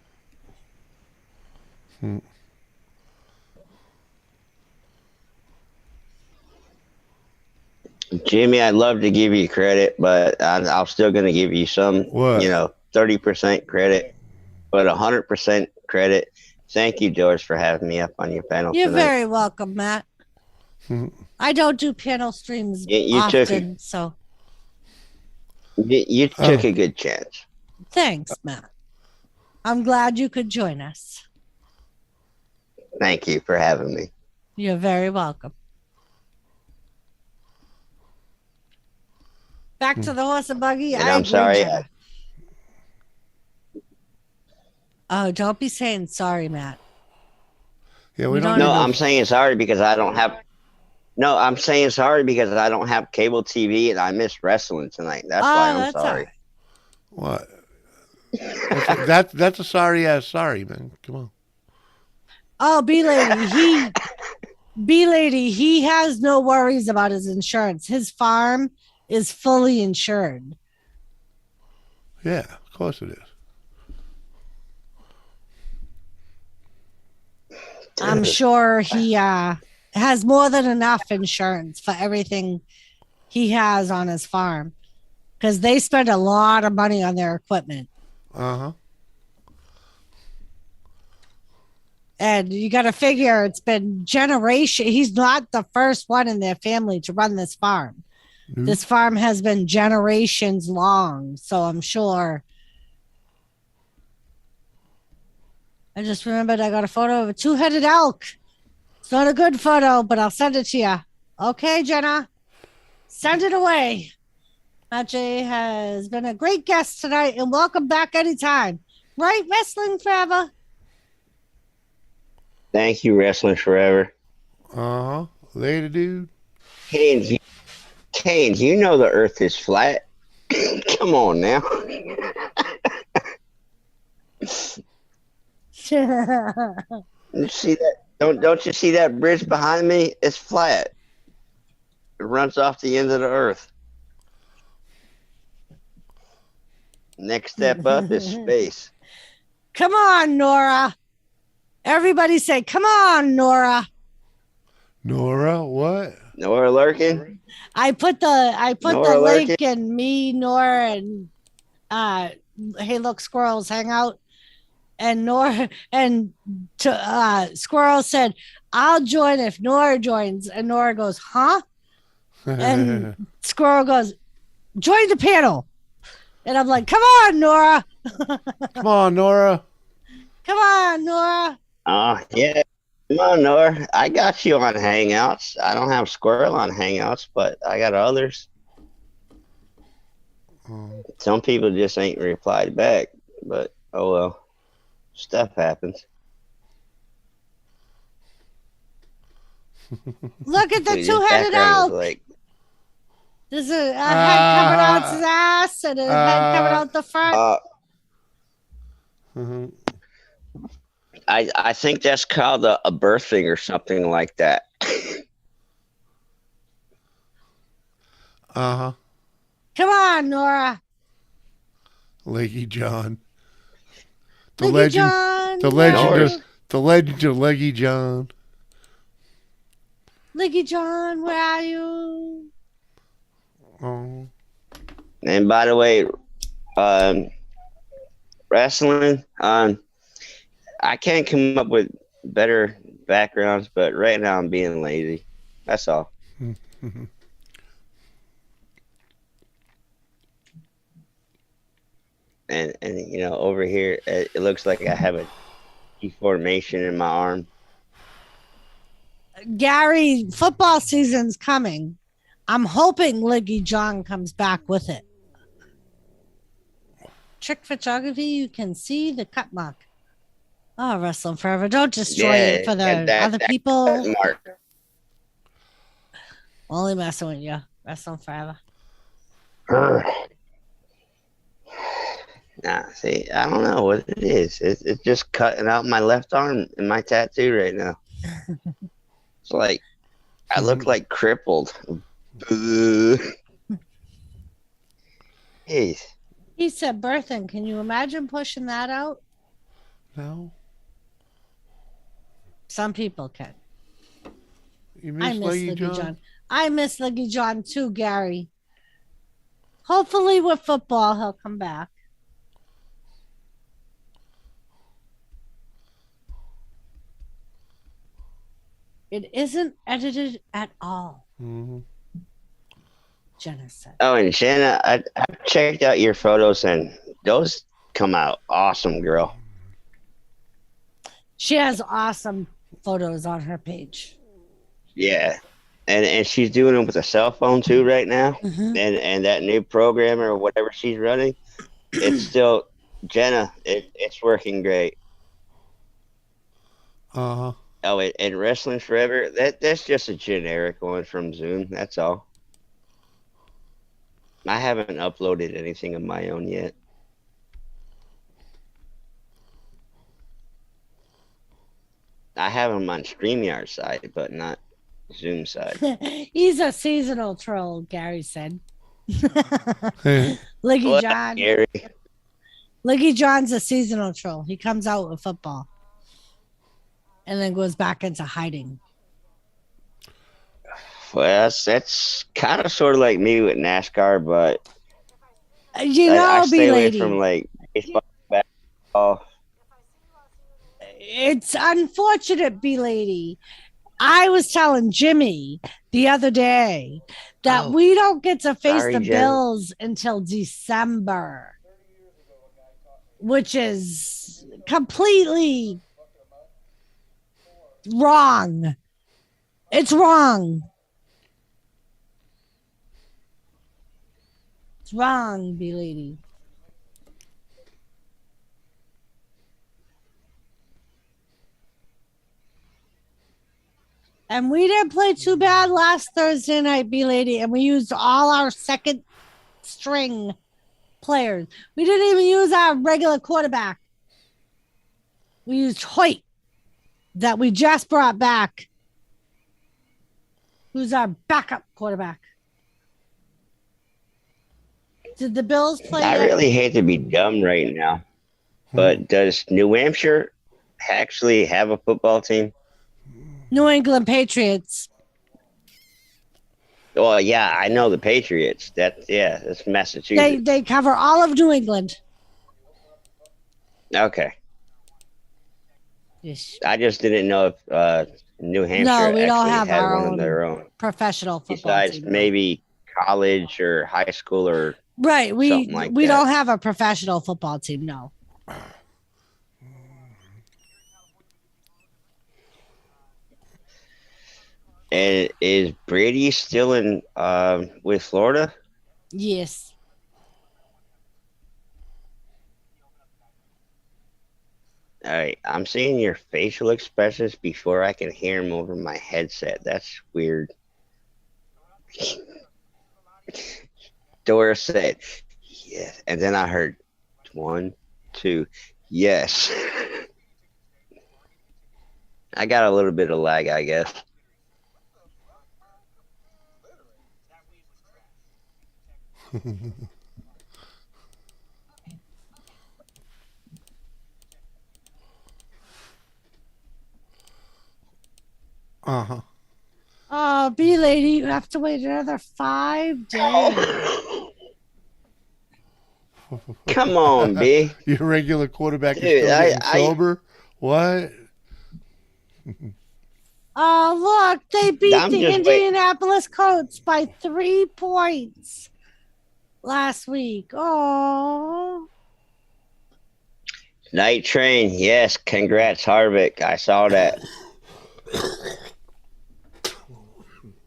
Jimmy, I'd love to give you credit, but I'm still going to give you some, 30% credit, but 100% credit. Thank you, George, for having me up on your panel You're tonight. very welcome, Matt. I don't do panel streams often, so. You took a good chance. Thanks, Matt. I'm glad you could join us. Thank you for having me. You're very welcome. Back to the horse and buggy. And I I'm agree, sorry. Jenna. Oh, don't be saying sorry, Matt. Yeah, We we don't. don't- No, need I'm saying sorry because I don't have. No, I'm saying sorry because I don't have cable TV and I missed wrestling tonight. That's why I'm that's sorry. all right. What? That's a sorry ass sorry, man. Come on. Oh, B lady, he has no worries about his insurance. His farm is fully insured. Yeah, of course it is. I'm sure he has more than enough insurance for everything he has on his farm because they spend a lot of money on their equipment. Uh-huh. And you got to figure it's been generation. He's not the first one in their family to run this farm. Mm-hmm. This farm has been generations long. So I'm sure. I just remembered I got a photo of a two-headed elk. It's not a good photo, but I'll send it to you. Okay, Jenna. Send it away. Matt J has been a great guest tonight, and welcome back anytime. Right, Wrestling Forever? Thank you, Wrestling Forever. Uh-huh. Later, dude. Kane, you know the Earth is flat. Come on now. You see that? Don't you see that bridge behind me? It's flat. It runs off the end of the Earth. Next step up is space. Come on, Nora. Everybody say, come on, Nora. Nora, what? Nora Lurkin? I put the Nora link Lurkin? in me, Nora, and Hey Look Squirrels Hangout. And Nora and Squirrel said, I'll join if Nora joins. And Nora goes, huh? And Squirrel goes, join the panel. And I'm like, come on, Nora. Come on, Nora. Come on, Nora. Oh, yeah. Come on, Nora. I got you on Hangouts. I don't have Squirrel on Hangouts, but I got others. Some people just ain't replied back, but oh well. Stuff happens. Look at the Dude, two-headed this background is elk. like, There's a head coming out his ass and a head coming out the front. Mhm. I think that's called a birthing or something like that. Uh-huh. Come on, Nora. Leggy John. Leggy John. The legend of Leggy John. Leggy John, where are you? Oh. And by the way, wrestling, I can't come up with better backgrounds, but right now I'm being lazy. That's all. and you know, over here it looks like I have a deformation in my arm. Gary, football season's coming. I'm hoping Leggy John comes back with it. Trick photography, you can see the cut mark. Oh, Wrestling Forever. Don't destroy it for the other people. Mark. Only messing with you. Wrestling Forever. Nah, see, I don't know what it is. It's just cutting out my left arm in my tattoo right now. It's like I look like crippled. Jeez. He said birthing. Can you imagine pushing that out? No. Some people can. You I miss miss Leggy Leggy John? John. I miss Leggy John too, Gary. Hopefully with football he'll come back. It isn't edited at all. Mm-hmm. Jenna said. Oh, and Shanna, I checked out your photos, and those come out awesome, girl. She has awesome photos on her page. Yeah. And she's doing them with a cell phone too right now. Mm-hmm. And that new program or whatever she's running, it's still Jenna. It's working great. Uh-huh. Oh, and Wrestling Forever, that's just a generic one from Zoom. That's all. I haven't uploaded anything of my own yet. I have them on StreamYard side, but not Zoom side. He's a seasonal troll, Gary said. Liggy John. Gary? Liggy John's a seasonal troll. He comes out with football and then goes back into hiding. Well, that's kind of sort of like me with NASCAR, but I stay away from like baseball, basketball. It's unfortunate, B-Lady. I was telling Jimmy the other day that we don't get to face the Bills until December, which is completely wrong. It's wrong. It's wrong, B-Lady. And we didn't play too bad last Thursday night, B-Lady, and we used all our second string players. We didn't even use our regular quarterback. We used Hoyt that we just brought back. Who's our backup quarterback? Did the Bills play? I really hate to be dumb right now, but does New Hampshire actually have a football team? New England Patriots. Well, yeah, I know the Patriots. That's Massachusetts. They cover all of New England. Okay. Yes. I just didn't know if New Hampshire we don't have had our one of their own professional football besides team. maybe college or high school or right. We like don't have a professional football team. No. And is Brady still in with Florida? Yes. All right, I'm seeing your facial expressions before I can hear them over my headset. That's weird. Dora said, yes. And then I heard 1, 2, yes. I got a little bit of lag, I guess. Uh-huh. Oh, B-Lady, you have to wait another 5 days. Come on, B. Your regular quarterback Dude, is still getting sober? What? Oh, look, they beat the Indianapolis Colts by 3 points last week. Oh. Night Train, yes, congrats, Harvick. I saw that.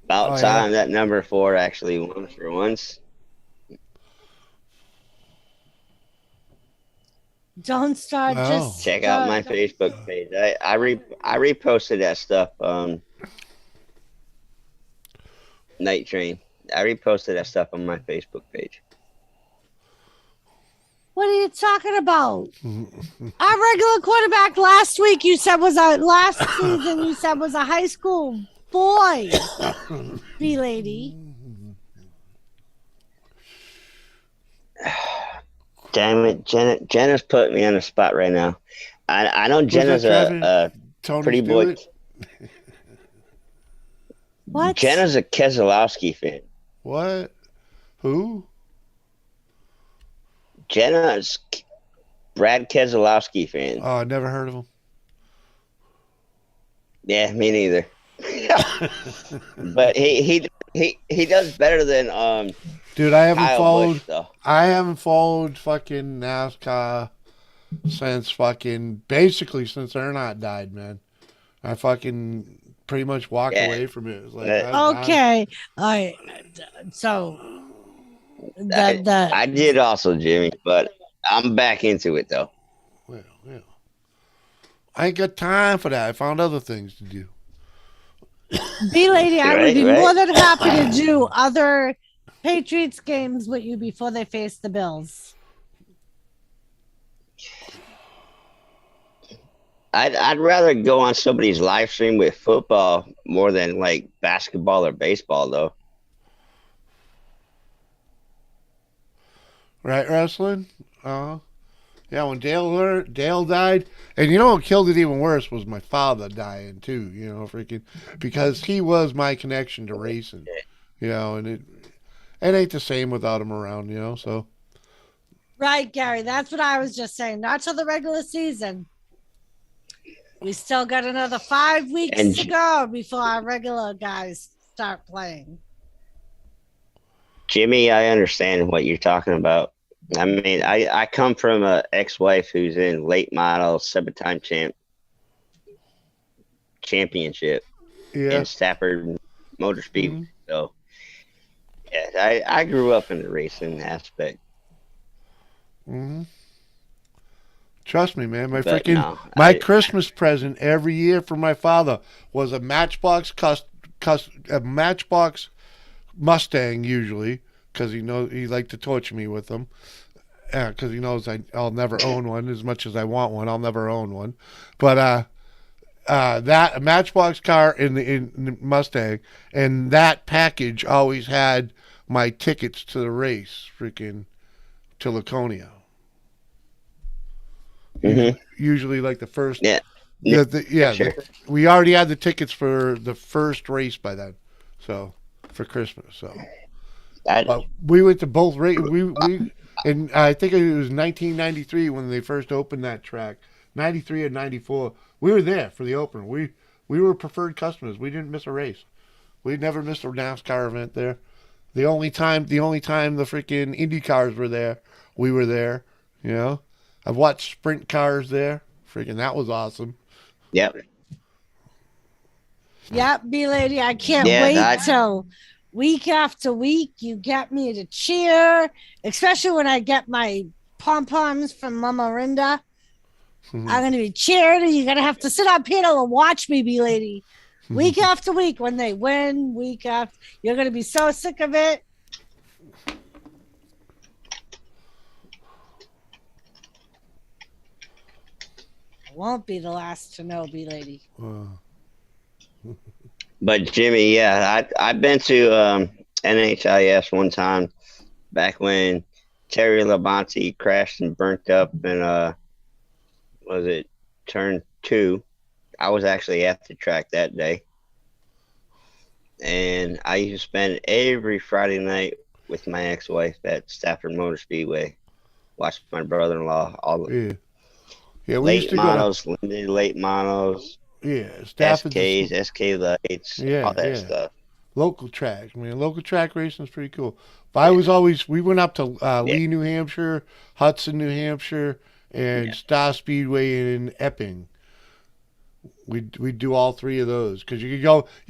About time that number 4 actually won for once. Don't start just check out my Facebook page. I reposted that stuff. Night Train. I reposted that stuff on my Facebook page. What are you talking about? Our regular quarterback last week you said was last season you said was a high school boy. B-Lady. Damn it, Jenna's putting me on the spot right now. I know Jenna's a pretty boy. What? Jenna's a Keselowski fan. What? Who? Jenna's Brad Keselowski fan. Oh, I never heard of him. Yeah, me neither. But he does better than Dude, I haven't Kyle followed. Busch, though. I haven't followed fucking NASCAR since basically since Earnhardt died, man. I fucking pretty much walked away from it. It was like, okay, all right. So I did also, Jimmy, but I'm back into it though. Well, I ain't got time for that. I found other things to do. B Lady, I would be more than happy to do other Patriots games with you before they face the Bills. I'd rather go on somebody's live stream with football more than like basketball or baseball, though. Right, wrestling? Yeah, when Dale died, and you know what killed it even worse was my father dying too. You know, freaking because he was my connection to racing. You know, and it ain't the same without him around. You know, so. Right, Gary. That's what I was just saying. Not till the regular season. We still got another 5 weeks to go before our regular guys start playing. Jimmy, I understand what you're talking about. I mean, I come from an ex-wife who's in late model, 7-time championship in Stafford Motor Speed. Mm-hmm. So, yeah, I grew up in the racing aspect. Mm-hmm. Trust me, man. My Christmas present every year for my father was a Matchbox a Matchbox Mustang, usually, because he liked to torture me with them. Because he knows I'll never own one as much as I want one. I'll never own one, but that a Matchbox car in the Mustang, and that package always had my tickets to the race, freaking to Laconia. Mm-hmm. Usually like the first. Yeah. Sure. We already had the tickets for the first race by then, so for Christmas. So we went to both races. We and I think it was 1993 when they first opened that track. 93 and 94. We were there for the opener. We were preferred customers. We didn't miss a race. We never missed a NASCAR event there. The only time the freaking Indy cars were there, we were there. You know. I've watched sprint cars there. Freaking, that was awesome. Yep. Yep, B-Lady, I can't wait till week after week you get me to cheer, especially when I get my pom-poms from Mama Rinda. Mm-hmm. I'm going to be cheering, and you're going to have to sit up here and watch me, B-Lady. Week after week when they win, week after. You're going to be so sick of it. Won't be the last to know, B-Lady. But Jimmy, I've been to NHIS one time back when Terry Labonte crashed and burnt up in was it turn 2? I was actually at the track that day, and I used to spend every Friday night with my ex-wife at Stafford Motor Speedway, watching my brother-in-law all the. Yeah, we used to models, late models. Yeah, SKs, SK lights, all that stuff. Local track, man. Local track racing is pretty cool. But we went up to Lee, New Hampshire, Hudson, New Hampshire, and Star Speedway in Epping. We do all 3 of those because you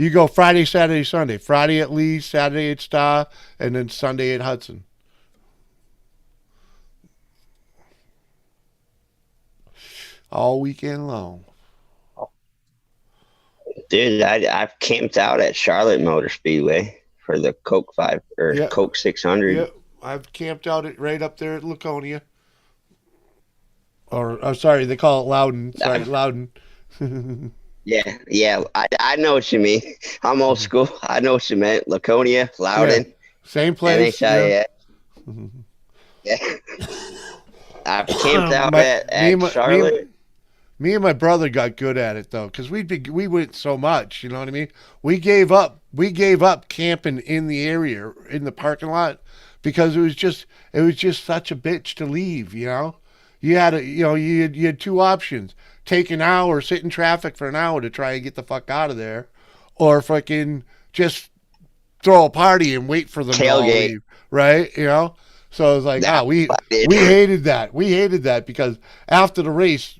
go Friday, Saturday, Sunday. Friday at Lee, Saturday at Star, and then Sunday at Hudson. All weekend long. Dude, I've camped out at Charlotte Motor Speedway for the Coke 5 or Coke 600. Yep, I've camped out right up there at Laconia. Or sorry, they call it Loudon. Sorry, Loudon. Yeah. I know what you mean. I'm old school. I know what you meant. Laconia, Loudon. Yeah. Same place. Yeah. I've camped out at Charlotte. Me and my brother got good at it though, because we went so much. You know what I mean? We gave up camping in the area in the parking lot because it was just such a bitch to leave. You know, you had you had 2 options: take an hour, sit in traffic for an hour to try and get the fuck out of there, or fucking just throw a party and wait for them to all leave. Right? You know. So it was like, we hated that. We hated that because after the race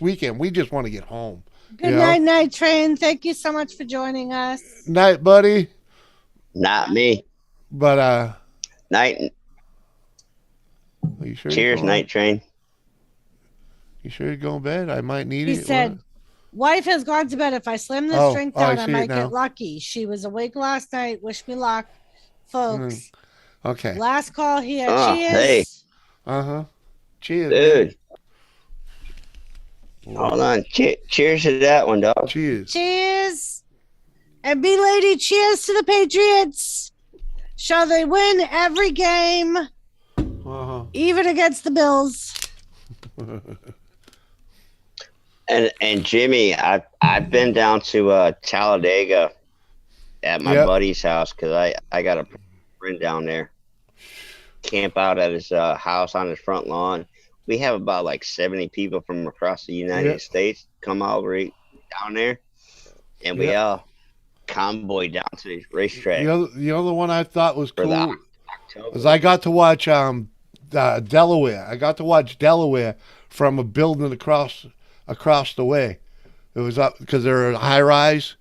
weekend, we just want to get home. Good night, Night Train. Thank you so much for joining us. Night, buddy. Not me. But Night. are you sure Cheers, Night Train. You sure you're going to bed? I might need He it. said, wife has gone to bed. If I slim this drink down, I might get lucky. She was awake last night. Wish me luck, folks. Okay. Last call here. Cheers. Hey. Cheers, dude. Man. Hold on. Cheers to that one, dog. Cheers. Cheers. And B Lady, cheers to the Patriots. Shall they win every game? Even against the Bills. And Jimmy, I've been down to Talladega at my buddy's house because I got a friend down there. Camp out at his house on his front lawn. We have about like 70 people from across the United States come all right down there, and we all convoy down to the racetrack. The other one I thought was cool was I got to watch Delaware. I got to watch Delaware from a building across the way. It was up because they're a high rise.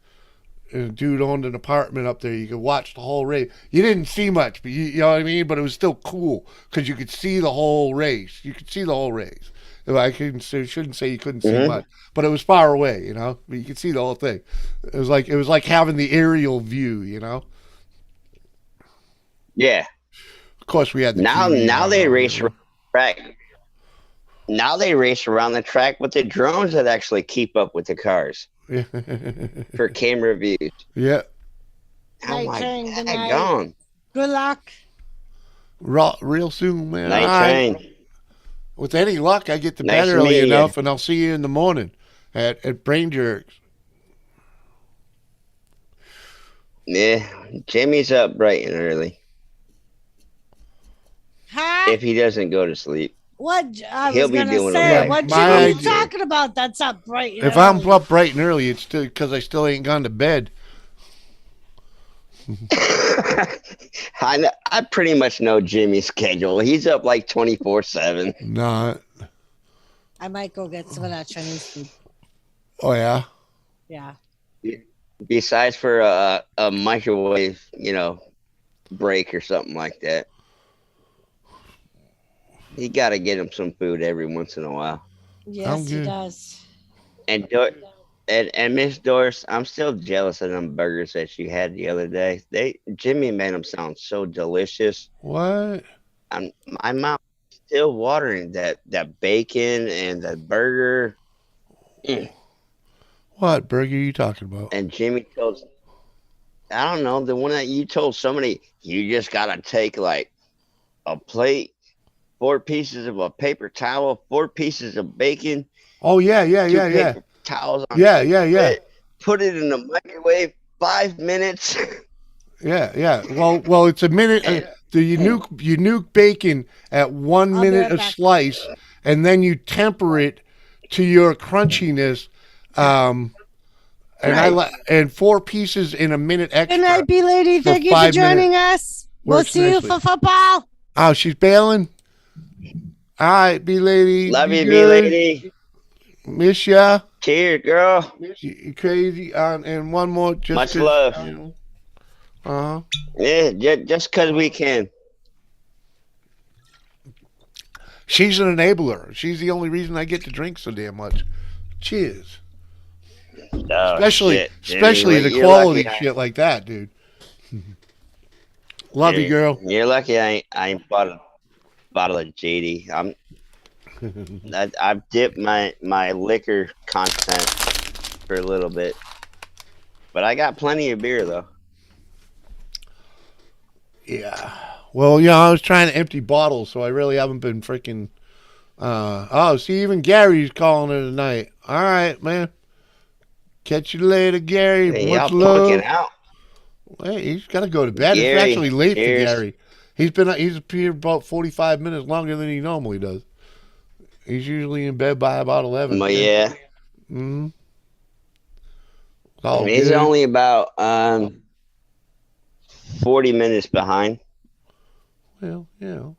And a dude owned an apartment up there. You could watch the whole race. You didn't see much, but you know what I mean? But it was still cool because you could see the whole race. You could see the whole race. I shouldn't say you couldn't see much, but it was far away, you know. But you could see the whole thing. It was like having the aerial view, you know. Yeah. Of course, we had the now they race around the track. Now they race around the track with the drones that actually keep up with the cars. For camera views. Yeah. Night Train, good night. Good luck. Real soon, man. Night Train. With any luck, I get to bed early enough, and I'll see you in the morning at Brain Jerks. Yeah, Jimmy's up bright and early. Huh? If he doesn't go to sleep. What he'll be doing it. What Jimmy you talking about? That's up bright and early. If I'm up bright and early, it's still because I still ain't gone to bed. I pretty much know Jimmy's schedule. He's up like 24/7. Nah. I might go get some of that Chinese food. Oh yeah. Yeah. Besides for a microwave, break or something like that. You got to get him some food every once in a while. Yes, he does. And Miss Doris, I'm still jealous of them burgers that you had the other day. Jimmy made them sound so delicious. What? My mouth is still watering. That bacon and the burger. What burger are you talking about? And Jimmy told, I don't know, the one that you told somebody, you just got to take like a plate, 4 pieces of a paper towel, 4 pieces of bacon. Oh, yeah. Towels on it, put it in the microwave, 5 minutes. Yeah. Well, it's a minute. You nuke bacon at 1 minute a slice, and then you temper it to your crunchiness. And 4 pieces in a minute extra. Good night, B Lady. Thank you for joining us. We'll see you for football. Oh, she's bailing. All right, B Lady. Love you, B Lady. Miss ya. Cheers, girl. You crazy. And one more. Much love. Yeah, just because we can. She's an enabler. She's the only reason I get to drink so damn much. Cheers. Oh, especially the quality shit like that, dude. Love you, girl. You're lucky I ain't bought a bottle of JD. I've dipped my liquor content for a little bit, but I got plenty of beer though. Yeah. Well, I was trying to empty bottles, so I really haven't been freaking. See, even Gary's calling it tonight. All right, man. Catch you later, Gary. Hey, much love. Out. Hey, he's got to go to bed. Gary, it's actually late for Gary. He's here about 45 minutes longer than he normally does. He's usually in bed by about 11. Well, yeah. Mm-hmm. He's only about 40 minutes behind. Well, I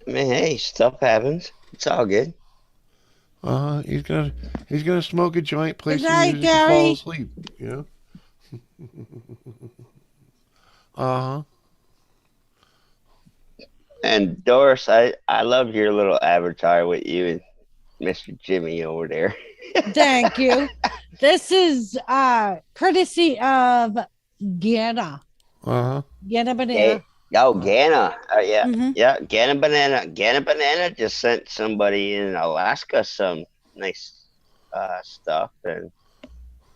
mean, hey, stuff happens. It's all good. He's gonna smoke a joint, play Good some night, music, and fall Gary. asleep. You know. And Doris, I love your little avatar with you and Mr. Jimmy over there. Thank you. This is courtesy of Gana. Gana Banana. Oh, Gana. Yeah. Mm-hmm. Yeah. Gana Banana. Gana Banana just sent somebody in Alaska some nice stuff and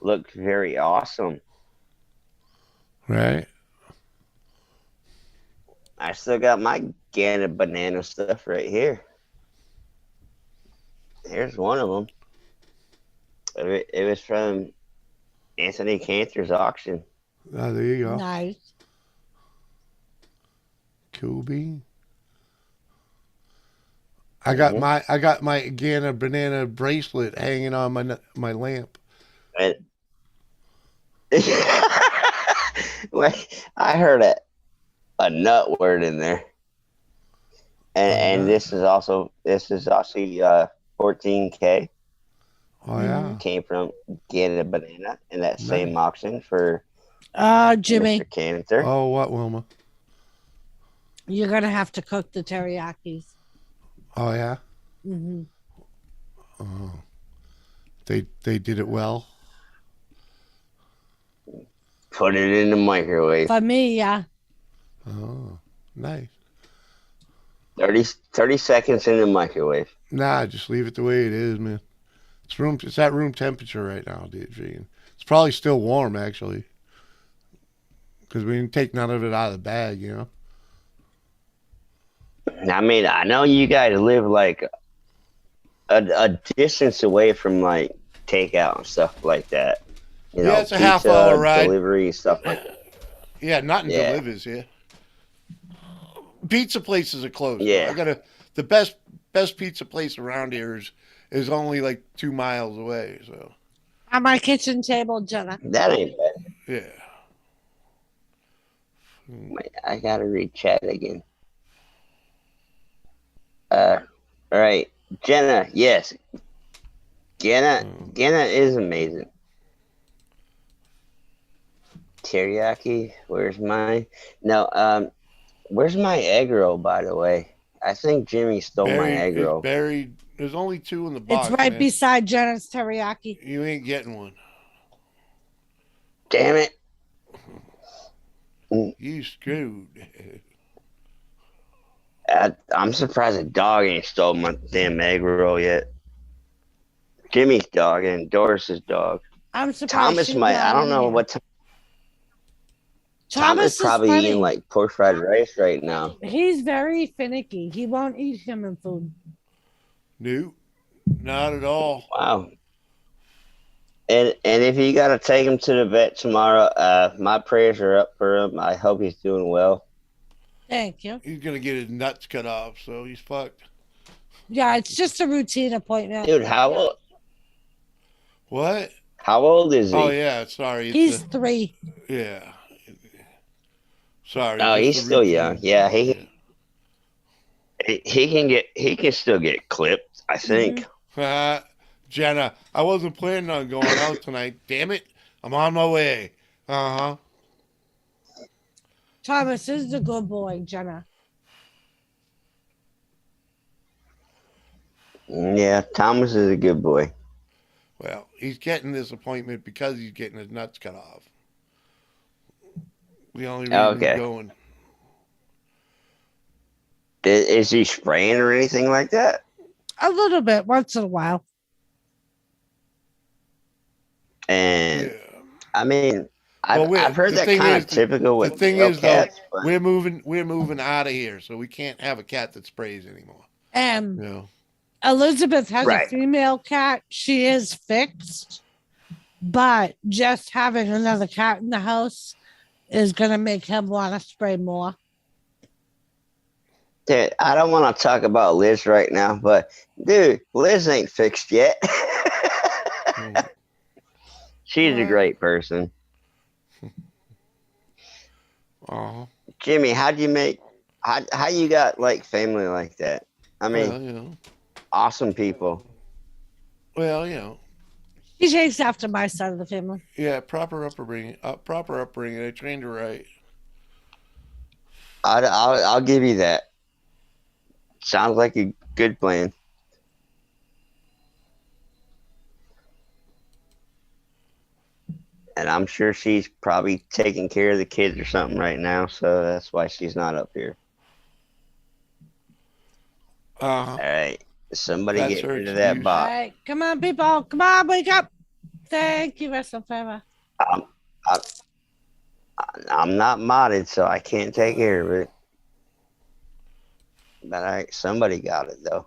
looked very awesome. Right. I still got my Gana Banana stuff right here. Here's one of them. It was from Anthony Cantor's auction. Oh, there you go. Nice. Cool bean. I got my Gana banana bracelet hanging on my lamp. And wait, I heard a nut word in there. And this is also 14K. Oh yeah. Came from Gana Banana in that same Nice. auction for Jimmy. Mr. Cantor. Oh, what, Wilma? You're gonna have to cook the teriyakis. Oh yeah. Mm-hmm. Oh, they did it well. Put it in the microwave. For me, yeah. Oh, nice. 30 seconds in the microwave. Nah, just leave it the way it is, man. It's at room temperature right now, DG. It's probably still warm actually, because we didn't take none of it out of the bag, you know. I mean, I know you guys live like a distance away from like takeout and stuff like that. You know, it's a half-hour ride. Delivery stuff like that. Yeah, nothing delivers here. Pizza places are closed. Yeah, the best pizza place around here is only like 2 miles away. So on my kitchen table, Jenna. That ain't bad. Yeah. Wait, I gotta read chat again. All right, Jenna. Yes, Jenna is amazing. Teriyaki. Where's mine? No. Where's my egg roll? By the way, I think Jimmy stole my egg roll. It's buried. There's only 2 in the box. It's right beside Jenna's teriyaki. You ain't getting one. Damn it! You screwed. I'm surprised a dog ain't stole my damn egg roll yet. Jimmy's dog and Doris's dog. I'm surprised. Thomas might. I don't know what. Thomas is probably eating like pork fried rice right now. He's very finicky. He won't eat human food. Nope, not at all. Wow. And if you gotta take him to the vet tomorrow, my prayers are up for him. I hope he's doing well. Thank you. He's gonna get his nuts cut off, so he's fucked. Yeah, it's just a routine appointment. Dude, how old? What? How old is he? Oh yeah, sorry. He's 3. Yeah. Sorry. Oh, he's still young. Yeah, he can still get clipped, I think. Jenna, I wasn't planning on going out tonight. Damn it. I'm on my way. Uh-huh. Thomas is a good boy, Jenna. Yeah, Thomas is a good boy. Well, he's getting this appointment because he's getting his nuts cut off. The only reason he's going. Is he spraying or anything like that? A little bit, once in a while. And I mean, I've heard that kind of typical with the thing is cats, though, we're moving out of here, so we can't have a cat that sprays anymore. Elizabeth has a female cat. She is fixed, but just having another cat in the house is gonna make him want to spray more. Dude, I don't want to talk about Liz right now, but dude, Liz ain't fixed yet. She's a great person. Jimmy, how you got like family like that? I mean, awesome people. Well, you know. She chased after my side of the family. Yeah, proper upbringing. Proper upbringing. I trained her right. I'll give you that. Sounds like a good plan. And I'm sure she's probably taking care of the kids or something right now, so that's why she's not up here. Uh-huh. All right. Somebody That's get her rid of that excuse. All bot. right, come on, people. Come on, wake up. Thank you, Rest of Forever. I'm, I'm, I'm not modded, so I can't take care of it. But somebody got it though.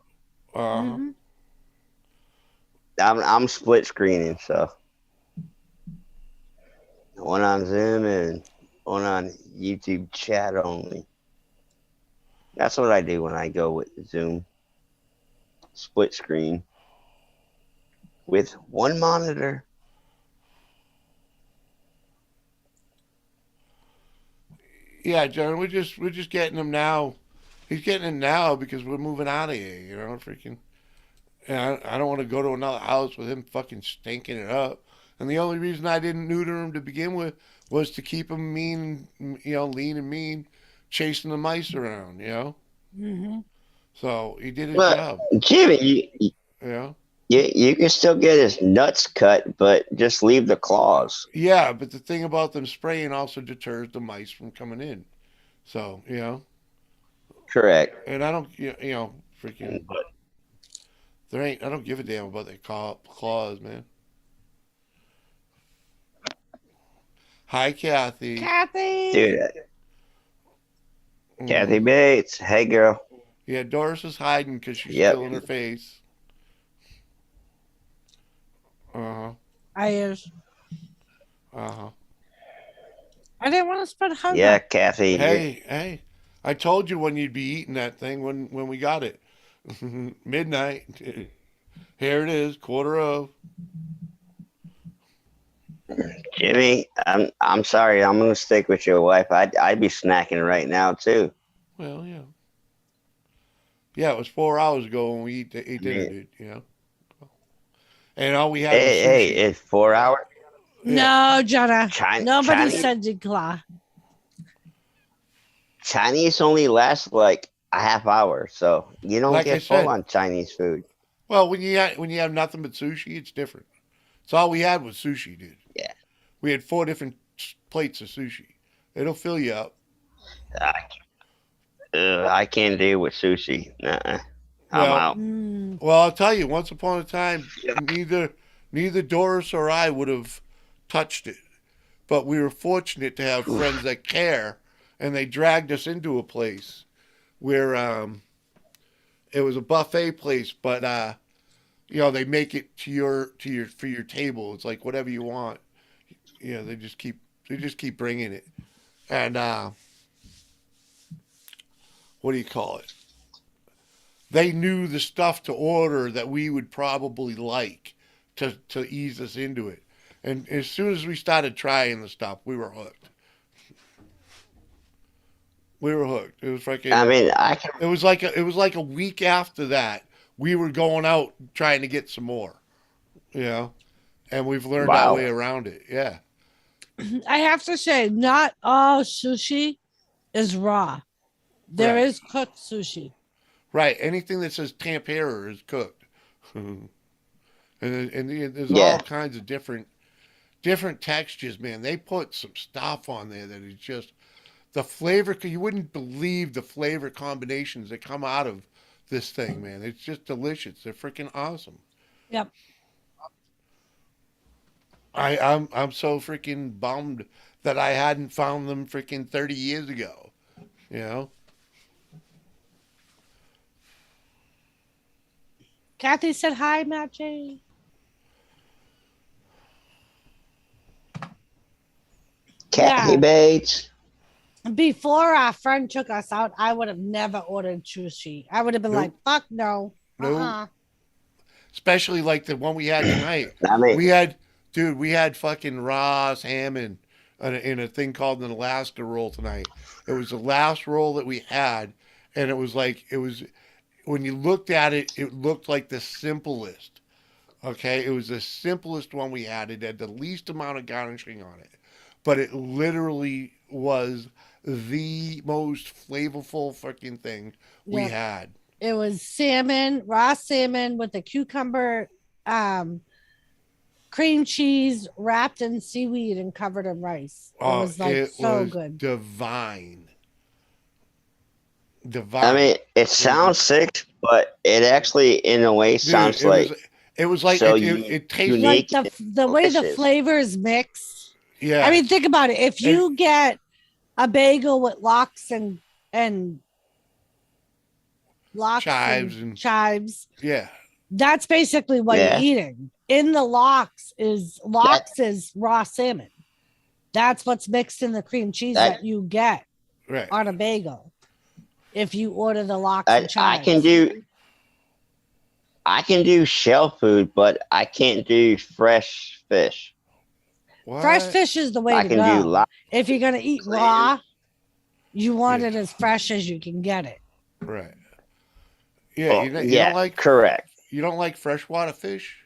Uh-huh. Mhm. I'm split screening, so one on Zoom and one on YouTube chat only. That's what I do when I go with Zoom. Split screen with one monitor. Yeah, John, we're just getting him now. He's getting him now because we're moving out of here, you know, freaking. And I don't want to go to another house with him fucking stinking it up. And the only reason I didn't neuter him to begin with was to keep him mean, you know, lean and mean, chasing the mice around, you know. Mm-hmm. So he did his But job, Jimmy, you know. you can still get his nuts cut, but just leave the claws. Yeah, but the thing about them spraying also deters the mice from coming in. So you know, Correct. and I don't, you know, freaking, But there ain't. I don't give a damn about their claws, man. Hi, Kathy. Kathy. dude, Kathy Mm. Bates, hey girl. Yeah, Doris is hiding because she's Yep. still in her face. Uh huh. I is. Uh huh. I didn't want to spread hunger. Yeah, Kathy. Hey! I told you when you'd be eating that thing when we got it. Midnight. Here it is, quarter of. Jimmy, I'm sorry. I'm gonna stick with your wife. I'd be snacking right now too. Well, yeah. Yeah, it was 4 hours ago when we ate dinner, Yeah. dude. You know, and all we had was Hey, sushi. it's 4 hours. Yeah. No, Jonah. Nobody Chinese said declaw. Chinese only lasts like a half hour, so you don't Like I get full said, on Chinese food. well, when you have nothing but sushi, it's different. So all we had was sushi, dude. Yeah, We had 4 different plates of sushi. It'll fill you up. I can't deal with sushi. Nuh-uh. I'm Well, out. Mm. well, I'll tell you. Once upon a time, Yeah. neither Doris or I would have touched it. But we were fortunate to have friends that care, and they dragged us into a place where it was a buffet place, but you know they make it to your for your table. It's like whatever you want. You know they just keep bringing it, and what do you call it? They knew the stuff to order that we would probably like to ease us into it. And as soon as we started trying the stuff, we were hooked. We were hooked. It was I freaking. mean, I can. It was like a week after that we were going out trying to get some more. You know, and we've learned our way Wow. around it. Yeah. I have to say, not all sushi is raw. There Right. is cooked sushi. Right. Anything that says tempura is cooked. and there's all Yeah. kinds of different textures, man. They put some stuff on there that is just the flavor. You wouldn't believe the flavor combinations that come out of this thing, man. It's just delicious. They're freaking awesome. Yep. I'm so freaking bummed that I hadn't found them freaking 30 years ago. You know. Kathy said hi, Matt J. Kathy Yeah. Bates. Before our friend took us out, I would have never ordered sushi. I would have been Nope. like, fuck no. Nope. Especially like the one we had tonight. I mean, We had fucking raw salmon in a thing called an Alaska roll tonight. It was the last roll that we had, and it was when you looked at it, it looked like the simplest Okay, it was the simplest one we had. It had the least amount of garnishing on it, but it literally was the most flavorful fucking thing we Yep. had. It was salmon, raw salmon with a cucumber, cream cheese wrapped in seaweed and covered in rice. It Oh, was like it so was good. divine. I Divine. mean, it sounds sick, but it actually, in a way, Dude, sounds like it was like so it tasted Like unique the and the way the delicious. flavors mix. yeah. I mean, think about it. If you get a bagel with and lox and chives, yeah. that's basically what you're Yeah, eating. In the lox is raw salmon. That's what's mixed in the cream cheese that you get Right. on a bagel. If you order the lox and I chives. can do shell food, but I can't do fresh fish. What? Fresh fish is the way I to can go. do lots. If you're gonna eat raw, you want it as fresh as you can get it. Right. Yeah, Oh, you don't like correct. you don't like freshwater fish?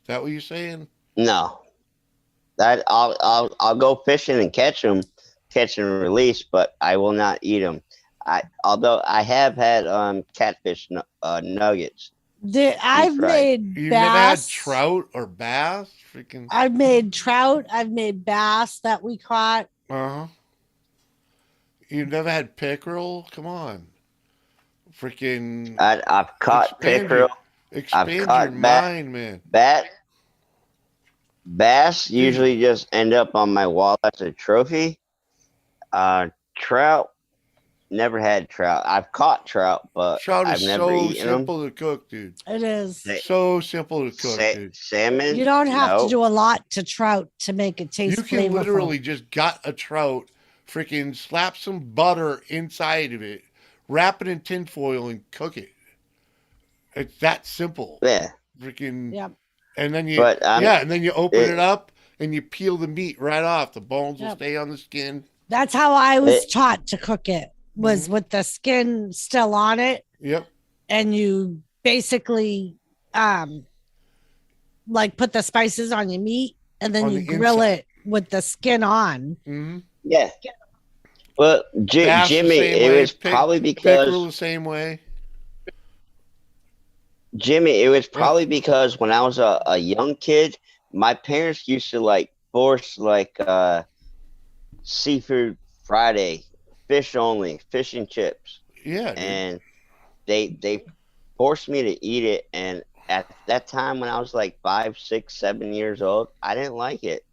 Is that what you're saying? No, that I'll go fishing and catch them, catch and release, but I will not eat them. Although I have had catfish nuggets. I've fried. made You've bass. never had trout or bass? Freaking. I've made trout. I've made bass that we caught. Uh huh. You've never had pickerel? Come on. Freaking. I've caught pickerel. Expand I've caught your mind, man. Bass usually just end up on my wall as a trophy. Trout, never had trout. I've caught trout, but I've never eaten them. Simple to cook, dude. It is. So simple to cook, dude. Salmon. You don't have to do a lot to trout to make it taste flavorful. You can literally just gut a trout, freaking slap some butter inside of it, wrap it in tinfoil, and cook it. It's that simple. Yeah. Freaking. Yep. And then you open it up and you peel the meat right off. The bones will stay on the skin. That's how I was taught to cook it. Was with the skin still on it. Yep. And you basically like put the spices on your meat and then you grill it with the skin on. Mm-hmm. Yeah. Well, Jimmy, it was probably because pickerel the same way. Jimmy, it was probably because when I was a young kid, my parents used to like force like seafood Friday, fish only, fish and chips. Yeah. And they forced me to eat it, and at that time when I was like 5, 6, 7 years old, I didn't like it.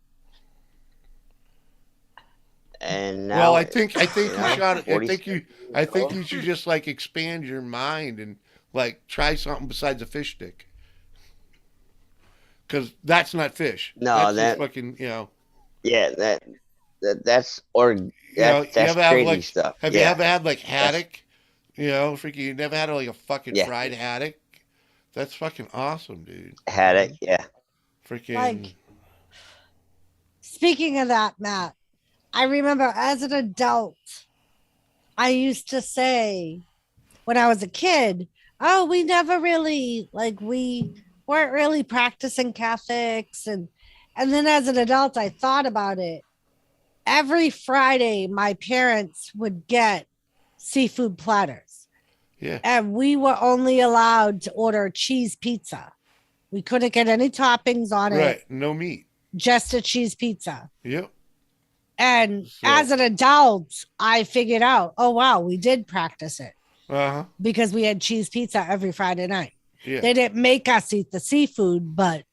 And now, well, I think you should. I think you should just like expand your mind and like try something besides a fish stick. Because that's not fish. No, that's just fucking Yeah, that's crazy stuff. Have you ever had like haddock? Freaking, you never had like a fucking fried haddock? That's fucking awesome, dude. Haddock, yeah. Freaking. Like, speaking of that, Matt, I remember as an adult, I used to say when I was a kid, oh, we never really, we weren't really practicing Catholics. And then as an adult, I thought about it. Every Friday, my parents would get seafood platters. Yeah. And we were only allowed to order cheese pizza. We couldn't get any toppings on it. Right. No meat. Just a cheese pizza. Yep. And as an adult, I figured out, oh, wow, we did practice it. Uh-huh. Because we had cheese pizza every Friday night. Yeah. They didn't make us eat the seafood, but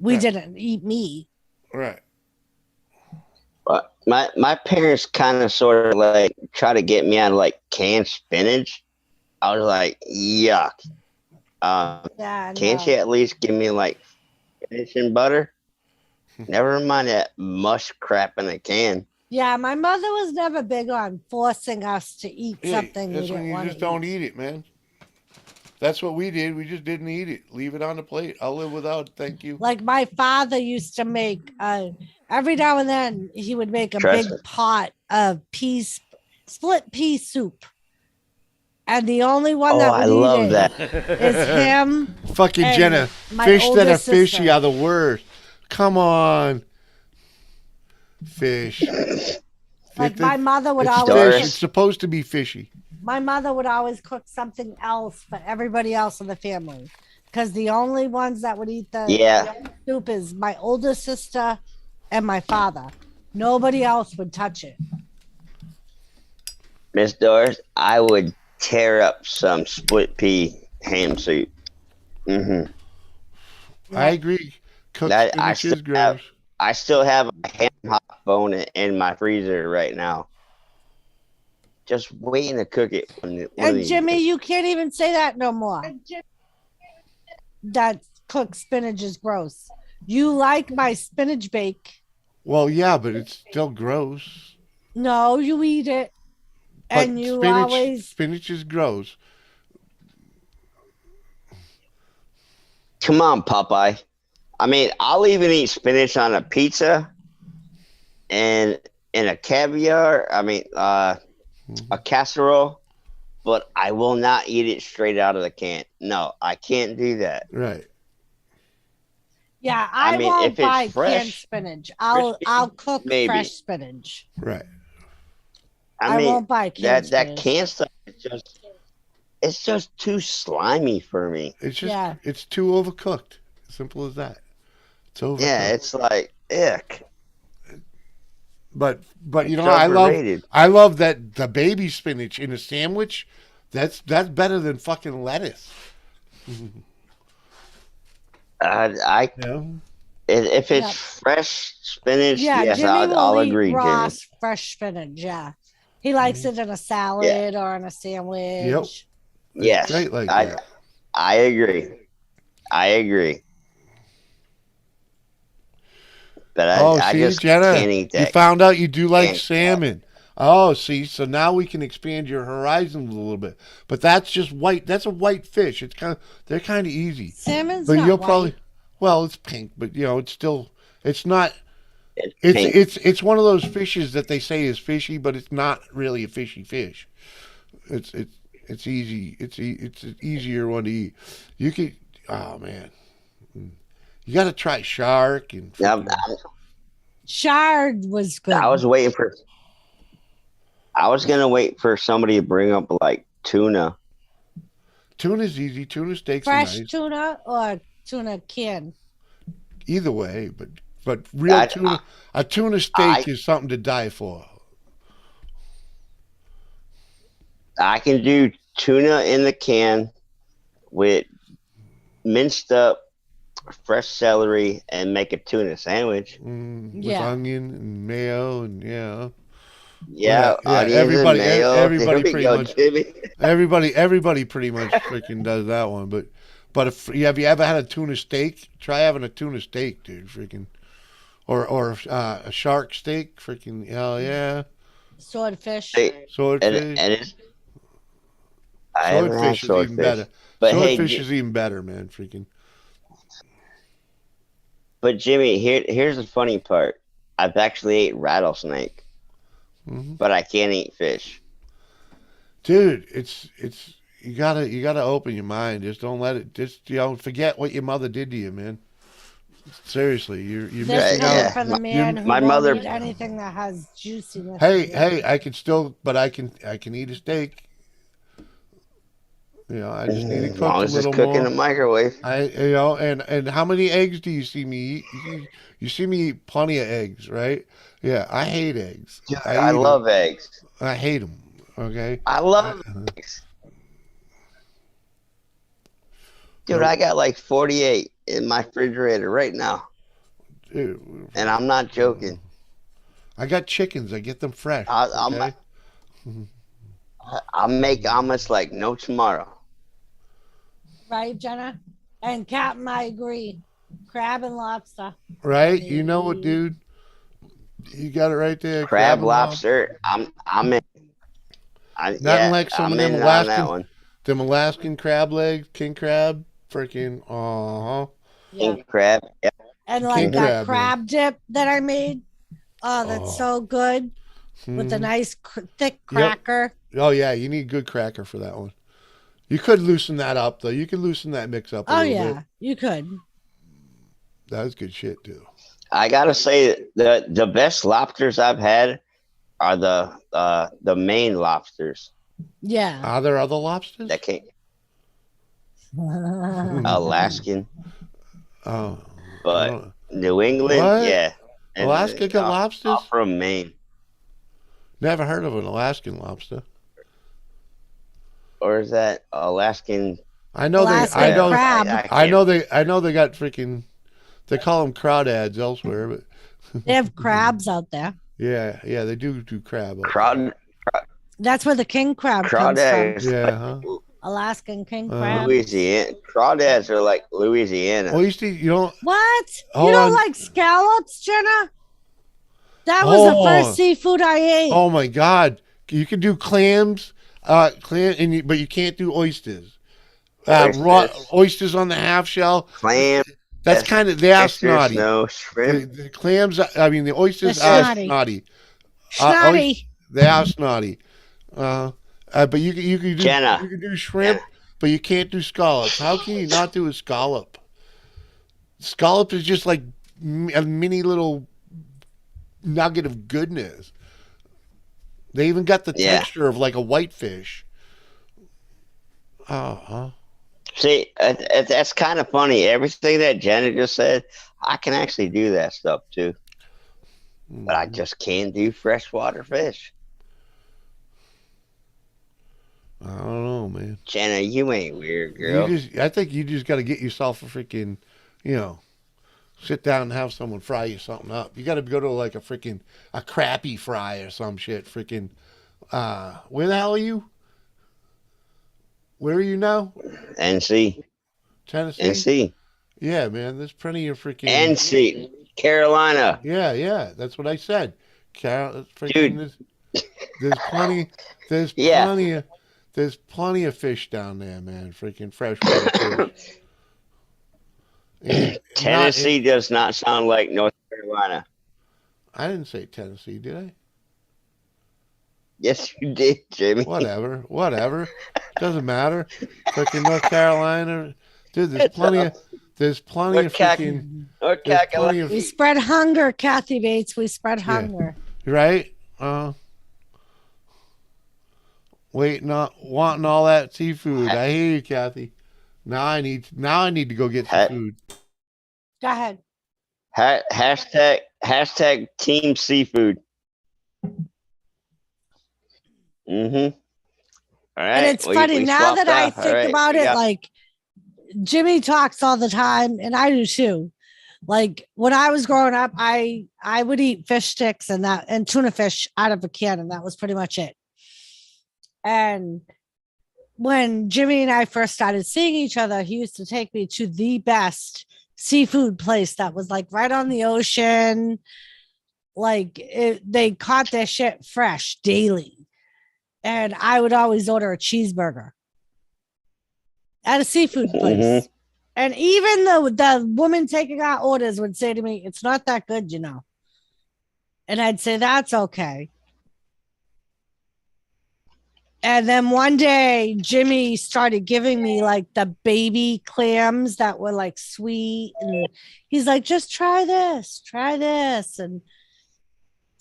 we didn't eat meat. Right. But my parents kind of sort of like try to get me out of like canned spinach. I was like, yuck. Can't you at least give me like spinach and butter? Never mind that mush crap in a can. Yeah, my mother was never big on forcing us to eat something. That's when you just don't eat it, man. That's what we did. We just didn't eat it. Leave it on the plate. I'll live without it. Thank you. Like my father used to make, every now and then he would make a big pot of split pea soup. And the only one Oh, that I would eat love it that. is him. Fucking and Jenna, my fish that are oldest fishy sister. are the worst. Come on, fish. Like my mother would It's always. fish. It's supposed to be fishy. My mother would always cook something else for everybody else in the family, because the only ones that would eat the soup is my older sister and my father. Nobody else would touch it. Miss Doris, I would tear up some split pea ham soup. Mm-hmm. I agree. Cooked That spinach is gross. I still have a ham hock bone in my freezer right now. Just waiting to cook it. And Jimmy, you can't even say that no more. That cooked spinach is gross. You like my spinach bake. Well, yeah, but it's still gross. No, you eat it. But and you always. Spinach is gross. Come on, Popeye. I mean, I'll even eat spinach on a pizza and in a caviar. I mean, a casserole, but I will not eat it straight out of the can. No, I can't do that. Right. Yeah, I mean, won't if it's buy fresh, canned spinach. I'll cook maybe. fresh spinach. Right. I mean, won't buy canned that spinach. canned stuff it's just too slimy for me. It's just it's too overcooked. Simple as that. It's overcooked. Yeah, it's like ick. But you know, overrated. I love that the baby spinach in a sandwich. That's better than fucking lettuce. If it's fresh spinach, yes, I'll agree, raw, Jimmy. fresh spinach. Yeah, he likes it in a salad or in a sandwich. Yep. Yes, great like that. I agree. But I just Jenna, can't eat that. you found out you do like salmon. Oh, see, so now we can expand your horizons a little bit. But that's just white. That's a white fish. They're kind of easy. Salmon's but not you'll white. probably, well, it's pink, but you know, it's not. Pink. It's one of those fishes that they say is fishy, but it's not really a fishy fish. It's easy. It's an easier one to eat. You could. Oh man, you got to try shark and. Shard was good. I was gonna wait for somebody to bring up like tuna. Tuna's easy. Tuna steaks fresh are nice. Tuna or tuna can. Either way, but real tuna. A tuna steak is something to die for. I can do tuna in the can with minced up fresh celery and make a tuna sandwich. With onion and mayo and onions everybody, and mayo. everybody pretty much. Jimmy. Everybody pretty much freaking does that one. But if have you ever had a tuna steak? Try having a tuna steak, dude. Freaking, or a shark steak. Freaking hell yeah. Swordfish. Swordfish. Swordfish is even better. But swordfish is even better, man. Freaking. But Jimmy, here's the funny part. I've actually ate rattlesnake, but I can't eat fish. Dude, it's you gotta open your mind. Just don't let it. Just forget what your mother did to you, man. Seriously, you're missing out. For the man who my won't mother eat anything that has juiciness. Hey, I can still, but I can eat a steak. You know, I just need to cook a little more. In the microwave. And how many eggs do you see me eat? You see me eat plenty of eggs, right? Yeah, I hate eggs. Yeah, I love eggs. I hate them. Okay. I love eggs. Dude, I got like 48 in my refrigerator right now. Dude. And I'm not joking. I got chickens. I get them fresh. I'll make omelets like no tomorrow. Right, Jenna? And Captain, I agree. Crab and lobster. Right? You know what, dude? You got it right there. Crab, lobster. I'm in. Nothing like some of them Alaskan crab legs, king crab, freaking king crab. Yeah. And like that crab dip that I made. Oh, that's so good with a nice thick cracker. Yep. Oh yeah, you need good cracker for that one. You could loosen that up though. You could loosen that mix up a Oh little yeah, bit. you could. That was good shit too. I gotta say the best lobsters I've had are the Maine lobsters. Yeah. Are there other lobsters? That came Alaskan, Oh, but New England, what? yeah, and Alaska got all lobsters? from Maine. Never heard of an Alaskan lobster. Or is that Alaskan? I know they. Alaskan I know. crab. I know they. I know they got freaking. They call them crawdads elsewhere, but They have crabs out there. yeah, they do crab. Crawd, That's where the king crab comes from. crawdads, Yeah, huh? Alaskan king crab. Louisiana. Crawdads are like Louisiana. Oyster, you don't. What? Hold You don't on. like scallops, Jenna? That was the Oh. first seafood I ate. Oh my God! You can do clams, but you can't do oysters. Raw oysters on the half shell. Clam. That's kind of they are Oysters, snotty. no shrimp. The clams. I mean, the oysters They're are snotty. snotty. Snotty. They are snotty. But you can do Jenna. you can do shrimp, but you can't do scallops. How can you not do a scallop? Scallop is just like a mini little nugget of goodness. They even got the texture of like a whitefish. See, that's kind of funny. Everything that Jenna just said, I can actually do that stuff too. But I just can't do freshwater fish. I don't know, man. Jenna, you ain't weird, girl. I think you just got to get yourself a freaking, sit down and have someone fry you something up. You got to go to like a crappie fry or some shit. Freaking, where the hell are you? Where are you now? NC. Tennessee. NC. Yeah, man. There's plenty of freaking NC. Carolina. Yeah. That's what I said. Dude. There's plenty. There's plenty of fish down there, man. Freaking freshwater fish. Tennessee does not sound like North Carolina. I didn't say Tennessee, did I? Yes, you did, Jimmy. Whatever. Doesn't matter. Freaking North Carolina, dude. There's plenty of freaking. North Carolina. We spread hunger, Kathy Bates. We spread hunger. Right? Wanting all that seafood. I hear you, Kathy. Now I need to go get some food. Go ahead. Hashtag Team Seafood. Mm-hmm. All right. And it's funny now that I think about it, like Jimmy talks all the time, and I do too. Like when I was growing up, I would eat fish sticks and tuna fish out of a can, and that was pretty much it. And when Jimmy and I first started seeing each other, he used to take me to the best seafood place that was like right on the ocean. Like they caught their shit fresh daily. And I would always order a cheeseburger at a seafood place. Mm-hmm. And even the woman taking our orders would say to me, "It's not that good, you know." And I'd say, "That's okay." And then one day, Jimmy started giving me like the baby clams that were like sweet. And he's like, "Just try this. And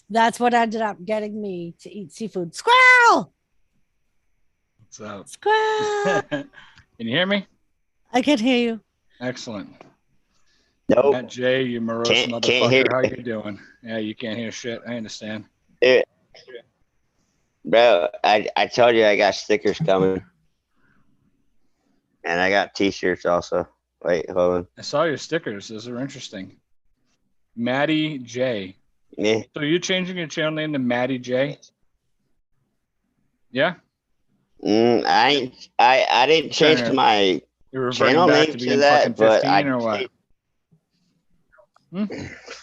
that's what ended up getting me to eat seafood. Squirrel! What's up? Squirrel! Can you hear me? I can hear you. Excellent. Nope. Matt J, you morose motherfucker. How you doing? Yeah, you can't hear shit. I understand. Bro, I told you I got stickers coming. And I got t-shirts also. Wait, hold on. I saw your stickers. Those are interesting. Maddie J. Yeah. So you're changing your channel name to Maddie J? Yeah? I didn't change my channel name to that, but I or what?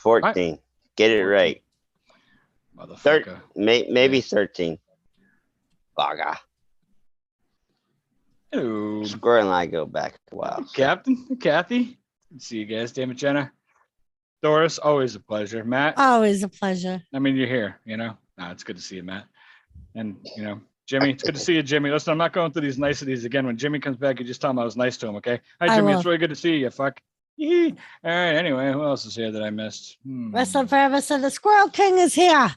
14. Get it right. Motherfucker. Maybe 13. Baga. Hello. Squirrel and I go back a while. Captain, Kathy. See you guys. Damn it, Jenna. Doris, always a pleasure. Matt. Always a pleasure. I mean, you're here, you know. No, it's good to see you, Matt. And, you know, Jimmy, it's good to see you, Jimmy. Listen, I'm not going through these niceties again. When Jimmy comes back, you just tell him I was nice to him, okay? Hi, I Jimmy. will. It's really good to see you. Fuck. All right. Anyway, who else is here that I missed? Wrestling Forever said the Squirrel King is here.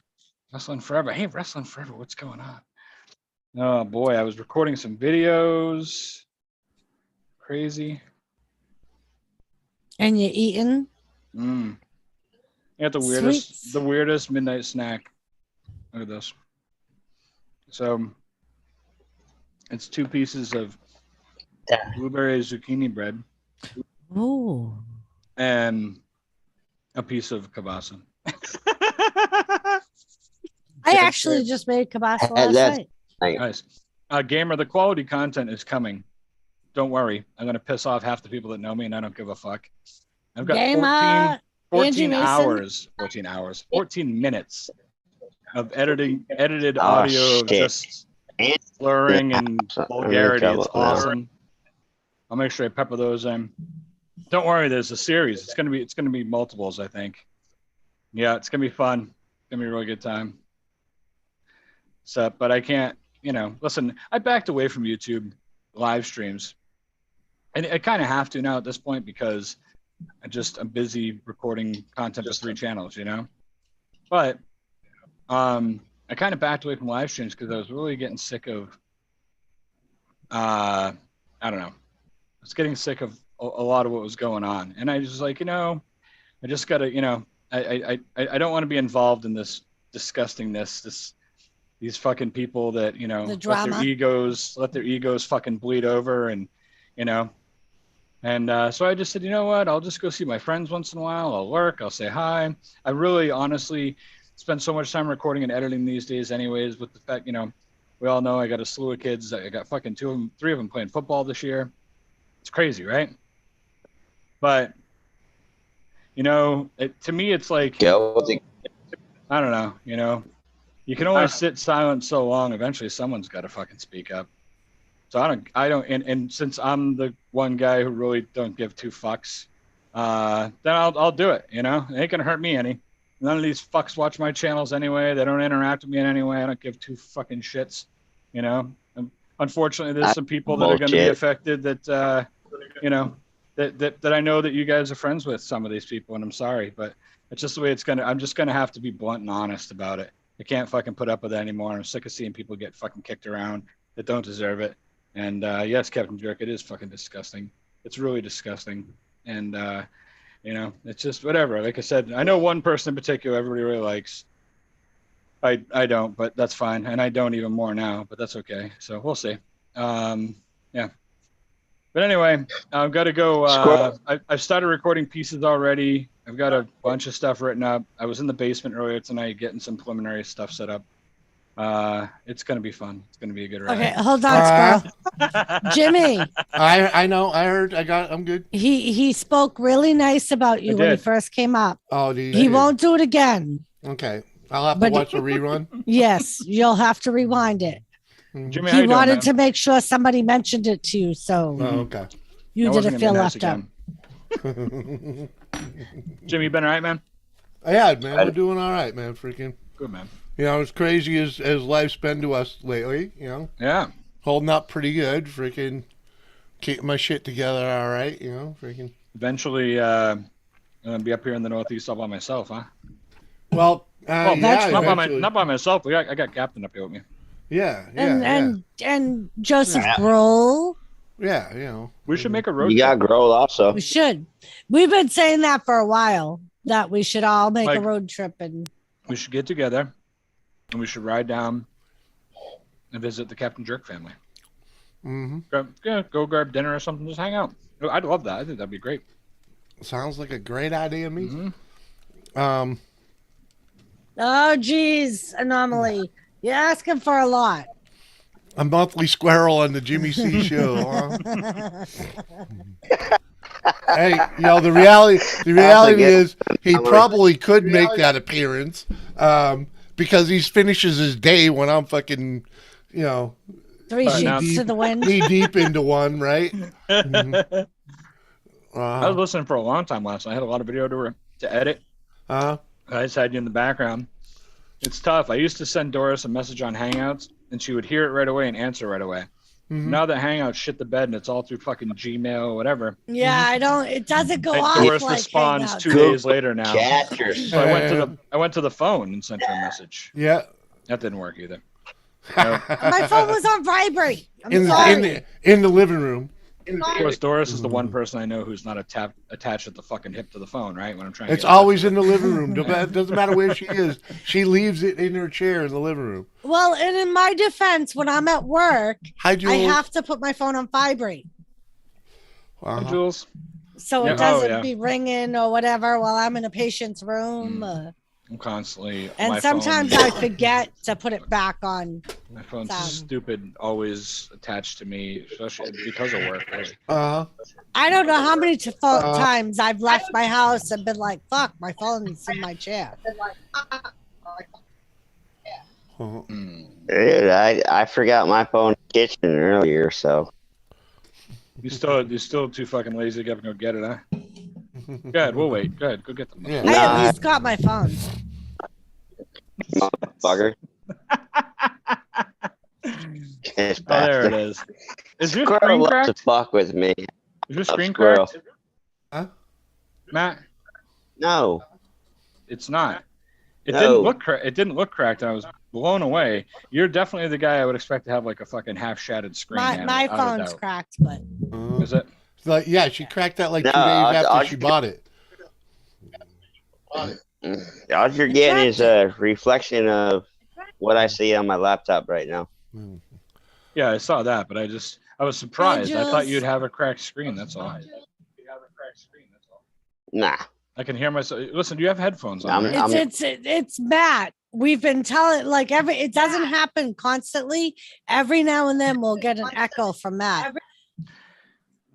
Wrestling Forever. Hey, Wrestling Forever. What's going on? Oh boy, I was recording some videos. Crazy. And you're eating. You got the Sweets. weirdest midnight snack. Look at this. So it's 2 pieces of blueberry zucchini bread Ooh. and a piece of kielbasa. I actually just made kielbasa last That's- night. Nice. Gamer, the quality content is coming. Don't worry. I'm going to piss off half the people that know me, and I don't give a fuck. I've got Gamer, 14 Mason. hours, 14 minutes of edited Oh, audio of shit. just slurring and vulgarity. trouble It's now. awesome. I'll make sure I pepper those in. Don't worry, there's a series. It's gonna be multiples, I think. Yeah, it's gonna be fun. It's gonna be a really good time. So, but I can't, listen, I backed away from YouTube live streams. And I kind of have to now at this point because I'm busy recording content for 3 channels, But I kind of backed away from live streams because I was really getting sick of I don't know. I was getting sick of a lot of what was going on. And I was like, I just gotta, I don't want to be involved in this disgustingness, these fucking people that, The drama. let their egos fucking bleed over and so I just said, you know what, I'll just go see my friends once in a while. I'll work, I'll say hi. I really honestly spend so much time recording and editing these days anyways, with the fact, we all know I got a slew of kids. I got fucking 3 of them playing football this year. It's crazy, right? But, to me, it's like, I don't know, you can only sit silent so long. Eventually someone's got to fucking speak up. So I don't, and since I'm the one guy who really don't give 2 fucks, then I'll do it, It ain't gonna hurt me any. None of these fucks watch my channels anyway. They don't interact with me in any way. I don't give 2 fucking shits, And unfortunately, there's some people that are going to be affected that, that I know that you guys are friends with some of these people, and I'm sorry, but it's just the way I'm just going to have to be blunt and honest about it. I can't fucking put up with it anymore. I'm sick of seeing people get fucking kicked around that don't deserve it. And yes, Captain Jerk, it is fucking disgusting. It's really disgusting. And, it's just whatever. Like I said, I know one person in particular everybody really likes. I don't, but that's fine. And I don't even more now, but that's okay. So we'll see. Yeah. But anyway, I've got to go. I've started recording pieces already. I've got a bunch of stuff written up. I was in the basement earlier tonight getting some preliminary stuff set up. It's going to be fun. It's going to be a good ride. Okay, hold on, Squirrel. Jimmy. I know. I heard. I'm good. He spoke really nice about you when he first came up. Oh, he won't do it again. Okay, I'll have to watch a rerun. Yes, you'll have to rewind it. Jimmy, he wanted to make sure somebody mentioned it to you, so okay. You didn't feel left out. Jimmy, you been all right, man? Yeah, man. We're doing all right, man. Freaking good, man. As crazy as life's been to us lately, Yeah. Holding up pretty good. Freaking keeping my shit together all right, freaking. Eventually, I'm going to be up here in the Northeast all by myself, huh? Well, not by myself. I got Captain up here with me. Yeah. And Joseph Grohl. Yeah, We should make a road trip. You got Grohl also. We should. We've been saying that for a while, that we should all make a road trip. And we should get together, and we should ride down and visit the Captain Jerk family. Mm-hmm. Go grab dinner or something. Just hang out. I'd love that. I think that'd be great. Sounds like a great idea, me. Mm-hmm. Oh, geez, Anomaly. You're asking for a lot. A monthly squirrel on the Jimmy C show. Huh? Hey, the reality is he probably could make that appearance because he finishes his day when I'm fucking, 3 sheets to the wind. Knee deep into one, right? Mm-hmm. I was listening for a long time last night. I had a lot of video to edit. I just had you in the background. It's tough. I used to send Doris a message on Hangouts, and she would hear it right away and answer right away. Mhm. Now that Hangout shit the bed and it's all through fucking Gmail or whatever. Yeah, I don't. It doesn't go And off. Doris like responds Hangouts. 2 days later now. Catch your So I went to the phone and sent her a message. Yeah. That didn't work either. Nope. My phone was on vibrate. I'm in sorry. in the living room. Of course, Doris is the one person I know who's not attached at the fucking hip to the phone, right? When I'm trying. It's to always in the living room. It doesn't matter where she is. She leaves it in her chair in the living room. Well, and in my defense, when I'm at work, Hi, Jules. I have to put my phone on vibrate. Hi, Jules. So Yeah. it doesn't Oh, yeah. be ringing or whatever while I'm in a patient's room. I'm constantly. And my sometimes phone, I forget to put it back on. My phone's sound. stupid, always attached to me, especially because of work. Really. I don't know how many times I've left my house and been like, fuck, my phone's in my chair. Dude, I forgot my phone in the kitchen earlier, so. You're still too fucking lazy to go get it, huh? Go ahead, we'll wait. Go ahead, go get them. Yeah. I at least got my phone. Motherfucker. Oh, there it is. Is your Squirrel screen loves cracked? to fuck with me. Is your screen Squirrel. cracked? Huh? Matt, No. it's not. It No. didn't look cracked. I was blown away. You're definitely the guy I would expect to have like a fucking half shattered screen. My without a phone's doubt. cracked, but Is it? Like, yeah, she cracked that like 2 No, days after I'll she just- bought it. All you're getting is a reflection of what I see on my laptop right now. Yeah, I saw that, but I was surprised. I thought just- you'd have a cracked screen. That's all. Nah. I can hear myself. Listen, do you have headphones on? I'm- right? it's Matt. We've been telling like it doesn't happen constantly. Every now and then we'll get an echo from Matt.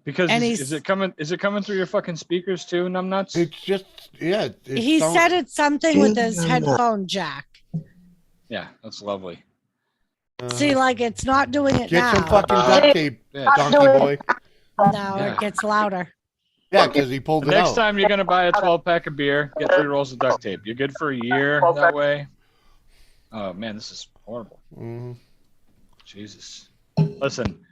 Because and is it coming through your fucking speakers too, numbnuts? It's just, yeah. He said it's something with his headphone jack. Yeah, that's lovely. See, like it's not doing it Get now. some fucking duct tape, Yeah, donkey boy. Now Yeah. it gets louder. Yeah, because he pulled it Next out. time you're gonna buy a 12-pack of beer, get 3 rolls of duct tape. You're good for a year that way. Oh man, this is horrible. Mhm. Jesus. Listen,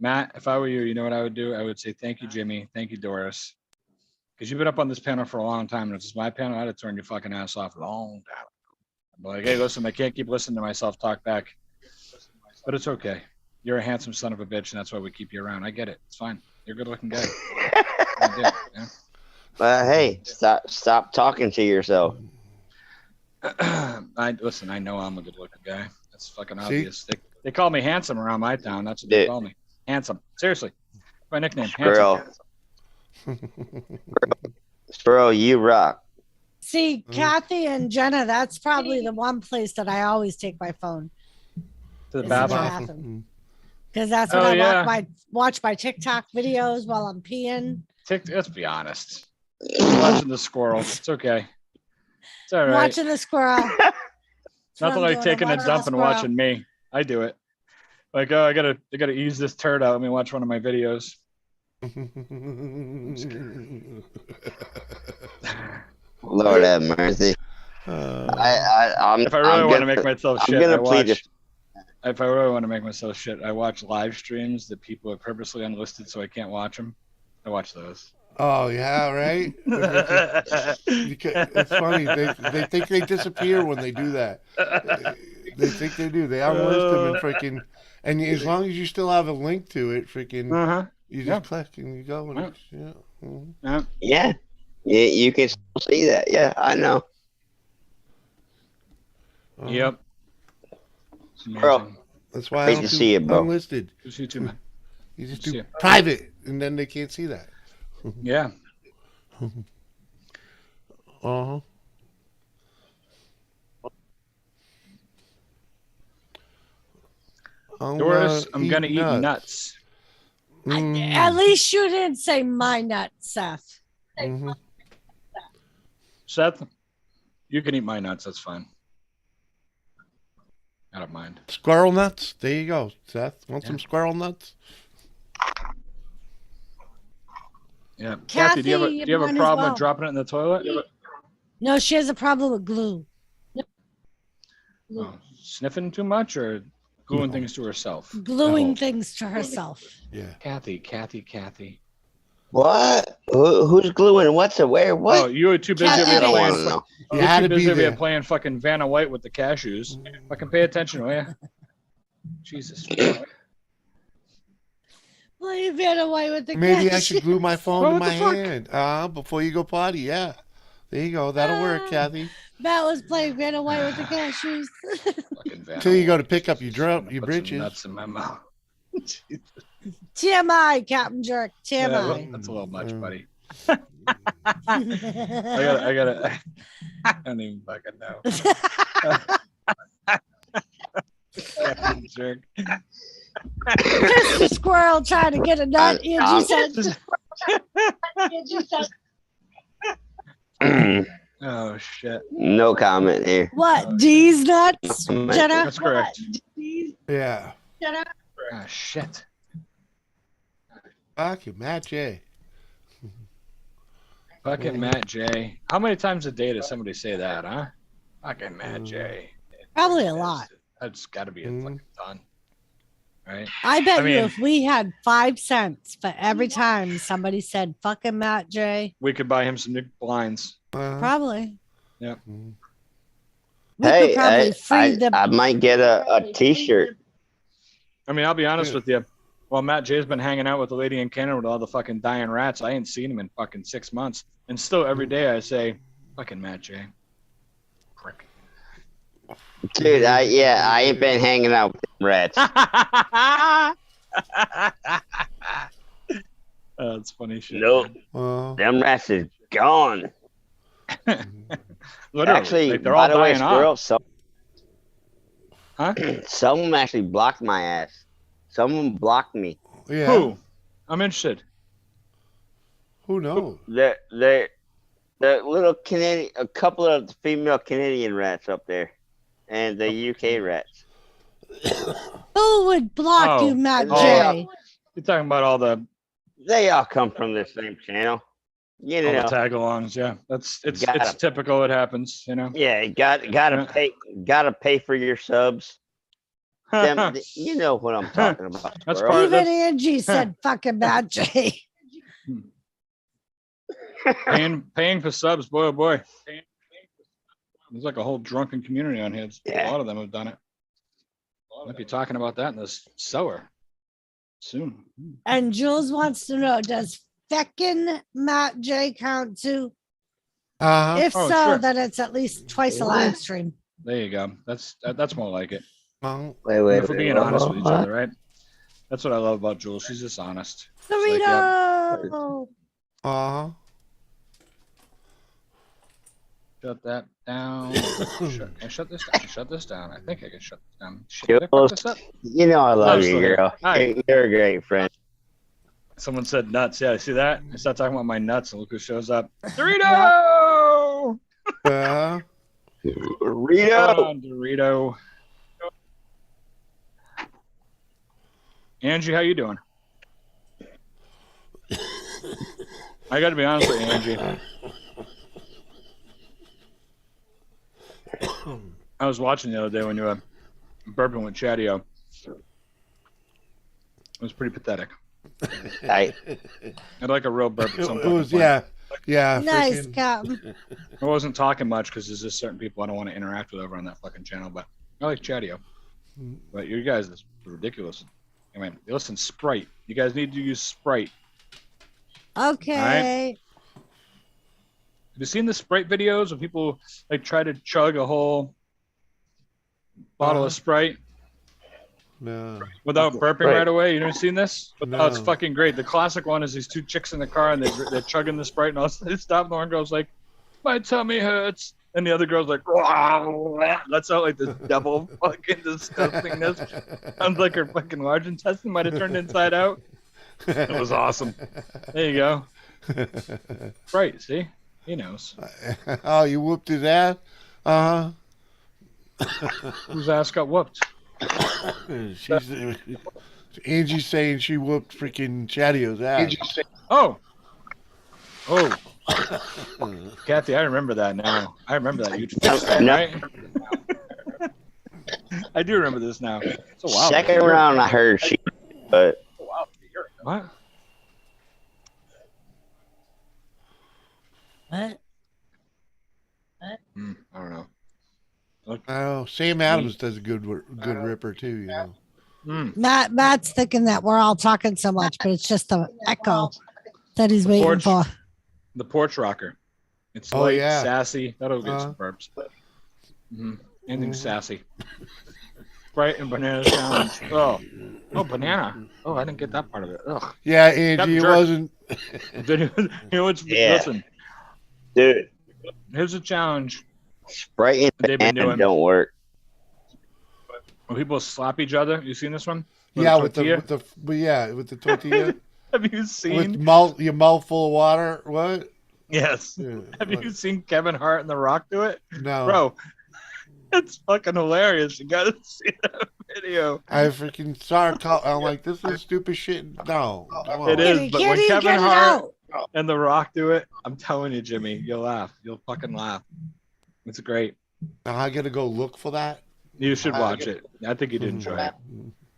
Matt, if I were you, you know what I would do? I would say thank you, Jimmy. Thank you, Doris. Because you've been up on this panel for a long time, and if it's my panel, I'd have turned your fucking ass off a long time. I'd be like, hey, listen, I can't keep listening to myself talk back. But it's okay. You're a handsome son of a bitch, and that's why we keep you around. I get it. It's fine. You're a good-looking guy. I get it, yeah. Hey, stop talking to yourself. Listen, I know I'm a good-looking guy. That's fucking See? obvious. They call me handsome around my town. That's what they Dude. call me. Handsome. Seriously. My nickname. Squirrel. Handsome. Squirrel, you rock. See, Kathy and Jenna, that's probably the one place that I always take my phone. To the Is the bathroom. bathroom. Because that's when Oh, I yeah. watch my TikTok videos while I'm peeing. Let's be honest. Watching the squirrel. It's okay. It's all I'm right. watching the squirrel. That's what Nothing I'm like doing. taking I'm a watching dump the and squirrel. watching me. I do it. Like, oh, I gotta ease this turd out. Let me watch one of my videos. Lord have mercy. I'm. If I really I'm want to gonna- make myself I'm shit, gonna plead if I really want to make myself shit, I watch live streams that people have purposely unlisted so I can't watch them. I watch those. Oh yeah, right. It's funny. They think they disappear when they do that. They think they do. They unlist them and freaking. And as long as you still have a link to it, freaking, Uh-huh. you just Yeah. click and you go. And Yeah. it's, yeah. Mhm. Yeah. Yeah. You can still see that. Yeah, I know. Yep. It's amazing. Bro. That's why I Great don't to do see you, bro. unlisted. Good to see you too, man. You just See do ya. private, and then they can't see that. Yeah. Uh huh. Doris, I'm gonna eat nuts. At least you didn't say my nuts, Seth. Mm-hmm. Seth, you can eat my nuts. That's fine. I don't mind. Squirrel nuts. There you go, Seth. Want some squirrel nuts? Yeah. Kathy, do you have a mine as problem well. with dropping it in the toilet? No, she has a problem with glue. Oh, sniffing too much or Gluing things to herself. Gluing things to herself. Yeah. Kathy. What? Who's gluing what to where? What? Oh, you were too busy Kathy over here I don't playing. want to know. You You're had too to be busy over here there. playing fucking Vanna White with the cashews. Fucking pay attention, will you? Jesus. Playing Vanna White with the Maybe I cashews. should glue my phone Well, to what the my fuck? hand. Before you go potty. Yeah. There you go. That'll work, Kathy. Matt was playing Vanna White with the cashews. Fucking Vanna Till you go to White. pick up your Jesus, I'm gonna your put some britches. nuts in my mouth. TMI, Captain Jerk. Yeah, well, TMI. that's a little much, Mm. buddy. I gotta. I don't even fucking know. Fucking jerk. Mr. Squirrel trying to get a nut. Angie said. Oh shit. No comment here. What? D's nuts? Jenna? That's correct. Yeah. Oh shit. Fuck you, Matt J. Fucking Matt J. How many times a day does somebody say that, huh? Fucking Matt J. Probably a lot. That's got to be a fucking ton, right? I bet I you mean- if we had 5 cents for every time somebody said fucking Matt J, We could buy him some new blinds. probably. Yep. Mm. We could probably free them. I might get a T-shirt. I mean, I'll be honest Yeah. with you. Well, Matt J's been hanging out with the lady in Canada with all the fucking dying rats. I ain't seen him in fucking 6 months. And still every day I say, fucking Matt J. Prick. Dude, I ain't been hanging out with them rats. That's funny shit. Nope. Well, Them rats is gone. Literally, Actually, like, they're by all the way, dying off. Squirrel, some Huh? of them actually blocked my ass. Some of them blocked me. yeah. Who? I'm interested. Who knows? The little Canadian, a couple of the female Canadian rats up there, and the UK rats. Who would block Oh. you, Matt Oh. J? You're talking about all the They all come from the same channel. You all know. the tag-alongs. Yeah, it's Got it. typical. It happens, you know. Yeah, you gotta pay for your subs. You know what I'm talking about. That's Squirrel. part- Even Angie said fucking Matt J. paying for subs, boy, oh boy. There's like a whole drunken community on here. Yeah. A lot of them have done it. Might be talking about that in this cellar soon. And Jules wants to know, does feckin' Matt J count too? If Oh, so, sure. then it's at least twice a live stream. There you go. That's more like it. Well, Wait, If we're being honest with each other, right? That's what I love about Jules. She's just honest. like, Dorito! uh-huh. Shut that down. Shut this down. Shut this down. I think I can shut this down. Shit, did I fuck this up? You know I love I'm you, still here. girl. Hi. You're a great friend. Someone said nuts. Yeah, see that? I start talking about my nuts, and look who shows up. Dorito! Uh-huh. Rito. Come on, Dorito. Angie, how you doing? I got to be honest with you, Angie. I was watching the other day when you were burping with Chatio. It was pretty pathetic. I'd like a real burp at some It point. was, yeah. Nice, freaking- Captain. I wasn't talking much because there's just certain people I don't want to interact with over on that fucking channel, but I like Chatio. But you guys is ridiculous. I mean, listen, Sprite. You guys need to use Sprite. Okay. Have you seen the Sprite videos where people like try to chug a whole bottle of Sprite No. without burping right away? You never seen this? Oh, it's No. fucking great. The classic one is these two chicks in the car and they're chugging the Sprite and all they stop and the one girl's like, my tummy hurts. And the other girl's like, lets out like this double fucking disgustingness. Sounds like her fucking large intestine might have turned inside out. It was awesome. There you go. Right, see? He knows. Oh, you whooped his ass? Uh-huh. Whose ass got whooped? She's Angie's saying she whooped freaking Chatio's ass. Oh. Oh. Kathy, I remember that now. I remember that huge fist, right? I do remember this now. It's a while Second ago. round, I heard she, but What? What? I don't know. Oh, Sam Adams does a good ripper too. You know. Matt's thinking that we're all talking so much, but it's just the echo that he's waiting for. The porch rocker. It's light, sassy. That'll get some burps. Anything sassy. Right, and banana challenge. Oh, banana. Oh, I didn't get that part of it. Ugh. Yeah, Angie, it wasn't. You know what's listen, dude. Here's a challenge. Sprite and banana don't work. When people slap each other, you seen this one? With the tortilla. Have you seen with your mouth full of water? What? Yes. Yeah, Have you seen Kevin Hart and The Rock do it? No, bro. It's fucking hilarious. You gotta see that video. I freaking saw it. I'm like, this is stupid shit. No, it is. But when Kevin Hart and The Rock do it, I'm telling you, Jimmy, you'll laugh. You'll fucking laugh. It's great. Now I gotta go look for that. You should watch it. I think you'd enjoy it.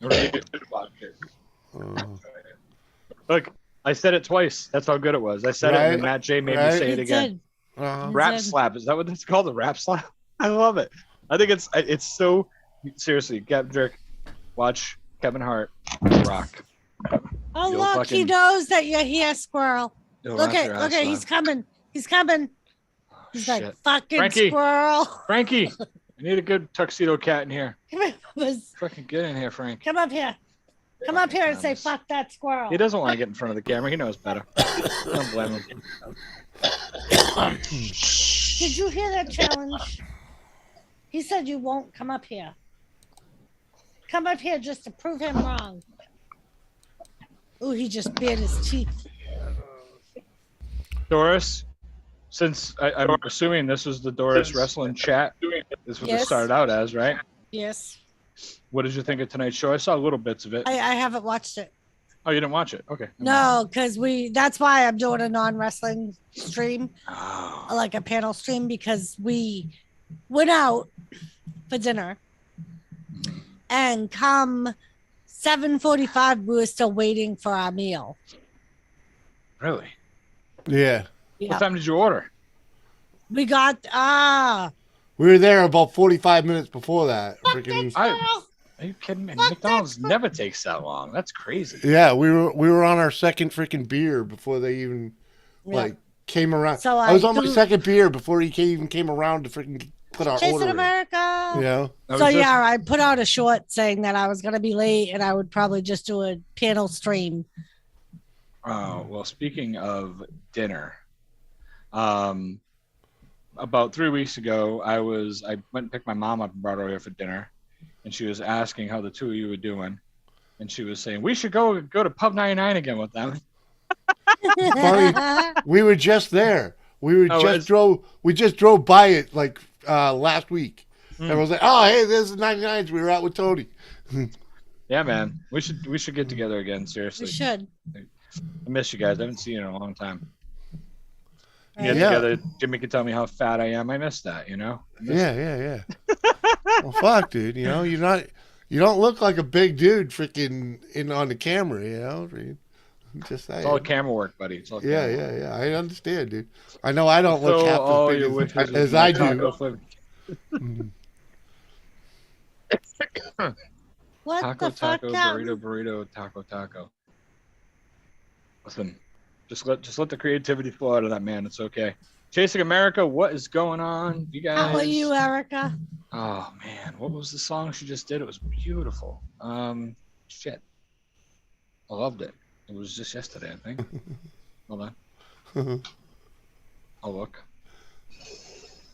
You should watch it. Look, I said it twice. That's how good it was. I said it, and then Matt J made me say it again. Rap slap. Is that what it's called? A rap slap? I love it. I think it's so seriously. Get jerk. Watch Kevin Hart, Rock. Oh look, he knows that you're here, squirrel. Look at, he's coming. He's coming. He's like fucking Frankie, squirrel. Frankie, I need a good tuxedo cat in here. Come here, fucking get in here, Frank. Come up here. Come up here and say fuck that squirrel. He doesn't want to get in front of the camera. He knows better. Don't blame him. Did you hear that challenge? He said you won't come up here. Come up here just to prove him wrong. Ooh, he just bared his teeth. Doris, since I'm assuming this was the Doris wrestling chat, this was what it started out as, right? Yes. What did you think of tonight's show? I saw little bits of it. I haven't watched it. Oh, you didn't watch it? Okay. No, because that's why I'm doing a non-wrestling stream, like a panel stream, because we went out for dinner and come 7:45, we were still waiting for our meal. Really? Yeah. What time did you order? We got we were there about 45 minutes before that. Are you kidding me? McDonald's never takes that long. That's crazy. Yeah, we were on our second freaking beer before they even came around. So I was on my second beer before he even came around to freaking put our order in. America. Yeah. So I put out a short saying that I was going to be late and I would probably just do a panel stream. Oh, well, speaking of dinner, about 3 weeks ago, I went and picked my mom up and brought her here for dinner. And she was asking how the two of you were doing. And she was saying, we should go to Pub 99 again with them. Funny, we were just there. We just drove by it like last week. And I was like, oh, hey, there's the 99s. We were out with Tony. Yeah, man. We should get together again, seriously. We should. I miss you guys. I haven't seen you in a long time. Get together. Jimmy can tell me how fat I am. I miss that, you know? Yeah. Well, fuck, dude. You know, you don't look like a big dude freaking on the camera, you know? Just saying. It's all camera work, buddy. It's all yeah. I understand, dude. I know I don't look half as big as I do. What taco, the fuck? Taco, burrito, taco. Listen, just let the creativity flow out of that man. It's okay. Chasing America, what is going on, you guys? How are you, Erica? Oh man, what was the song she just did? It was beautiful. Shit, I loved it. It was just yesterday, I think. Hold on. I'll look.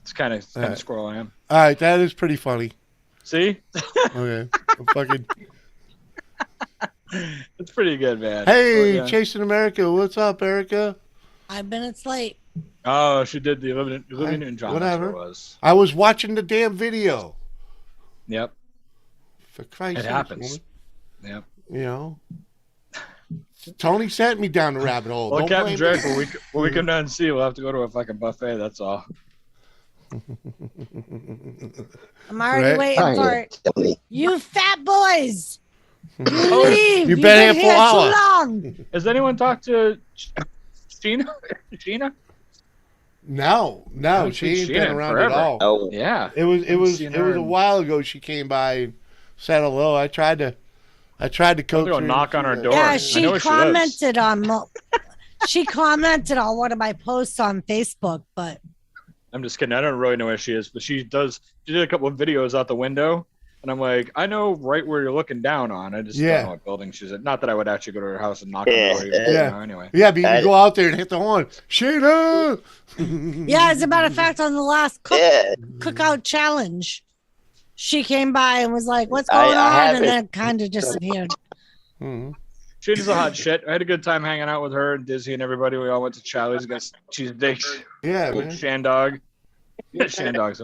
It's kind of squirrel I am. All right, that is pretty funny. See? Okay. Fucking. It's pretty good, man. Hey, Chasing America, what's up, Erica? 5 minutes late. Oh, she did the Olivia Newton-John. Whatever. I was watching the damn video. Yep. For Christ's sake. It happens. Woman. Yep. You know. Tony sent me down the rabbit hole. Well, Captain Drake, when we come down and see you, we'll have to go to a fucking buffet. That's all. I'm already waiting for it. You fat boys. You leave. You've You've been been here for a here too while. long. Has anyone talked to Sheena? Sheena? No, haven't she seen ain't been Sheena in around forever. at all. Oh, Yeah. It was seen a her while ago. She came by and said hello. I tried to coax go her. knock on her door. Yeah, I she know where she lives. commented on. She commented on one of my posts on Facebook, but I'm just kidding. I don't really know where she is, but she does. She did a couple of videos out the window, and I'm like, I know right where you're looking down on. I just don't know what building she's at. Not that I would actually go to her house and knock on the door. Even, anyway. Yeah, but you can go out there and hit the horn. Sheena! yeah, as a matter of fact, on the last cookout challenge, she came by and was like, "What's going on?" And then kind of disappeared. She's a hot shit. I had a good time hanging out with her and Dizzy and everybody. We all went to Charlie's, got cheesesteaks. Yeah, with man. Shandog. Yeah, Shandog's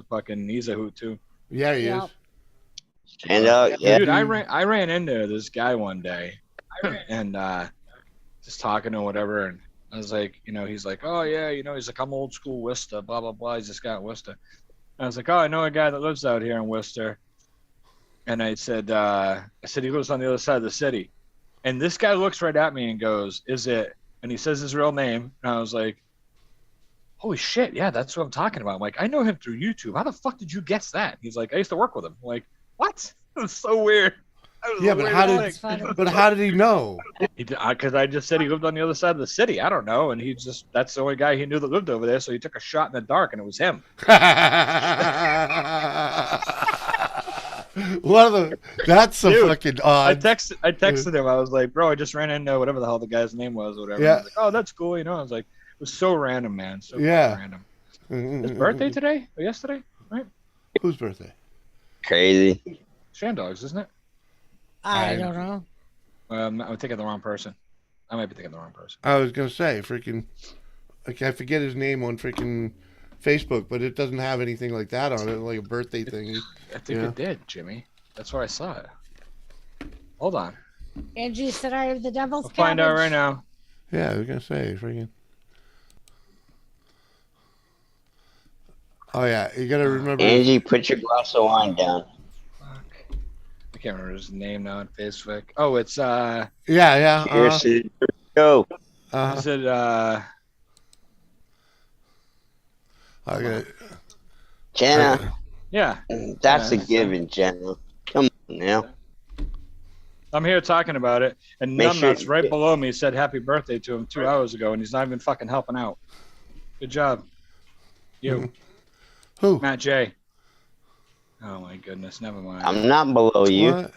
he's a hoot too. Yeah, he is. Shandog, yeah. Dude, I ran into this guy one day and just talking to whatever, and I was like, he's like, oh yeah, he's like, I'm old school Worcester, blah blah blah. He's this guy in Worcester. And I was like, oh, I know a guy that lives out here in Worcester. And I said he lives on the other side of the city. And this guy looks right at me and goes, is it? And he says his real name. And I was like, holy shit, yeah, that's what I'm talking about. I'm like, I know him through YouTube. How the fuck did you guess that? He's like, I used to work with him. I'm like, what? It was so weird. Yeah, but how did he know? Because I just said he lived on the other side of the city. I don't know. And that's the only guy he knew that lived over there. So he took a shot in the dark and it was him. That's a fucking odd. I texted him. I was like, bro, I just ran into whatever the hell the guy's name was or whatever. Yeah. I was like, oh, that's cool. I was like, it was so random, man. So random. His birthday today or yesterday, right? Whose birthday? Crazy. Shandog's, isn't it? I don't know. I'm thinking of the wrong person. I might be thinking of the wrong person. I was gonna say freaking. Like I forget his name on freaking Facebook, but it doesn't have anything like that on it, like a birthday thing. I think it did, Jimmy. That's where I saw it. Hold on. Angie said I have the devil's I'll find out right now. Yeah, I was gonna say freaking. Oh yeah, you gotta remember. Angie, put your glass of wine down. Fuck. I can't remember his name now on Facebook. Oh, it's Yeah. Cheers, go. Is it Okay. Jenna. Yeah. That's a given, Jenna. Come on now. I'm here talking about it, and Numbnuts right below me said happy birthday to him 2 hours ago, and he's not even fucking helping out. Good job. You. Who? Matt J. Oh my goodness, never mind. I'm not below you. What?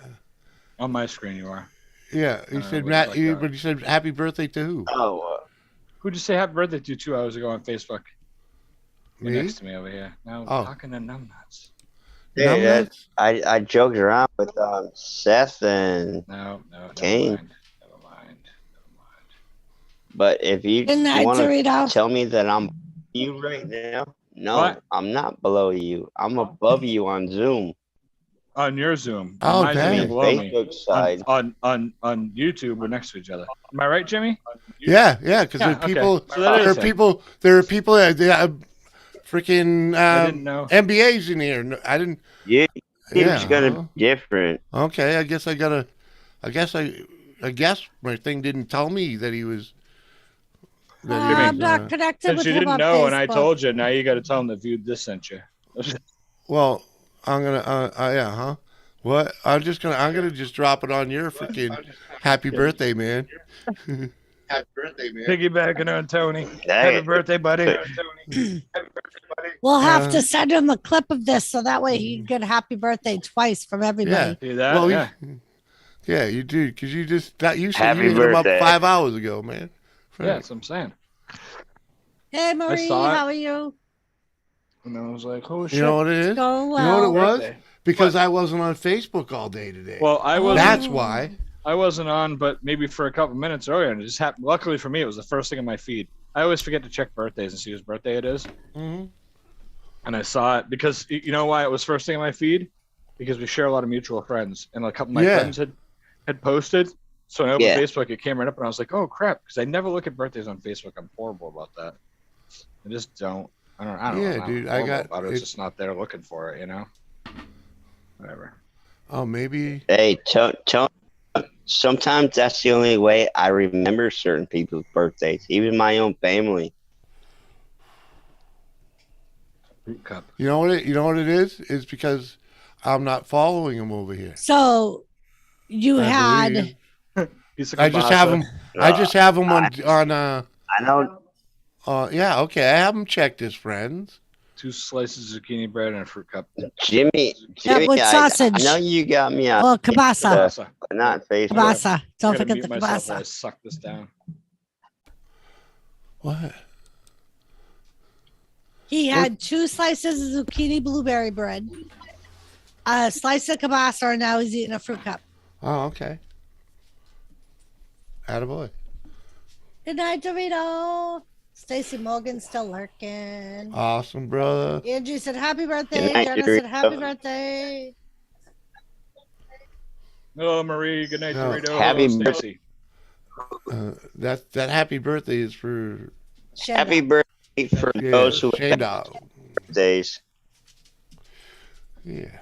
On my screen you are. Yeah, he said Matt. But he said happy birthday to who? Oh. Who'd you say happy birthday to 2 hours ago on Facebook? You're Me? next to me over here. Now talking to Numbnuts. Yeah, I joked around with Seth and Kane. Never mind. But if you want to tell me that I'm you right now, no, I'm not below you. I'm above you on Zoom. On your Zoom. Oh, damn. Facebook side. On YouTube, we're next to each other. Am I right, Jimmy? Yeah, because there are people. So there are people that freaking I didn't know. MBAs in here. I didn't. Yeah, it's gonna be different. Okay, I guess my thing didn't tell me that he was. I'm not connected Since with you him didn't on know, Facebook. and I told you, now you got to tell him that Viewed This sent you. Well, I'm gonna. What? I'm gonna just drop it on your freaking happy birthday, man. Happy birthday, man. Piggybacking on Tony. Happy birthday, buddy. We'll have to send him a clip of this so that way he can get happy birthday twice from everybody. See that? Well, yeah. Yeah, you do, because you said you hit Happy him up birthday. 5 hours ago, man. Yeah, that's what I'm saying. Hey, Marie, saw it. how are you? And I was like, oh, shit. You know what it is? Going well. You know what it was? Birthday. Because I wasn't on Facebook all day today. Well, I was. That's why. I wasn't on, but maybe for a couple minutes earlier, and it just happened. Luckily for me, it was the first thing in my feed. I always forget to check birthdays and see whose birthday it is. Mm-hmm. And I saw it because you know why it was first thing in my feed? Because we share a lot of mutual friends, and a couple of my friends had posted. So I opened Facebook, it came right up, and I was like, "Oh crap!" Because I never look at birthdays on Facebook. I'm horrible about that. I just don't. I don't Yeah, know. dude, I I got about it. it. It's just not there looking for it, you know. Whatever. Oh, maybe. Hey, sometimes that's the only way I remember certain people's birthdays, even my own family. Fruit cup. You know what it is? It's because I'm not following them over here. So you I had believe. Piece of I just have kielbasa. them. I just have them I, on. I know. Yeah. Okay. I have them checked as friends. 2 slices of zucchini bread and a fruit cup. Jimmy, with I sausage. know you got me on Oh, kielbasa. Kielbasa. not Facebook. Kielbasa. Don't I gotta forget mute the myself while I kielbasa. suck this down. What? He had 2 slices of zucchini blueberry bread, a slice of kielbasa, and now he's eating a fruit cup. Oh, okay. Attaboy. Good night, Dorito. Stacy Morgan's still lurking. Awesome, brother. Angie said happy birthday. Good night, Jenna said happy birthday. Hello, Marie. Good night, No. Dorito. Happy Hello, Stacy. That happy birthday is for Happy birthday for those who Shane Dog. birthdays. Yeah.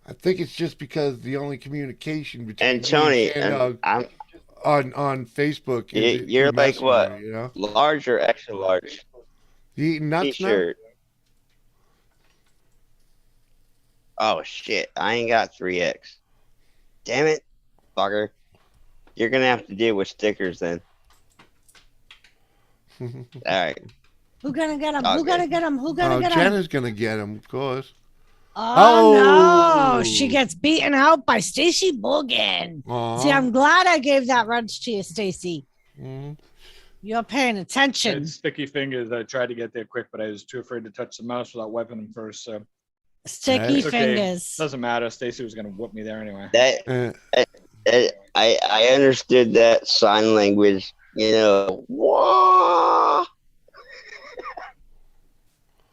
I think it's just because the only communication between And Tony, me and Shane Dog I'm on Facebook is you're through like what? Messenger, you know? Large or extra large? You eating nuts now? T-shirt. Oh shit! I ain't got 3X. Damn it, fucker! You're gonna have to deal with stickers then. All right. Who gonna get him? Okay. Who gonna get him? Who gonna get him? Jenna's gonna get him, of course. Oh, Oh. no. She gets beaten out by Stacy Morgan. Aw. See, I'm glad I gave that wrench to you, Stacy. Mhm. You're paying I attention. had sticky fingers. I tried to get there quick, but I was too afraid to touch the mouse without wiping them first. So Sticky it's okay. fingers. Doesn't matter. Stacy was gonna whoop me there anyway. That Uh, I understood that sign language. You know, wah.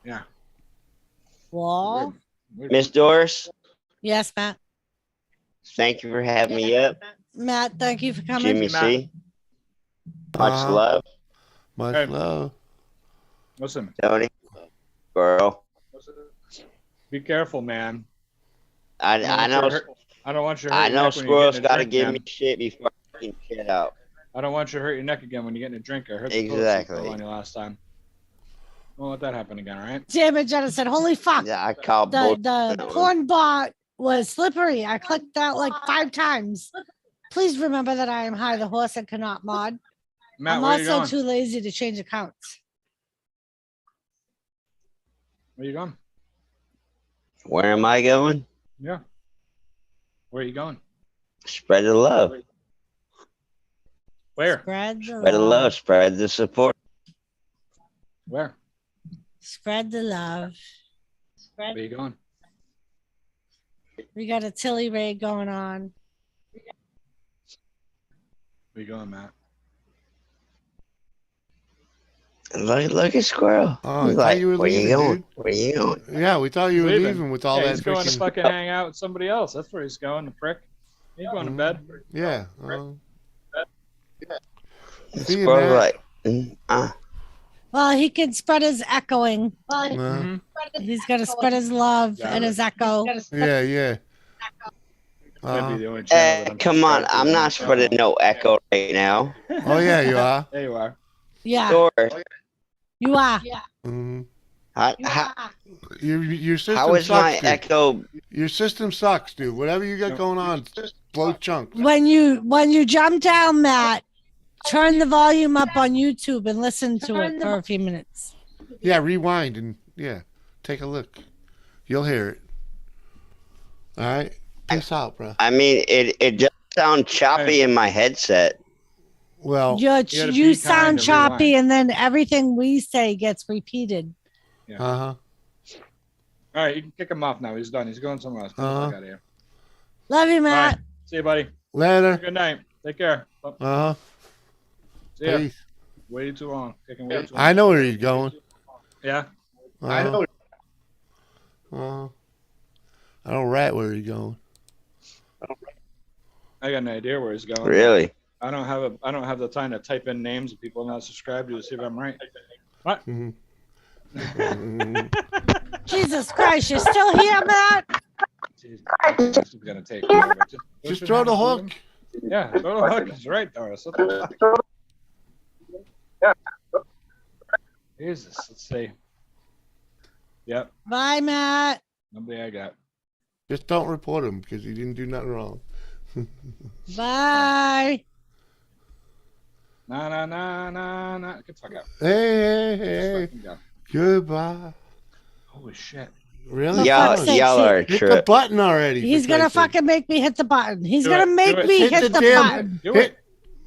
Yeah. Wall. Miss Doris, Yes, Matt. thank you for having me up. Matt, thank you for coming. Jimmy C, much Uh-huh. love. Much Hey. love. Listen, Tony, girl. be careful, man. I know. I don't want you to hurt I your know. neck when you're Squirrels getting a got to drink, give man. me shit before I can shit out. I don't want you to hurt your neck again when you're getting a drink. I heard the Exactly. toilet seat fell on you last time. Don't let that happen again, all right? Damn it, Jenna said, holy fuck. Yeah, I call The bullshit. porn bot was slippery. I clicked that like 5 times. Please remember that I am high the horse and cannot mod. Matt, I'm where you also going? too lazy to change accounts. Where you going? Where am I going? Yeah. Where are you going? Spread the love. Where? Spread the Spread the love. love. Spread the support. Where? Spread the love. Where are you going? We got a Tilly raid going on. Where you going, Matt? Look at Squirrel. Oh, I He's thought like, you were where you leaving, going? dude. Where you going? Yeah, we thought you were leaving with all yeah, that he's going to freaking. fucking hang out with somebody else. That's where he's going, the prick. He's going to bed. Yeah. See you, Squirrel's Matt. like, Well, he can spread his echoing. Mhm. He's got to spread his love and his echo. Yeah, yeah. Might be the only channel that I'm come on. subscribed to I'm on not my spreading channel. no echo right now. Oh yeah, you are. There you are. Yeah, Doris, you are. Mm-hmm. how Your system how is sucks, my dude. echo? Your system sucks, dude. Whatever you got going on, blow chunks. When you jump down, Matt, turn the volume up on YouTube and listen to it for a few minutes. Yeah, rewind and take a look. You'll hear it. All right. Peace out, bro. I mean, it just sounds choppy in my headset. Well, You gotta you be sound kind and choppy, rewind. and then everything we say gets repeated. uh-huh. All right, you can kick him off now. He's done. He's going somewhere else. Get the fuck out of here. Love you, Matt. Bye. See you, buddy. Later. Good night. Take care. Uh-huh. See ya. Peace. Way too long. Taking way too long. I know where he's going. Yeah. I know. Uh-huh. I don't rat where he's going. I got an idea where he's going. Really? I don't have the time to type in names of people not subscribed to see if I'm right. What? Mhm. Jesus Christ, you're still here, Matt? Jesus Christ, this is gonna take forever. Just throw the hook. Yeah, throw the hook. He's right, Doris. What the fuck? Jesus, let's see. Yep, Bye, Matt. nobody I got. Just don't report him because he didn't do nothing wrong. Bye. Nah. Get the fuck out. Hey, Just hey. fucking go. Goodbye. Holy shit. Really? For Y'all, fuck's sake, y'all see, are a Hit the trip. button already. for He's gonna Christ's sake. fucking make me hit the button. He's Do gonna it, make do it. me Hit hit the the damn- button. Do Hit.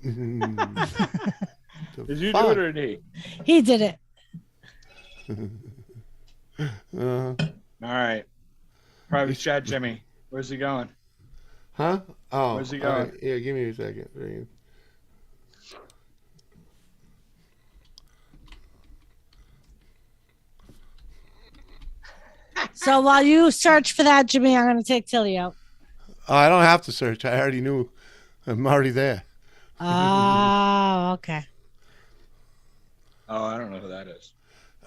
it. Did you do it or did he? He did it. Uh, All right. Private chat, Jimmy. Where's he going? huh? Oh. Where's he all right. going? Yeah, give me a second. So while you search for that, Jimmy, I'm gonna take Tilly out. Oh, I don't have to search. I already knew. I'm already there. Oh, okay. Oh, I don't know who that is.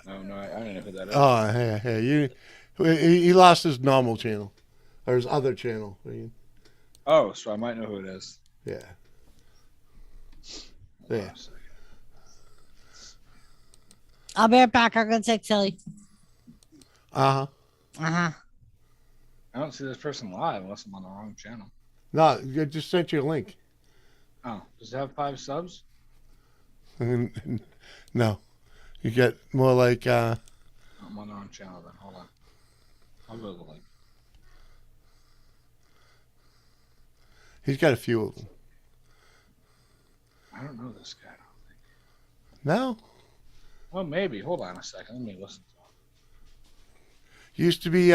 No, I don't know who that is. Oh, hey. He lost his normal channel. Or his other channel. Oh, so I might know who it is. Yeah. Hold on Yeah. a second. I'll be right back. I'm gonna take Tilly. Uh-huh. Uh-huh. I don't see this person live unless I'm on the wrong channel. No, I just sent you a link. Oh, does it have 5 subs? No. You get more like, I'm on the wrong channel then. Hold on. I'll go to the link. he's got a few of them. I don't know this guy. I don't think. No? Well, maybe. Hold on a second. Let me listen to him. Used to be,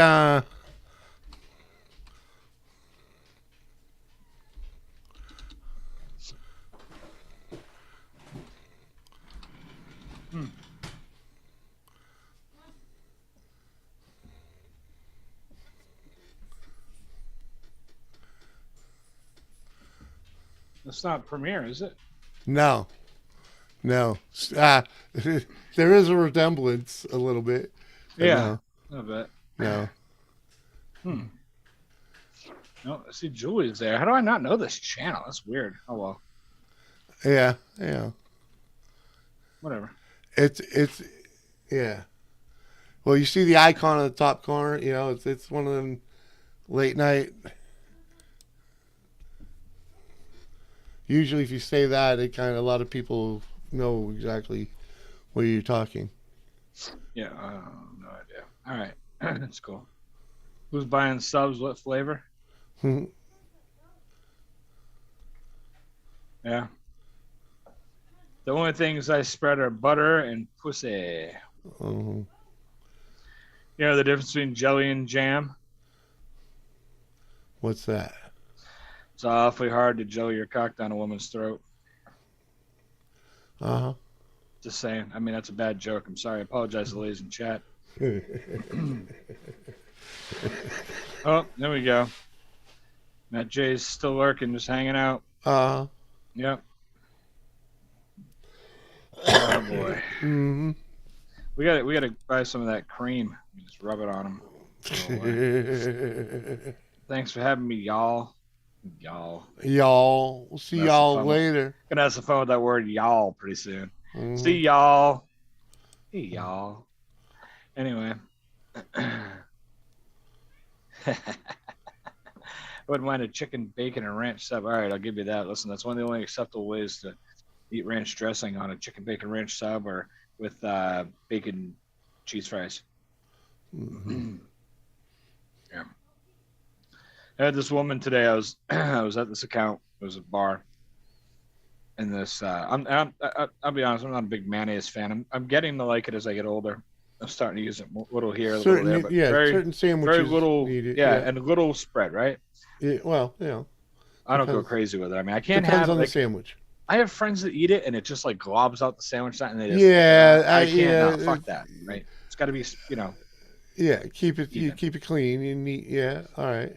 It's not Premiere, is it? No. There is a resemblance a little bit. but Yeah. I bet. No. No, I see Julie's there. How do I not know this channel? That's weird. Oh well. Yeah. Whatever. It's yeah. Well, you see the icon in the top corner. It's one of them late night. Usually, if you say that, a lot of people know exactly what you're talking. Yeah, no idea. All right. That's cool. Who's buying subs? What flavor? Yeah. The only things I spread are butter and pussy. Mhm. You know the difference between jelly and jam? What's that? It's awfully hard to jelly your cock down a woman's throat. Uh Just saying. I mean, that's a bad joke. I'm sorry. I apologize to the ladies in chat. huh. Oh, there we go. Matt J's still lurking, just hanging out. Yep. Oh boy. Mhm. We gotta buy some of that cream. We just rub it on them. Thanks for having me, y'all. Y'all. We'll see That's y'all the fun. later. Gonna have some fun with that word y'all pretty soon. Mhm. See y'all. Hey y'all. Anyway. I wouldn't mind a chicken, bacon, and ranch sub. All right, I'll give you that. Listen, that's one of the only acceptable ways to eat ranch dressing on a chicken, bacon, ranch sub or with bacon cheese fries. Mhm. Yeah. I had this woman today. I was at this account. It was a bar. And this, I'll be honest, I'm not a big mayonnaise fan. I'm getting to like it as I get older. I'm starting to use it a little here, a little there, but certain sandwiches. very little, need it, and a little spread, right? Yeah, well, I don't go Depends. crazy with it. I mean, I can't depends have on the like sandwich. I have friends that eat it and it just like globs out the sandwich, and they just Yeah, I can't. yeah, No, fuck that, right? It's got to be, Yeah, keep it. You Even. keep it clean. You need. Yeah, all right.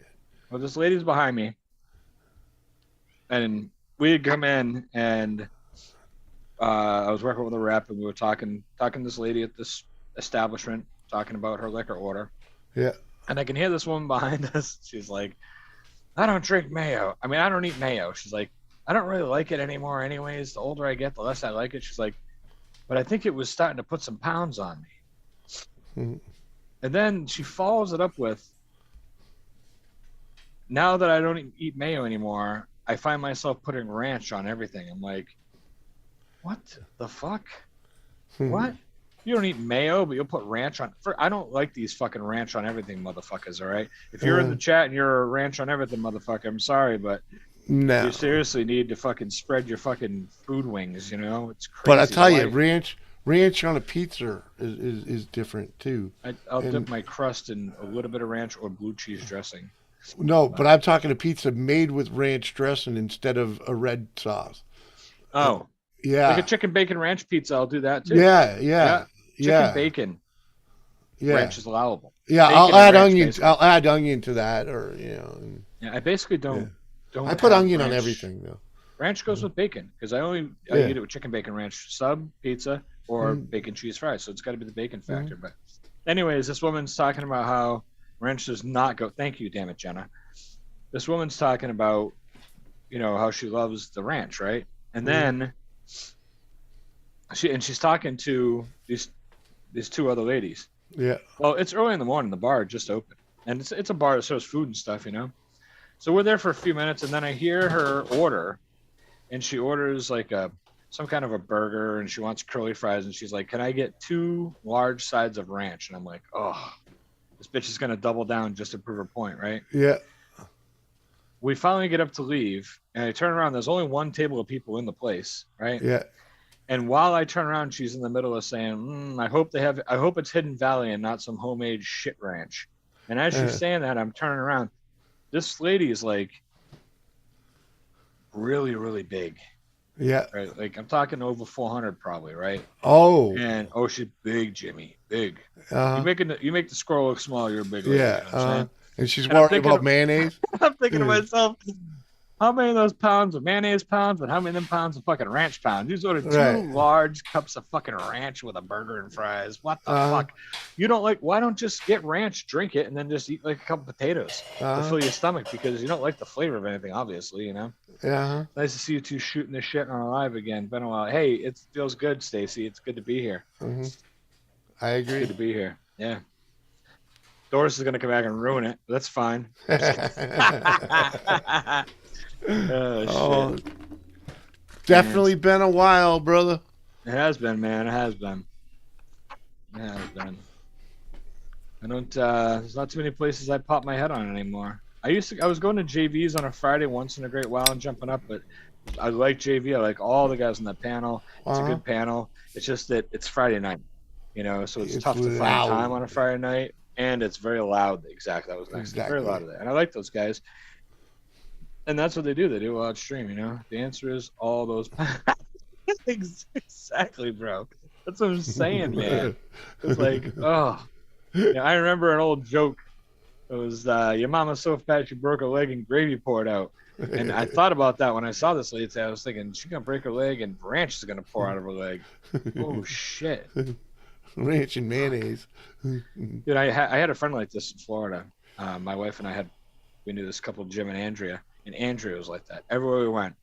Well, this lady's behind me, and we had come in, and I was working with a rep, and we were talking to this lady at this establishment talking about her liquor order. Yeah. And I can hear this woman behind us. She's like, I don't drink mayo. I mean, I don't eat mayo. She's like, I don't really like it anymore anyways. The older I get, the less I like it. She's like, but I think it was starting to put some pounds on me. Mm-hmm. And then she follows it up with, now that I don't eat mayo anymore, I find myself putting ranch on everything. I'm like, what the fuck? What? You don't eat mayo, but you'll put ranch on. I don't like these fucking ranch on everything, motherfuckers. All right. If you're in the chat and you're a ranch on everything, motherfucker, I'm sorry, but no, you seriously need to fucking spread your fucking food wings. You know, it's crazy. But I tell you, ranch on a pizza is different too. I'll dip my crust in a little bit of ranch or blue cheese dressing. No, but I'm talking a pizza made with ranch dressing instead of a red sauce. Oh. Yeah. Like a chicken bacon ranch pizza, I'll do that too. Yeah. Chicken bacon. Yeah. Ranch is allowable. Yeah, Bacon I'll add onion. basically. I'll add onion to that, or Yeah, I basically don't. I put onion ranch. on everything though. Ranch goes with bacon because I eat it with chicken bacon ranch sub pizza or bacon cheese fries. So it's got to be the bacon factor. But anyways, this woman's talking about how ranch does not go. Thank you, damn it, Jenna. This woman's talking about, how she loves the ranch, right? And then she's talking to these two other ladies. Yeah. Well, it's early in the morning. The bar just opened, and it's a bar that serves food and stuff, So we're there for a few minutes, and then I hear her order, and she orders like some kind of a burger, and she wants curly fries, and she's like, "Can I get 2 large sides of ranch?" And I'm like, "Oh, this bitch is gonna double down just to prove her point, right?" Yeah. We finally get up to leave, and I turn around. There's only one table of people in the place, right? Yeah. And while I turn around, she's in the middle of saying, I hope it's Hidden Valley and not some homemade shit ranch. And as she's saying that, I'm turning around. This lady is like really, really big. Yeah. Right. Like I'm talking over 400 probably, right? Oh. And she's big, Jimmy. Big. Uh-huh. You make the scroll look small, you're a big lady. Yeah. And she's worried about mayonnaise. I'm thinking to myself, how many of those pounds of mayonnaise pounds, and how many of them pounds of fucking ranch pounds? You just ordered 2 large cups of fucking ranch with a burger and fries. What the fuck? You don't like? Why don't just get ranch, drink it, and then just eat like a couple potatoes to fill your stomach because you don't like the flavor of anything, obviously, Yeah. Nice to see you two shooting this shit on live again. Been a while. Hey, it feels good, Stacy. It's good to be here. Mm-hmm. I agree. It's good to be here. Yeah. Doris is gonna come back and ruin it. But that's fine. Oh, definitely been a while, brother. It has been, man. It has been. I don't. There's not too many places I pop my head on anymore. I was going to JVs on a Friday once in a great while and jumping up, but I like JV. I like all the guys on that panel. It's a good panel. It's just that it's Friday night, so it's tough to find time on a Friday night, and it's very loud. Exactly. That was next. Exactly. Very loud. And I like those guys. And that's what they do. They do a lot of stream, The answer is all those. Exactly, bro. That's what I'm saying, man. It's like, oh. I remember an old joke. It was, your mama's so fat she broke her leg and gravy poured out. And I thought about that when I saw this lady today. I was thinking, she's going to break her leg and ranch is going to pour out of her leg. Oh, shit. Ranch and mayonnaise. Dude, I had a friend like this in Florida. My wife and we knew this couple, Jim and Andrea. And Andrea was like that. Everywhere we went,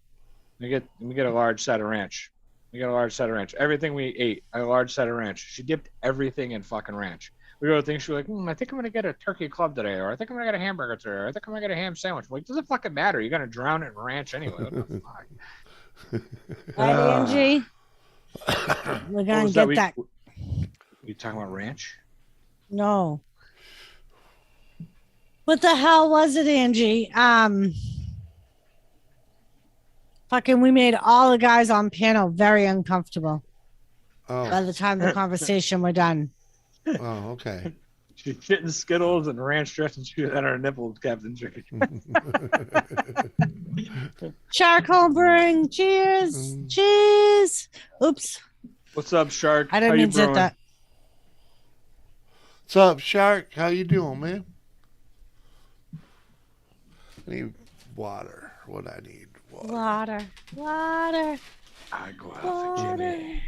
let me get a large side of ranch. We got a large side of ranch. Everything we ate, a large side of ranch. She dipped everything in fucking ranch. We go to things, she was like, I think I'm going to get a turkey club today, or I think I'm going to get a hamburger today, or I think I'm going to get a ham sandwich. I'm like, doesn't fucking matter. You're going to drown it in ranch anyway. What the fuck? All right, Angie. We're going to get that. You talking about ranch? No. What the hell was it, Angie? Fucking, we made all the guys on panel very uncomfortable. Oh. By the time the conversation were done. Oh, okay. She's shitting Skittles and ranch dressing at her nipples, Captain Chicken. Charcoal brewing. Cheers. Cheers. Oops. What's up, Shark? I didn't mean to say that. What's up, Shark? How you doing, man? I need water. What I need? Water. I go out for Jimmy.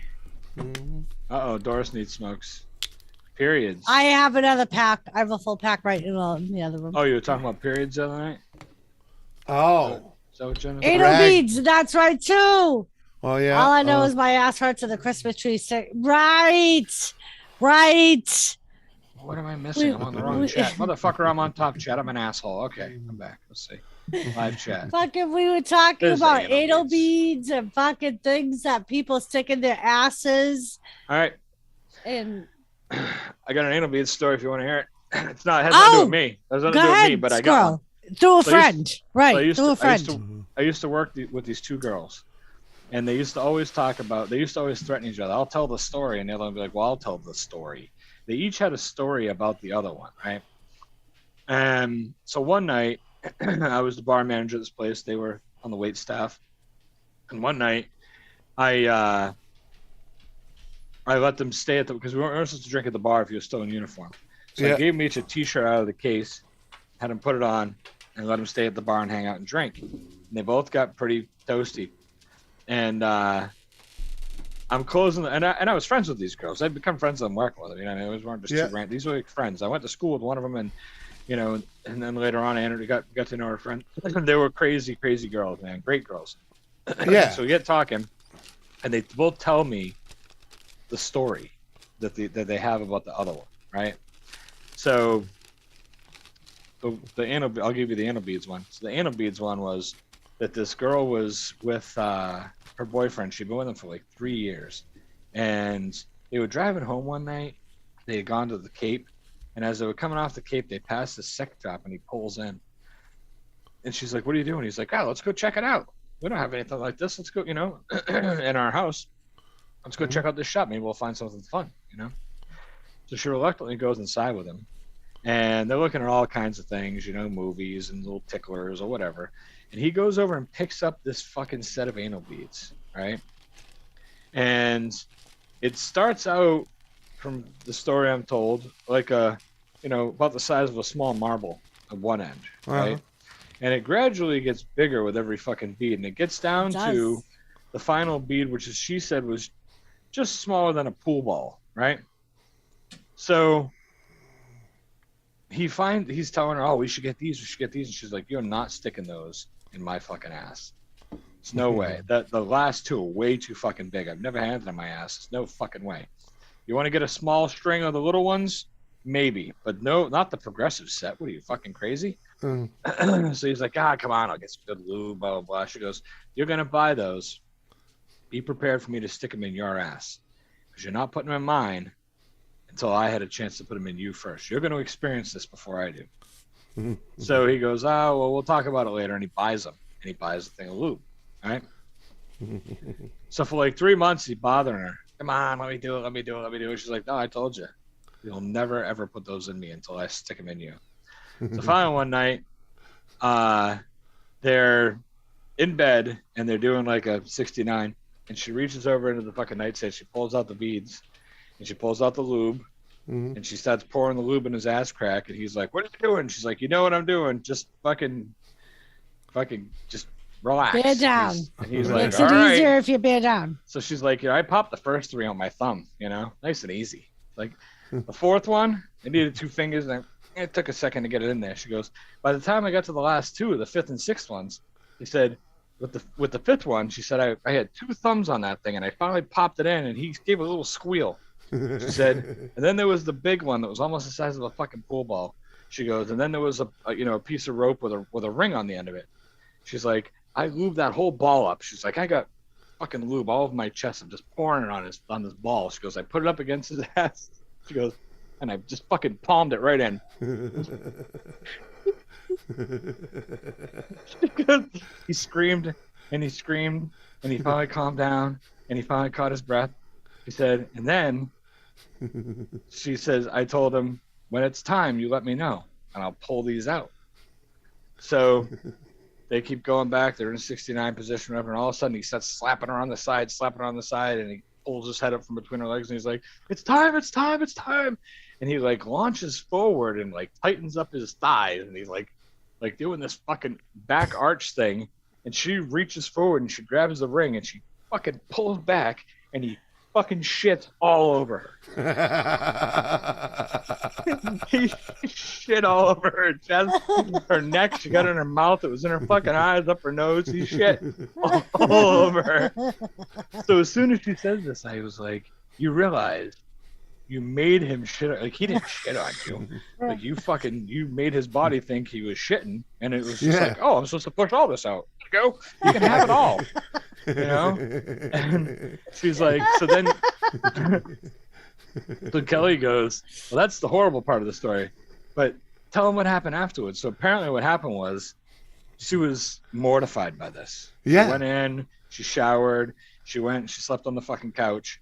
Uh-oh, Doris needs smokes. Periods. I have another pack. I have a full pack right in the other room. Oh, you were talking about periods the other night? Oh. So Anal beads. That's right too. Oh yeah. All I know is my ass hurts and the Christmas tree stick. Right. What am I missing? I'm on the wrong chat. Motherfucker, I'm on top chat. I'm an asshole. Okay, I'm back. Let's see. Live chat. Fucking, we were talking about anal beads and fucking things that people stick in their asses. All right. And I got an anal bead story if you want to hear it. It's not, it has nothing to do with me. It has nothing to do with me, but I got one. Through a friend. Right. Through a friend. I used to work with these two girls. And they used to always threaten each other. I'll tell the story. And the other one would be like, well, I'll tell the story. They each had a story about the other one, right? And so one night, I was the bar manager of this place. They were on the wait staff. And one night, I let them stay because we weren't supposed to drink at the bar if you were still in uniform. So I gave them each a T-shirt out of the case, had them put it on, and let them stay at the bar and hang out and drink. And they both got pretty toasty. And I'm closing, and I was friends with these girls. I'd become friends with them working with them. You know, they weren't just two random. These were like friends. I went to school with one of them, and you know, and then later on, I got to know her friend. They were crazy girls, man, great girls. Yeah. So we get talking, and they both tell me the story that they have about the other one, right? So the anal, I'll give you the anal beads one. So the anal beads one was that this girl was with her boyfriend. She'd been with him for like 3 years, and they were driving home one night. They had gone to the Cape, and as they were coming off the Cape, they passed a sex shop, and he pulls in. And she's like, "What are you doing?" He's like, "Oh, let's go check it out. We don't have anything like this. Let's go, you know, in our house. Let's go check out this shop. Maybe we'll find something fun, you know." So she reluctantly goes inside with him, and they're looking at all kinds of things, you know, movies and little ticklers or whatever. And he goes over and picks up this fucking set of anal beads, right? And it starts out, from the story I'm told, like about the size of a small marble at one end, right? And it gradually gets bigger with every fucking bead, and it gets down to the final bead, which she said was just smaller than a pool ball, right? So he's telling her, "Oh, we should get these, and she's like, "You're not sticking those in my fucking ass. It's no way. The last two are way too fucking big. I've never had them in my ass. It's no fucking way. You want to get a small string of the little ones? Maybe, but no, not the progressive set. What are you, fucking crazy?" So he's like, "Come on, I'll get some good lube, blah, blah, blah." She goes, "You're going to buy those. Be prepared for me to stick them in your ass, because you're not putting them in mine until I had a chance to put them in you first. You're going to experience this before I do." So he goes, "Oh, well, we'll talk about it later." And he buys them, and he buys the thing of lube, right? So for like 3 months, he's bothering her. "Come on, let me do it. She's like, "No, I told you. You'll never, ever put those in me until I stick them in you." So finally one night, they're in bed, and they're doing like a 69, and she reaches over into the fucking nightstand. She pulls out the beads, and she pulls out the lube, and she starts pouring the lube in his ass crack, and he's like, "What are you doing?" She's like, "You know what I'm doing. Just fucking just relax." Bear down. He's like, "Makes it easier if you bear down." So she's like, "I popped the first 3 on my thumb, you know, nice and easy. Like the fourth one, I needed 2 fingers, and it took a second to get it in there." She goes, "By the time I got to the last 2, the 5th and 6th ones," he said, with the 5th one, she said, I had 2 thumbs on that thing, and I finally popped it in, and he gave a little squeal." She said, "And then there was the big one that was almost the size of a fucking pool ball." She goes, "And then there was a piece of rope with a ring on the end of it." She's like, "I lubed that whole ball up." She's like, "I got fucking lube all over my chest. I'm just pouring it on this ball." She goes, "I put it up against his ass." She goes, "And I just fucking palmed it right in." He screamed, and he finally calmed down, and he finally caught his breath. He said, "And then," she says, "I told him, when it's time, you let me know, and I'll pull these out." So they keep going back. They're in a 69 position, and all of a sudden he starts slapping her on the side, and he pulls his head up from between her legs, and he's like, "It's time, it's time, it's time." And he like launches forward and like tightens up his thighs, and he's like doing this fucking back arch thing. And she reaches forward and she grabs the ring, and she fucking pulls back, and he fucking shit all over her. He shit all over her chest, her neck. She got it in her mouth. It was in her fucking eyes, up her nose. He shit all over her. So as soon as she said this, I was like, you realize you made him shit. Like, he didn't shit on you. Like, you made his body think he was shitting. And it was just like, oh, I'm supposed to push all this out. Go. You can have it all. You know? And she's like, so then so Kelly goes, well, that's the horrible part of the story. But tell him what happened afterwards. So apparently what happened was she was mortified by this. Yeah. She went in, she showered, she slept on the fucking couch.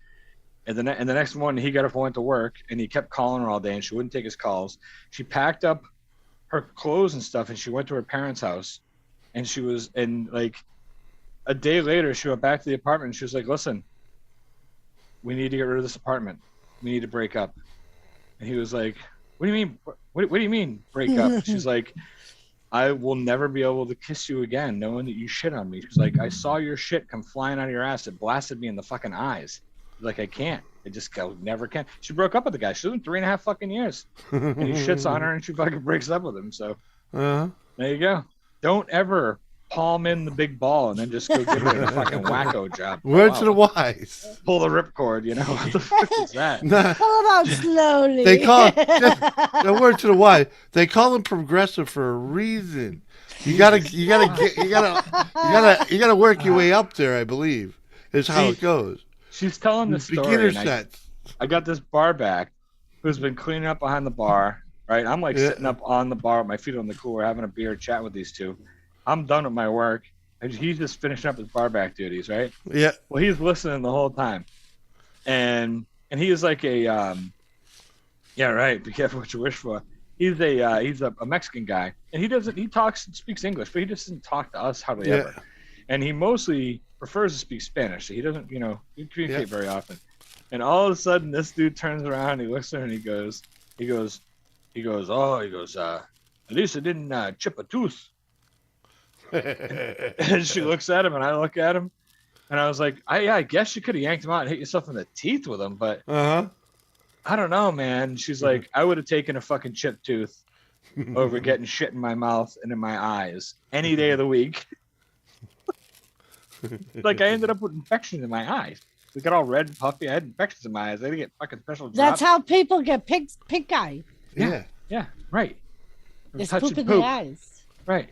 And the next morning he got up and went to work, and he kept calling her all day and she wouldn't take his calls. She packed up her clothes and stuff and she went to her parents' house. And like a day later, she went back to the apartment and she was like, listen, we need to get rid of this apartment. We need to break up. And he was like, what do you mean? What do you mean break up? She's like, I will never be able to kiss you again knowing that you shit on me. She's like, I saw your shit come flying out of your ass. It blasted me in the fucking eyes. She's like, I can't. I never can. She broke up with the guy. She was in 3.5 fucking years. And he shits on her and she fucking breaks up with him. So there you go. Don't ever palm in the big ball and then just go give it a fucking wacko job. Word to the wise. Pull the ripcord, you know? What the fuck is that? Pull them out slowly. They call the word to the wise. They call them progressive for a reason. You gotta work your way up there, I believe. Is how it goes. She's telling the story. Beginner sets. I got this bar back who's been cleaning up behind the bar, right? I'm like sitting up on the bar with my feet on the cooler, having a beer, chat with these two. I'm done with my work. He's just finishing up his bar back duties, right? Yeah. Well, he's listening the whole time. And he is like a yeah, right. Be careful what you wish for. He's a Mexican guy. And he speaks English, but he just doesn't talk to us hardly ever. And he mostly prefers to speak Spanish. So he doesn't, communicate very often. And all of a sudden this dude turns around, he looks at her and he goes, at least it didn't chip a tooth. And she looks at him and I look at him and I was like, I guess you could have yanked him out and hit yourself in the teeth with him, but I don't know, man. She's like, I would have taken a fucking chipped tooth over getting shit in my mouth and in my eyes any day of the week. Like, I ended up with infections in my eyes. We got all red and puffy. I had infections in my eyes. I had to get fucking special drops. That's how people get pink eye. Yeah, right. It's poop in the eyes. Right.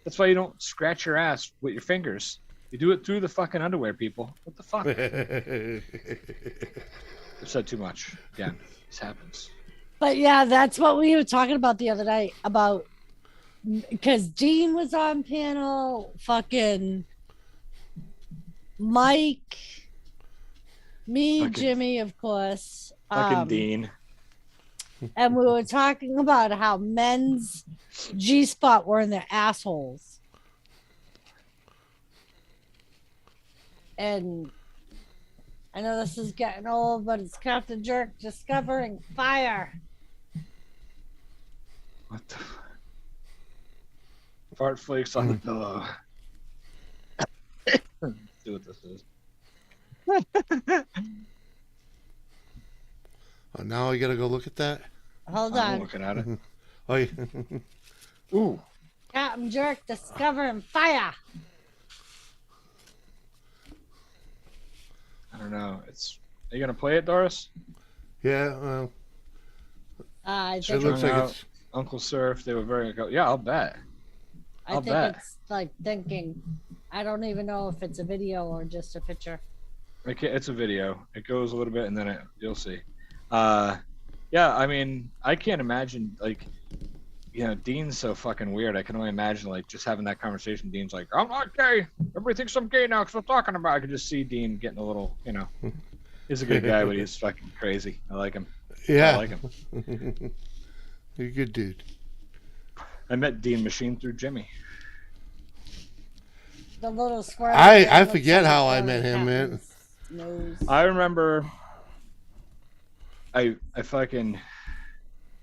That's why you don't scratch your ass with your fingers. You do it through the fucking underwear, people. What the fuck? I've said too much. Again, this happens. But yeah, that's what we were talking about the other night about, because Dean was on panel, fucking Mike, me, Jimmy, of course. Fucking Dean. And we were talking about how men's G-spot were in their assholes. And I know this is getting old, but it's Captain Jerk discovering fire. What the? Fart flakes on the pillow. Let's see what this is. Oh, now I gotta go look at that. Hold on. I'm looking at it. Oh, yeah. Ooh. Captain Jerk discovering fire. I don't know. Are you gonna play it, Doris? Yeah. Well, I it think, looks like it's. Uncle Surf. They were very. Yeah, I'll bet. I think it's like thinking. I don't even know if it's a video or just a picture. It's a video. It goes a little bit, and then you'll see. Yeah. I mean, I can't imagine Dean's so fucking weird. I can only imagine just having that conversation. Dean's like, I'm not gay. Everybody thinks I'm gay now because we're talking about it. I could just see Dean getting a little, he's a good guy, but he's fucking crazy. I like him. Yeah. I like him. You're a good dude. I met Dean Machine through Jimmy. The little squirrel. I forget how I met him, man. I remember I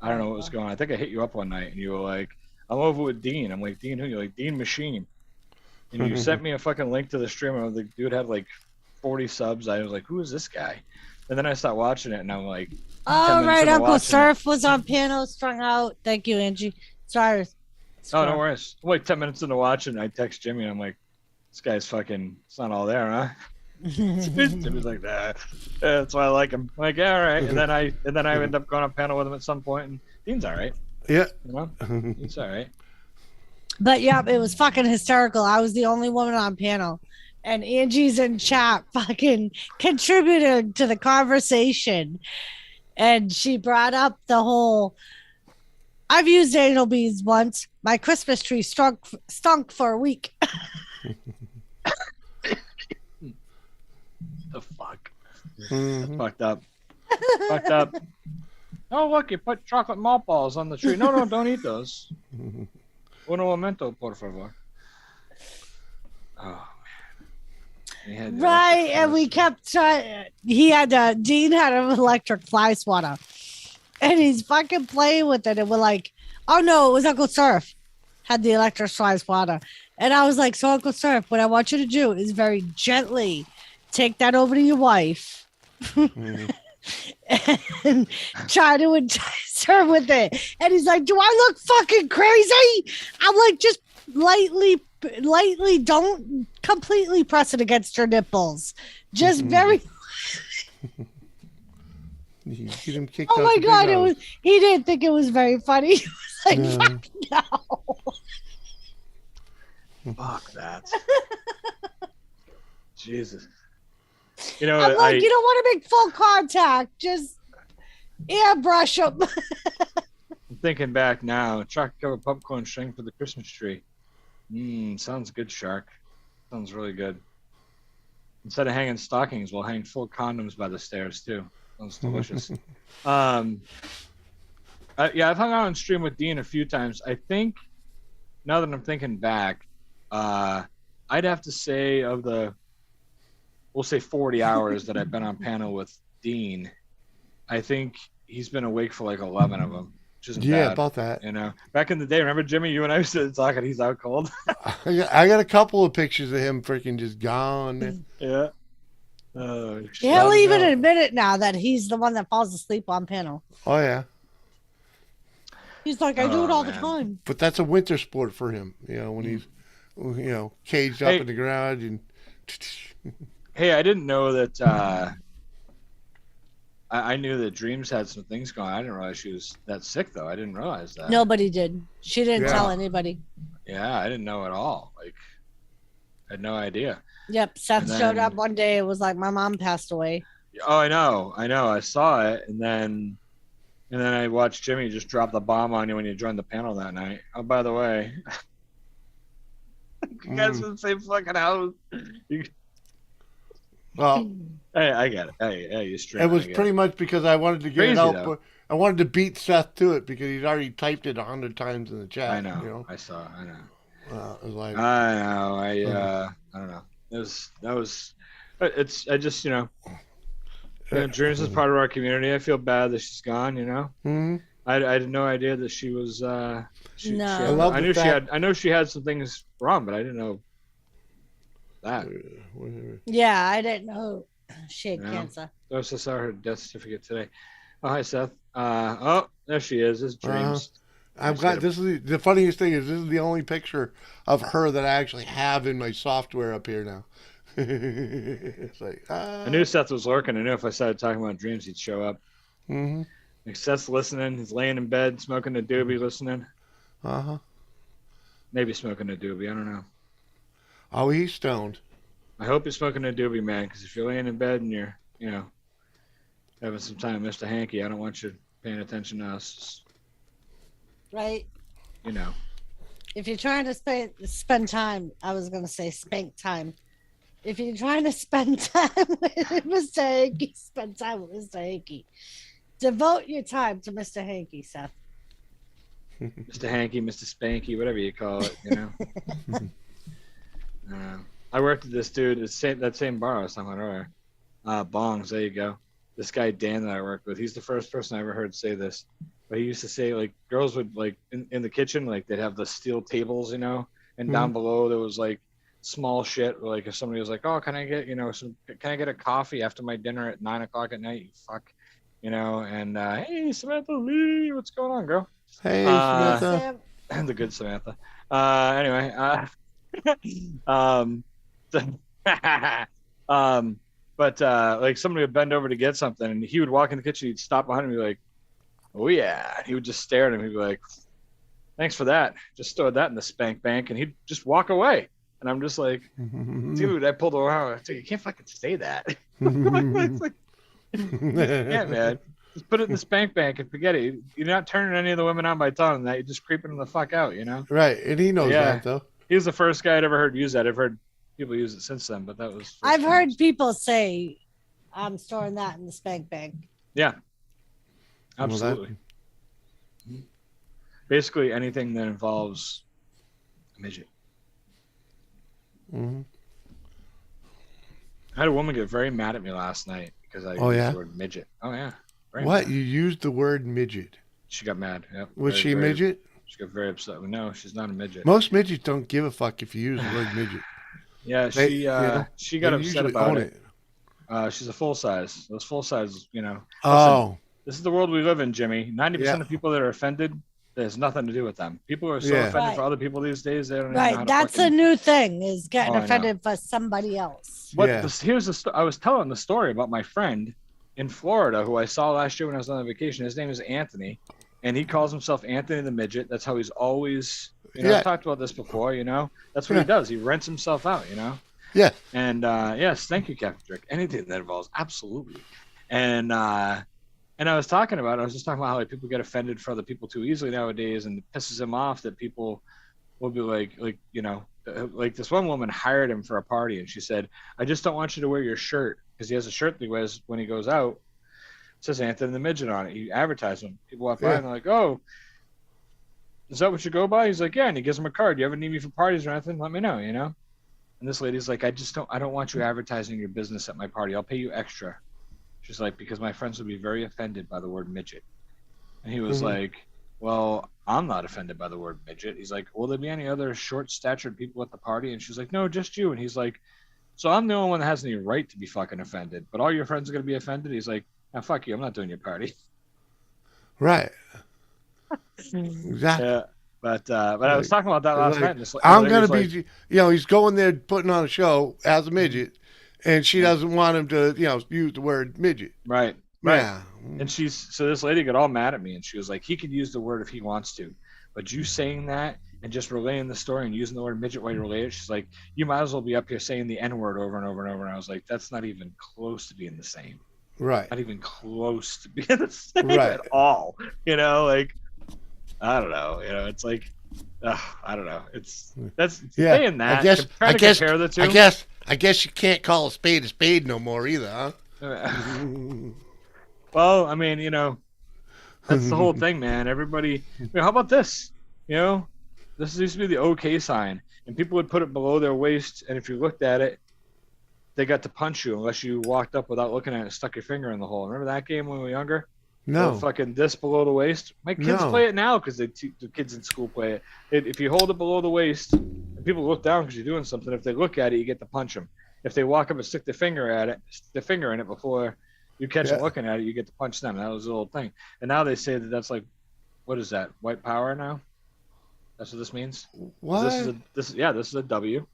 don't know what was going on. I think I hit you up one night and you were like, I'm over with Dean. I'm like, Dean who? You're like, Dean Machine. And you sent me a fucking link to the stream of the dude had 40 subs. I was like, who is this guy? And then I stopped watching it, and I'm like, Oh, 10 minutes right. into Uncle watching Surf was on piano, strung out. Thank you, Angie. Sorry. Oh, no worries. Like 10 minutes into watching, I text Jimmy, and I'm like, this guy's fucking, it's not all there, huh? Jimmy's like, nah. That's why I like him. I'm like, yeah, all right. And then I end up going on panel with him at some point, and Dean's all right. Yeah. You know? He's all right. But yeah, it was fucking hysterical. I was the only woman on panel, and Angie's in chat fucking contributed to the conversation. And she brought up the whole, I've used anal beads once. My Christmas tree stunk for a week. The fuck? Mhm. Fucked up. Fucked up. Oh, look, you put chocolate malt balls on the tree. No, don't eat those. Uno momento, por favor. Oh, man. Right. And we kept trying. Dean had an electric fly swatter. And he's fucking playing with it. And we're like, oh no, it was Uncle Surf had the electric fly swatter. And I was like, so Uncle Surf, what I want you to do is very gently take that over to your wife. And try to entice her with it. And he's like, do I look fucking crazy? I'm like, just lightly, don't completely press it against her nipples. Just very. You get him kicked Oh out my the God. big house. He didn't think it was very funny. He was like, No. fuck no. Fuck that. Jesus. You know, I'm like, you don't want to make full contact. Just airbrush them. I'm thinking back now. Chocolate covered popcorn string for the Christmas tree. Sounds good, Shark. Sounds really good. Instead of hanging stockings, we'll hang full condoms by the stairs too. Sounds delicious. Yeah, I've hung out on stream with Dean a few times. I think now that I'm thinking back, I'd have to say of the, we'll say 40 hours that I've been on panel with Dean, I think he's been awake for like 11 of them, which isn't bad. About that. You know, back in the day, remember Jimmy, you and I started talking, he's out cold. I got a couple of pictures of him freaking just gone. Yeah. He'll even admit it now that he's the one that falls asleep on panel. Oh yeah. He's like, I do it all the time. But that's a winter sport for him, when he's, caged up in the garage and. Hey, I didn't know that. I knew that Dreams had some things going. I didn't realize she was that sick, though. I didn't realize that. Nobody did. She didn't tell anybody. Yeah, I didn't know at all. Like, I had no idea. Yep. Seth showed up one day. It was like, my mom passed away. Oh, I know. I saw it, and then I watched Jimmy just drop the bomb on you when you joined the panel that night. Oh, by the way, you guys in the same fucking house. Well, hey, I get it. Hey, you stream. It was pretty much because I wanted to get Crazy, it out, though. but I wanted to beat Seth to it because he's already typed it 100 times in the chat. I know. I saw. I know. It was like, I know. I don't know. I just Dreams is part of our community. I feel bad that she's gone. Mm-hmm. I had no idea that she was. No. I know she had some things wrong, but I didn't know that. Yeah, I didn't know she had cancer. I just saw her death certificate today. Oh, hi, Seth. Oh, there she is. It's Dreams. I'm glad. This is the funniest thing is this is the only picture of her that I actually have in my software up here now. It's like I knew Seth was lurking. I knew if I started talking about Dreams, he'd show up. Mm-hmm. Like Seth's listening. He's laying in bed, smoking a doobie, listening. Maybe smoking a doobie. I don't know. Oh, he's stoned. I hope you're smoking a doobie, man. Because if you're laying in bed and you're, having some time, Mr. Hanky, I don't want you paying attention to us. Right. If you're trying to spend time, I was going to say spank time. If you're trying to spend time with Mr. Hanky, spend time with Mr. Hanky. Devote your time to Mr. Hanky, Seth. Mr. Hanky, Mr. Spanky, whatever you call it, I worked with this dude, that same bar I was talking about earlier. Bongs, there you go. This guy, Dan, that I worked with, he's the first person I ever heard say this. But he used to say, like, girls would, like, in the kitchen, like, they'd have the steel tables, and down below there was, like, small shit. Like if somebody was like, "Oh, can I get can I get a coffee after my dinner at 9:00 at night?" You fuck, And hey, Samantha Lee, what's going on, girl? Hey, Hey, Samantha. Sam. The good Samantha. Anyway, but like somebody would bend over to get something, and he would walk in the kitchen. He'd stop behind him and be like, "Oh yeah." He would just stare at him. He'd be like, "Thanks for that." Just throw that in the spank bank, and he'd just walk away. And I'm just like, dude, I pulled around. You can't fucking say that. Like, yeah, man. Just put it in the spank bank and forget it. You're not turning any of the women on by telling them that. You're just creeping them the fuck out, Right, and he knows that though. He was the first guy I'd ever heard use that. I've heard people use it since then, but that was. I've heard people say, "I'm storing that in the spank bank." Yeah, absolutely. Basically, anything that involves a midget. Mm-hmm. I had a woman get very mad at me last night because I used the word midget. Oh yeah. What? You used the word midget? She got mad. Yep. Was she a midget? She got very upset. No, she's not a midget. Most midgets don't give a fuck if you use the word midget. Yeah, she got upset about it. She's a full size. Those full size, Oh. Listen, this is the world we live in, Jimmy. 90% of people that are offended, there's nothing to do with them. People are so offended for other people these days. They don't even know how to That's a new thing, is getting offended for somebody else. I was telling the story about my friend in Florida who I saw last year when I was on vacation. His name is Anthony, and he calls himself Anthony the Midget. That's how he's always, I've talked about this before, That's what he does. He rents himself out, Yeah. And yes, thank you, Captain Drake. Anything that involves, absolutely. And I was just talking about how like, people get offended for other people too easily nowadays, and it pisses him off that people will be like this one woman hired him for a party, and she said, "I just don't want you to wear your shirt," because he has a shirt that he wears when he goes out. It says Anthony the Midget on it. He advertised him. People walk by and they're like, "Oh, is that what you go by?" He's like, "Yeah," and he gives them a card. "You ever need me for parties or anything? Let me know." And this lady's like, I don't want you advertising your business at my party. I'll pay you extra. She's like, because my friends would be very offended by the word midget. And he was like, well, I'm not offended by the word midget. He's like, will there be any other short-statured people at the party? And she's like, no, just you. And he's like, so I'm the only one that has any right to be fucking offended, but all your friends are going to be offended? He's like, now fuck you. I'm not doing your party. Right. Exactly. Yeah. But I was talking about that last night. And I'm going to be, he's going there putting on a show as a midget, and she doesn't want him to, use the word midget. Right. Yeah. And so this lady got all mad at me, and she was like, he could use the word if he wants to, but you saying that and just relaying the story and using the word midget while you relay it, she's like, you might as well be up here saying the N-word over and over and over. And I was like, that's not even close to being the same. Right. Not even close to being the same at all. I don't know. It's like, I don't know. That's saying that. I guess compare the two. I guess you can't call a spade no more either, huh? Well, I mean, that's the whole thing, man. Everybody, how about this? This used to be the OK sign, and people would put it below their waist, and if you looked at it, they got to punch you unless you walked up without looking at it and stuck your finger in the hole. Remember that game when we were younger? No. Fucking this below the waist. My kids play it now because the kids in school play it. If you hold it below the waist, and people look down because you're doing something, if they look at it, you get to punch them. If they walk up and stick their finger in it before you catch them looking at it, you get to punch them. That was the old thing. And now they say that's like, what is that? White power now? That's what this means? What? This is a W,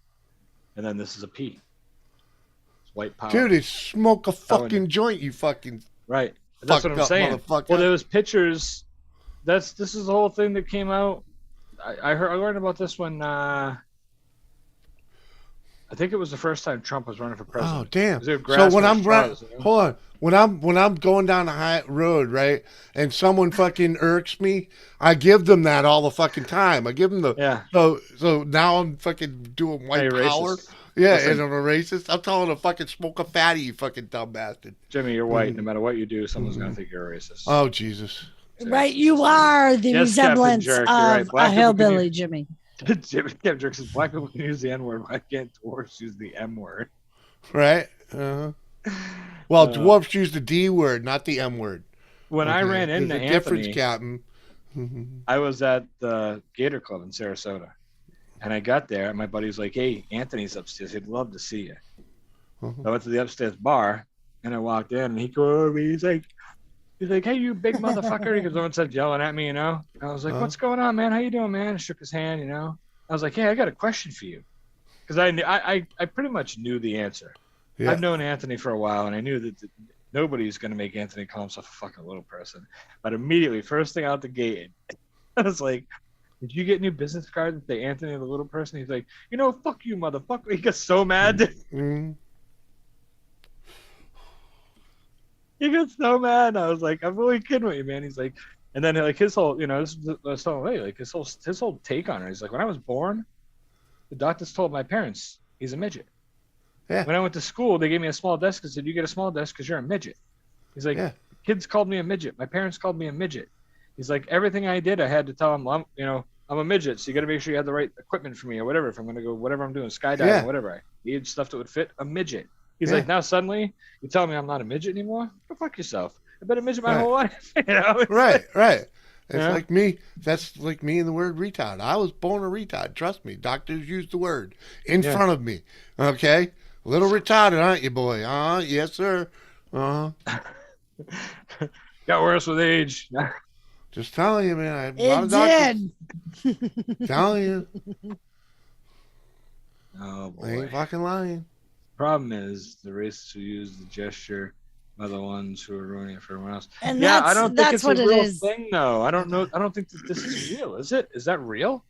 and then this is a P. It's white power. Dude, it's smoke a fucking joint, you fucking... Right. That's what I'm saying. Well, there was pictures. This is the whole thing that came out. I learned about this when I think it was the first time Trump was running for president. Oh damn! So when I'm running, hold on. When I'm going down the high road, right, and someone fucking irks me, I give them that all the fucking time. I give them the So now I'm fucking doing white power. Racist. Yeah, and I'm a racist. I'm telling a fucking smoke a fatty, you fucking dumb bastard. Jimmy, you're white. No matter what you do, someone's gonna think you're a racist. Oh Jesus! Right, you are the resemblance of a hillbilly, Jimmy. Captain Jerk says black people can use the N-word. Why can't dwarfs use the M-word? Right. Well, dwarfs use the D word, not the M word. When I ran into Anthony, difference, Captain. I was at the Gator Club in Sarasota, And I got there, and my buddy was like, "Hey, Anthony's upstairs. He'd love to see you." Uh-huh. So I went to the upstairs bar, and I walked in, and he came over to me. He's like, "Hey, you big motherfucker!" Because someone started yelling at me, And I was like, "What's going on, man? How you doing, man?" I shook his hand, I was like, "Hey, I got a question for you," because I pretty much knew the answer. Yeah. I've known Anthony for a while, and I knew that nobody's gonna make Anthony call himself a fucking little person. But immediately, first thing out the gate, I was like, "Did you get new business cards that say Anthony the little person?" He's like, "Fuck you, motherfucker." He got so mad. Mm-hmm. He got so mad. I was like, "I'm really kidding with you, man." He's like, and then like his whole, this is the song, like his whole take on it. He's like, "When I was born, the doctors told my parents he's a midget. Yeah. When I went to school, they gave me a small desk and said, you get a small desk because you're a midget." He's like, Yeah. "Kids called me a midget. My parents called me a midget." He's like, "Everything I did, I had to tell them, I'm a midget, so you got to make sure you have the right equipment for me or whatever. If I'm going to go, whatever I'm doing, skydiving, whatever, I need stuff that would fit a midget." He's like, "Now suddenly you tell me I'm not a midget anymore? Go fuck yourself. I've been a midget my whole life." Right. It's like me. That's like me and the word retard. I was born a retard. Trust me. Doctors use the word in front of me. Okay? A little retarded, aren't you, boy? Yes, sir. Got worse with age. Just telling you, man. I have a lot of It doctors did. telling you. Oh I ain't boy. fucking lying. Problem is the racists who use the gesture are the ones who are ruining it for everyone else. And I don't think that's it's what a it real is. thing, though. I don't know. I don't think that this is real. Is it? Is that real?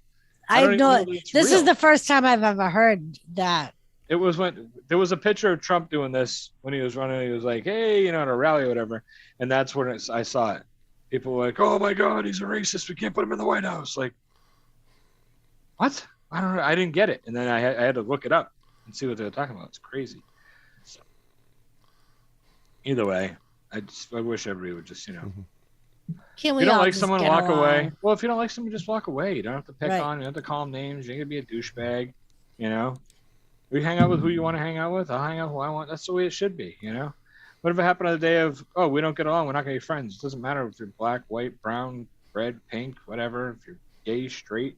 I don't even know know that it's this real. is the first time I've ever heard that. It was when there was a picture of Trump doing this when he was running. He was like, "Hey, at a rally or whatever," and that's when I saw it. People were like, "Oh my God, he's a racist. We can't put him in the White House." Like, what? I don't know. I didn't get it, and then I had to look it up and see what they were talking about. It's crazy. Either way, I wish everybody would just, Can if we you don't all like just someone, get walk along? away. Well, if you don't like someone, just walk away. You don't have to pick Right. on. You don't have to call them names. You ain't gonna be a douchebag. We hang out with who you want to hang out with. I'll hang out with who I want. That's the way it should be. What if it happened on the day of, oh, we don't get along, we're not gonna be friends? It doesn't matter if you're black, white, brown, red, pink, whatever. If you're gay, straight,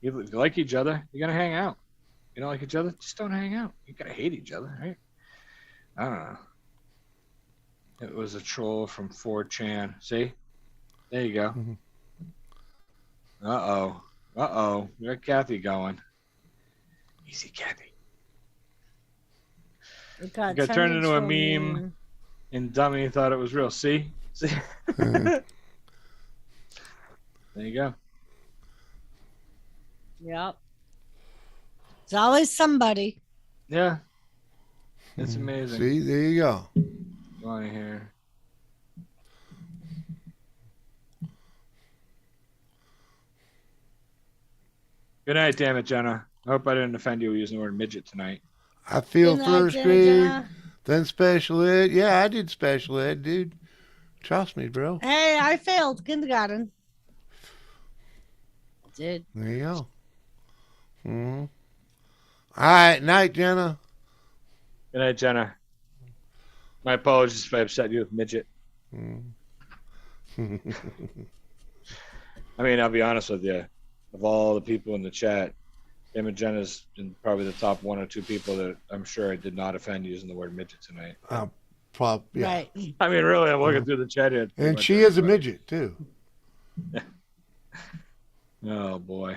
if you like each other, you're gonna hang out. You don't like each other, just don't hang out. You gotta hate each other, right? I don't know. It was a troll from 4chan. See? There you go. Uh-oh. We got Kathy going. Easy, Kathy. It got turned into a meme, and Dummy thought it was real. See? There you go. Yep. It's always somebody. Yeah. It's amazing. See, there you go. Go on here. Good night, damn it, Jenna. I hope I didn't offend you using the word midget tonight. I feel Good night, first Jenna, grade, Jenna. then special ed. Yeah, I did special ed, dude. Trust me, bro. Hey, I failed kindergarten. Did. There you go. All right, night, Jenna. Good night, Jenna. My apologies if I upset you with midget. I mean, I'll be honest with you. Of all the people in the chat, Damn it, Jenna's probably the top one or two people that I'm sure I did not offend using the word midget tonight. Yeah. Right. I mean, really, I'm looking through the chat here. And she is a midget, too. Oh, boy.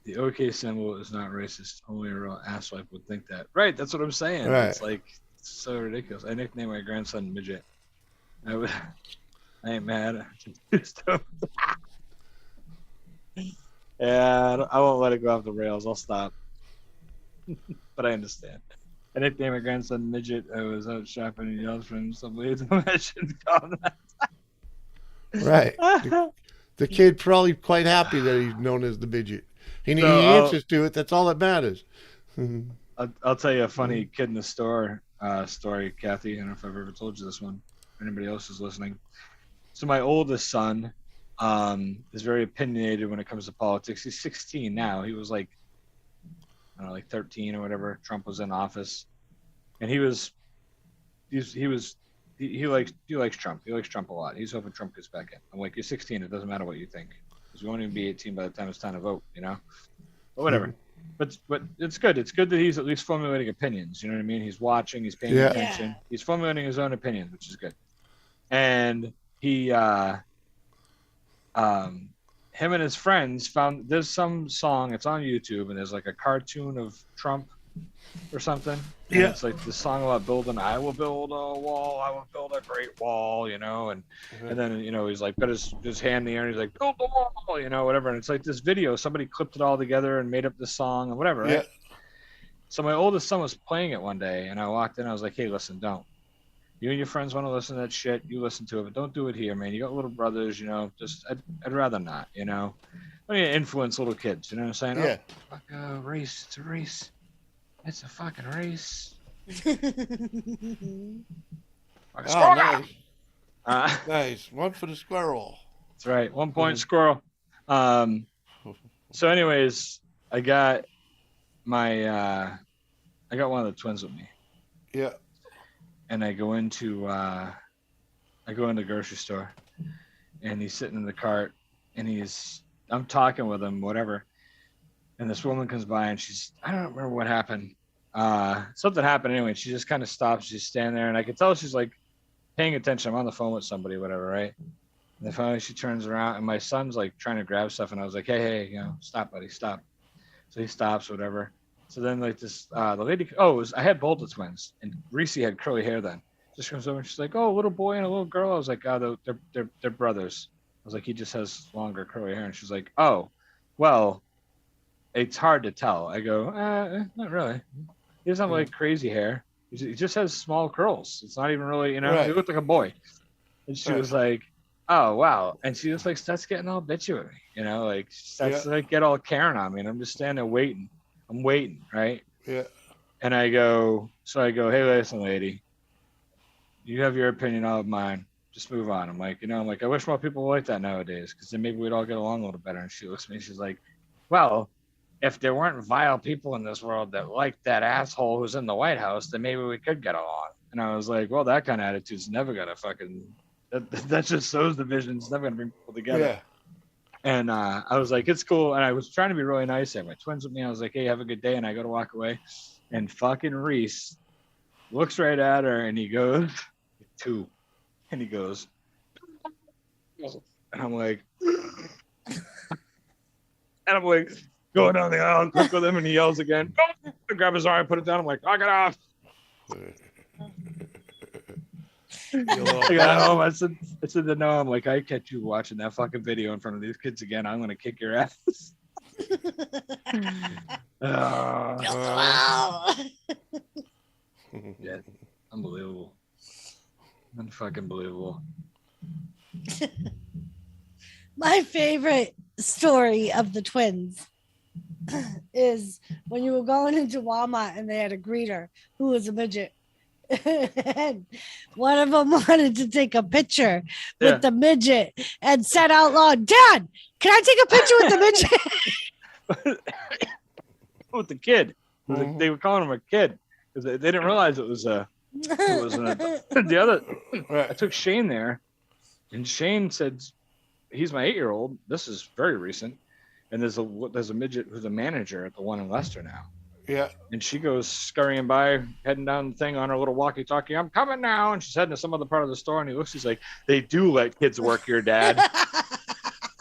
The OK symbol is not racist. Only a real asswipe would think that. Right, that's what I'm saying. Right. It's like it's so ridiculous. I nicknamed my grandson Midget. I ain't mad. Yeah, I won't let it go off the rails. I'll stop. But I understand. I nicknamed my grandson Midget. I was out shopping and yelled for him. Somebody I shouldn't call him that. Right. The kid probably quite happy that he's known as the midget. He answers to it. That's all that matters. I'll tell you a funny kid in the store story, Kathy. I don't know if I've ever told you this one. If anybody else is listening. So my oldest son is very opinionated when it comes to politics. He's 16 now. He was like, I don't know, like 13 or whatever. Trump was in office, and he likes Trump. He likes Trump a lot. He's hoping Trump gets back in. I'm like, you're 16. It doesn't matter what you think. because we won't even be 18 by the time it's time to vote, you know. But whatever. But it's good. It's good that he's at least formulating opinions. You know what I mean? He's watching. He's paying attention. He's formulating his own opinion, which is good. And he, him and his friends found there's some song. It's on YouTube, and there's like a cartoon of Trump or something. And it's like the song about building. I will build a wall. I will build a great wall. You know, and then he's like got his hand in the air. And he's like build the wall. You know, whatever. And it's like this video. Somebody clipped it all together and made up this song or whatever. Right? So my oldest son was playing it one day, and I walked in. I was like, hey, listen, don't. You and your friends want to listen to that shit, you listen to it, but don't do it here, man. You got little brothers, you know. Just I'd rather not, you know. I mean, influence little kids, you know what I'm saying? Yeah. Oh, fuck a race. It's a race. It's a fucking race. Nice. Nice. One for the squirrel. That's right. 1 point squirrel. So anyways, I got my I got one of the twins with me. Yeah. And I go into the grocery store, and he's sitting in the cart, and I'm talking with him, whatever. And this woman comes by, and I don't remember what happened. Something happened anyway. She just kind of stops. She's standing there, and I can tell she's like paying attention. I'm on the phone with somebody, whatever, right? And then finally she turns around, and my son's like trying to grab stuff, and I was like, hey, you know, stop, buddy, stop. So he stops, whatever. So then like this, the lady, I had both the twins, and Reese had curly hair then. Just comes over and she's like, oh, a little boy and a little girl. I was like, oh, they're brothers. I was like, he just has longer curly hair. And she's like, oh, well, it's hard to tell. I go, not really. He doesn't have like crazy hair. He just has small curls. It's not even really, you know, he looked like a boy. And she was like, oh, wow. And she just like starts getting all bitchy with me, you know, like she starts to like get all Karen on me, and I'm just standing there waiting. I'm waiting, right? Yeah. And I go, hey, listen, lady, you have your opinion, I'll have mine. Just move on. I'm like, I wish more people were like that nowadays, because then maybe we'd all get along a little better. And she looks at me, she's like, well, if there weren't vile people in this world that liked that asshole who's in the White House, then maybe we could get along. And I was like, well, that kind of attitude's never gonna that just sows division. It's never gonna bring people together. Yeah. And I was like, it's cool. And I was trying to be really nice. I had my twins with me. I was like, hey, have a good day. And I go to walk away. And fucking Reese looks right at her, and he goes, two. And he goes, and I'm like, going down the aisle, quick with him, and he yells again. I grab his arm, put it down. I'm like, knock it off. I got home. I said to Noah, I'm like, I catch you watching that fucking video in front of these kids again, I'm gonna kick your ass. Yeah, unbelievable. Unfucking believable. My favorite story of the twins is when you were going into Walmart and they had a greeter who was a midget. And one of them wanted to take a picture with the midget and said out loud, Dad, can I take a picture with the midget? With the kid. They were calling him a kid because they didn't realize it was an adult. I took Shane there, and Shane said, he's my 8-year-old. This is very recent. And there's a midget who's a manager at the one in Leicester now. Yeah. And she goes scurrying by, heading down the thing on her little walkie-talkie. I'm coming now. And she's heading to some other part of the store. And he looks, he's like, they do let kids work here, Dad.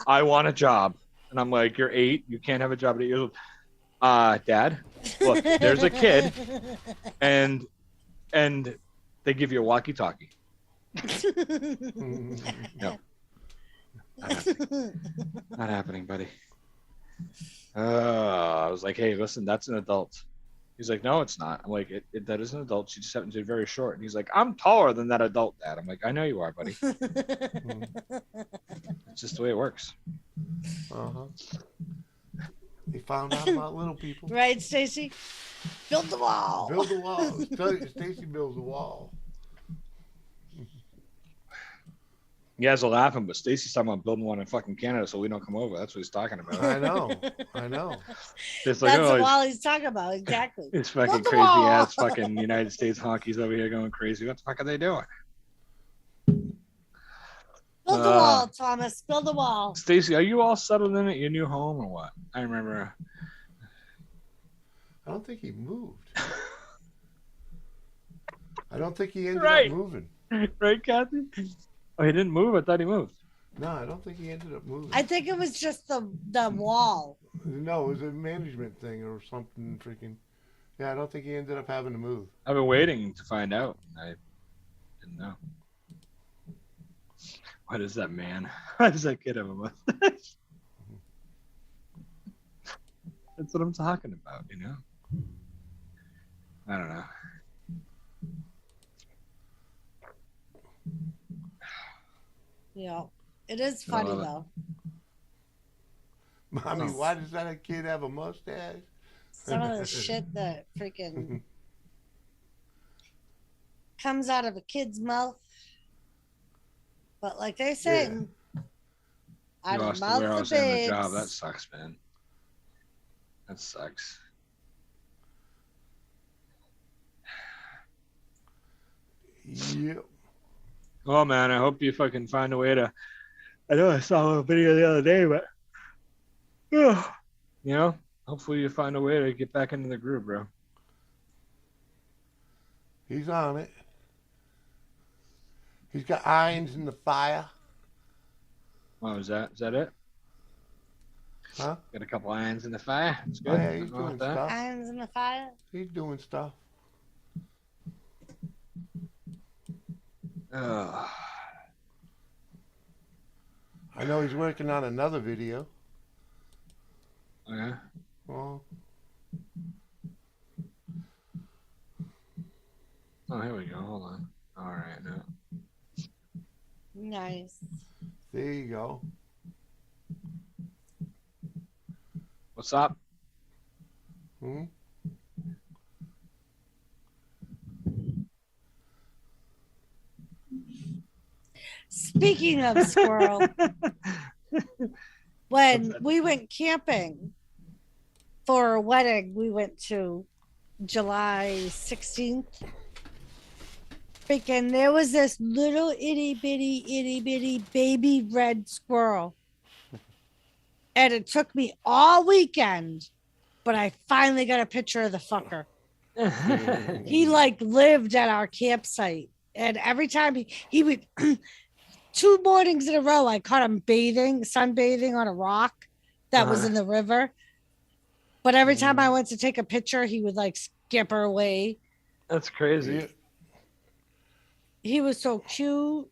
I want a job. And I'm like, you're 8. You can't have a job at 8 years old. Dad, look, there's a kid. And they give you a walkie-talkie. No. Not happening, buddy. I was like, hey, listen, that's an adult. He's like, no, it's not. I'm like, that is an adult. She just happens to be very short. And he's like, I'm taller than that adult, Dad. I'm like, I know you are, buddy. It's just the way it works. Uh-huh. They found out about little people. Right, Stacy? Build the wall. Build the wall. Stacy builds the wall. You guys are laughing, but Stacy's talking about building one in fucking Canada so we don't come over. That's what he's talking about. I know. It's like, that's the wall he's talking about, exactly. It's fucking crazy ass fucking United States honkies over here going crazy. What the fuck are they doing? Build the wall, Thomas. Build the wall. Stacy, are you all settled in at your new home or what? I remember. I don't think he moved. I don't think he ended up moving. Right, Kathy? Oh, he didn't move? I thought he moved. No, I don't think he ended up moving. I think it was just the wall. No, it was a management thing or something freaking. Yeah, I don't think he ended up having to move. I've been waiting to find out. I didn't know. What is that man? Why does that kid have a mustache? That's what I'm talking about, you know? I don't know. Yeah, it is funny though. Mommy, why does that kid have a mustache? Some of the shit that freaking comes out of a kid's mouth. But like they say, out of the mouth of babes. Job. That sucks, man. That sucks. Yep. Oh man, I hope you fucking find a way to. I know I saw a video the other day, but you know, hopefully you find a way to get back into the groove, bro. He's on it. He's got irons in the fire. Oh, is that it? Huh? Got a couple irons in the fire. It's good. Oh, yeah, he's doing stuff. Irons in the fire. He's doing stuff. Oh. I know he's working on another video. Oh, yeah? Well, Oh, here we go. Hold on. All right, now. Nice. there you go. What's up? Hmm? Speaking of squirrel, when we went camping for a wedding, we went to July 16th. Freaking, there was this little itty bitty baby red squirrel. And it took me all weekend, but I finally got a picture of the fucker. He like lived at our campsite. And every time he would 2 mornings in a row, I caught him sunbathing on a rock that was in the river. But every time I went to take a picture, he would like scamper away. That's crazy. He was so cute.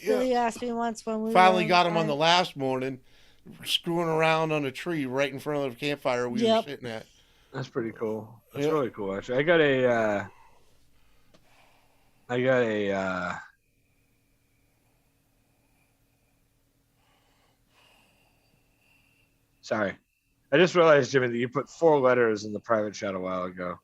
Yeah. Billy asked me once when we Finally got him on the last morning, screwing around on a tree right in front of the campfire we were sitting at. That's pretty cool. That's really cool, actually. I got a sorry. I just realized, Jimmy, that you put 4 letters in the private chat a while ago.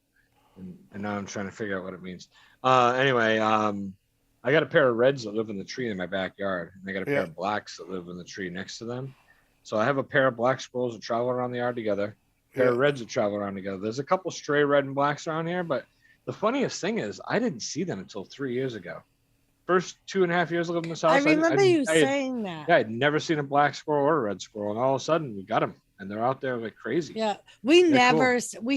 And now I'm trying to figure out what it means. Anyway, I got a pair of reds that live in the tree in my backyard. And I got a pair of blacks that live in the tree next to them. So I have a pair of black squirrels that travel around the yard together. A pair of reds that travel around together. There's a couple stray red and blacks around here, but the funniest thing is I didn't see them until 3 years ago. First 2.5 years I lived in this house. I remember you saying that. Yeah, I'd never seen a black squirrel or a red squirrel, and all of a sudden we got them, and they're out there like crazy. Yeah, we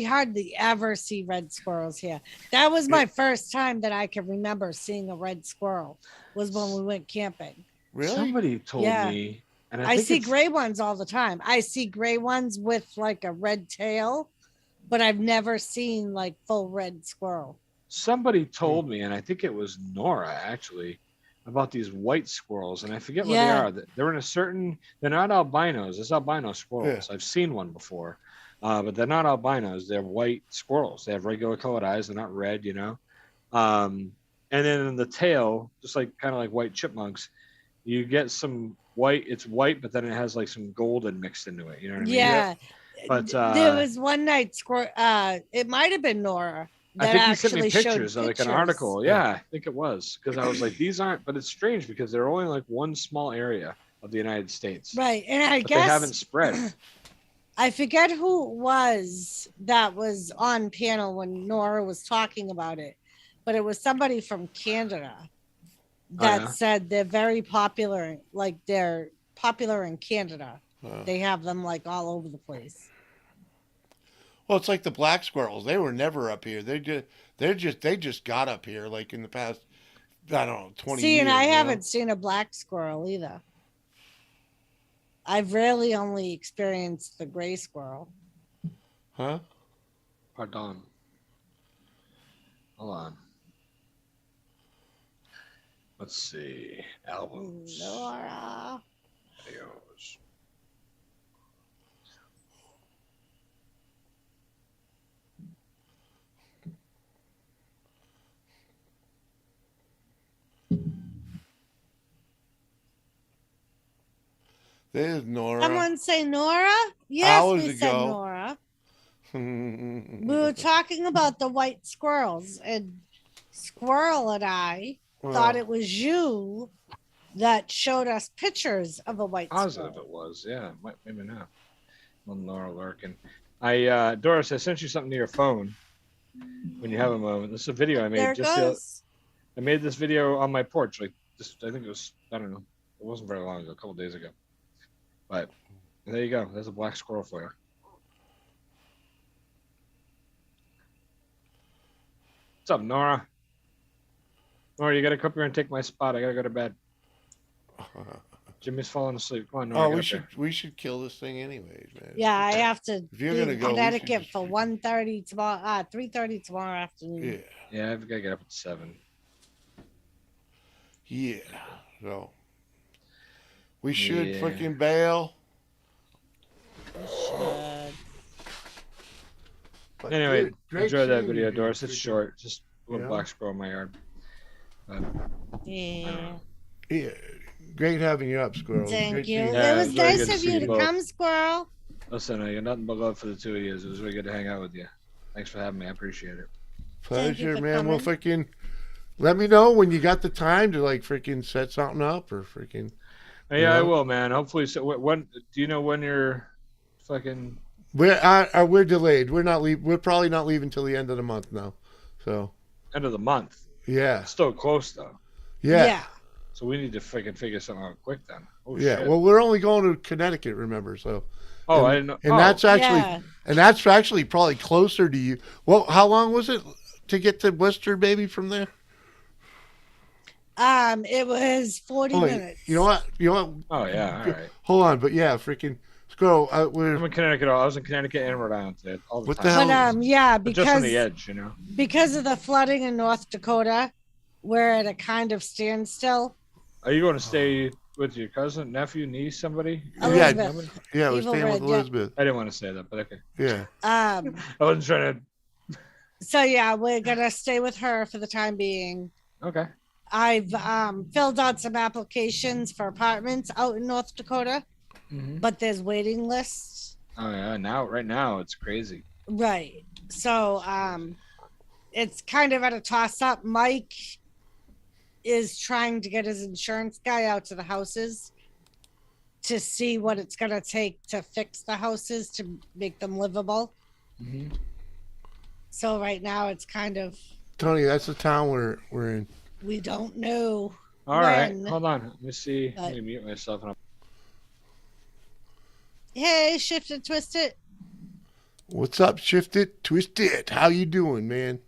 hardly ever see red squirrels here. That was my first time that I can remember seeing a red squirrel. Was when we went camping. Really? Somebody told me, and I see gray ones all the time. I see gray ones with like a red tail, but I've never seen like full red squirrel. Somebody told me, and I think it was Nora actually, about these white squirrels, and I forget what they are. They're in a certain. They're not albinos. It's albino squirrels. I've seen one before, but they're not albinos. They're white squirrels. They have regular colored eyes. They're not red, you know. And then in the tail, just like kind of like white chipmunks, you get some white. It's white, but then it has like some golden mixed into it. You know what I mean? Yeah. But there was one night squirrel. It might have been Nora. I think he sent me pictures, like an article. Yeah, I think it was, because I was like, these aren't, but it's strange because they're only like one small area of the United States. Right. And I guess they haven't spread. I forget who it was that was on panel when Nora was talking about it, but it was somebody from Canada that said they're very popular. Like they're popular in Canada. They have them like all over the place. Well, it's like the black squirrels. They were never up here. They just got up here like in the past, I don't know, 20 See, years. and I haven't seen a black squirrel either. I've rarely only experienced the gray squirrel. Huh? Pardon. Hold on. Let's see. Albums. Nora. Videos. There's Nora. Someone say Nora? Yes, Hours we said ago. Nora. We were talking about the white squirrels, and Squirrel and I thought it was you that showed us pictures of a white Positive squirrel. it was, yeah. Maybe not. Well, Laura lurking. Doris, I sent you something to your phone when you have a moment. This is a video I made. There it goes. I made this video on my porch. Like just, I think it was, I don't know. It wasn't very long ago, a couple days ago. But there you go. There's a black squirrel for you. What's up, Nora? Nora, you gotta come here and take my spot. I gotta go to bed. Jimmy's falling asleep. Come on, Nora. Oh, we should kill this thing anyways, man. Yeah, I have to If you're be gonna in go, we should Connecticut just- for 1:30 tomorrow. 3:30 tomorrow afternoon. Yeah. Yeah, I've got to get up at 7. Yeah. So we should Yeah. fucking bail. We should. But Anyway, great enjoy that seeing video, you, Doris. It's freaking- short. Just a little Yeah. black squirrel in my yard. But, Yeah. Yeah. Great having you up, Squirrel. Thank Great you. seeing Yeah, It was it was very nice good to of see you you to both. come, Squirrel. listen, you're nothing but love for the two of you. It was really good to hang out with you. Thanks for having me. I appreciate it. Thank you Pleasure, for man. We'll coming. freaking let me know when you got the time to like freaking set something up or freaking. Yeah, I know? will, man. Hopefully, so when do you know when you're fucking? We're delayed. We're not leave. We're probably not leaving till the end of the month now. So End of the month. yeah, Still close though. yeah. So we need to freaking figure something out quick then. Oh Yeah, shit. well, we're only going to Connecticut, remember? So, I didn't know. and that's actually, Yeah. and that's actually probably closer to you. Well, how long was it to get to Worcester, baby, from there? It was 40 minutes. You know what? Oh yeah, all right. Hold on, but yeah, freaking Squirrel. I'm in Connecticut. I was in Connecticut and Rhode Island today, all the What the time. hell? But yeah, But just on the because edge, you know. because of the flooding in North Dakota, we're at a kind of standstill. Are you going to stay with your cousin, nephew, niece, somebody? Elizabeth. Yeah, we're Evil staying with Red, yeah. Elizabeth. I didn't want to say that, but okay. Yeah. I wasn't trying So yeah, we're gonna stay with her for the time being. to. Okay. I've filled out some applications for apartments out in North Dakota, Mhm. but there's waiting lists. Oh yeah. Right now it's crazy. Right. So it's kind of at a toss up. Mike is trying to get his insurance guy out to the houses to see what it's gonna take to fix the houses to make them livable. Mm-hmm. So right now it's kind of Tony, that's the town we're in. we don't know. All right. When? Hold on. Let me see. Let But- me mute myself. And Hey, shift and twist it. What's up, Shift It, Twist It? How you doing, man?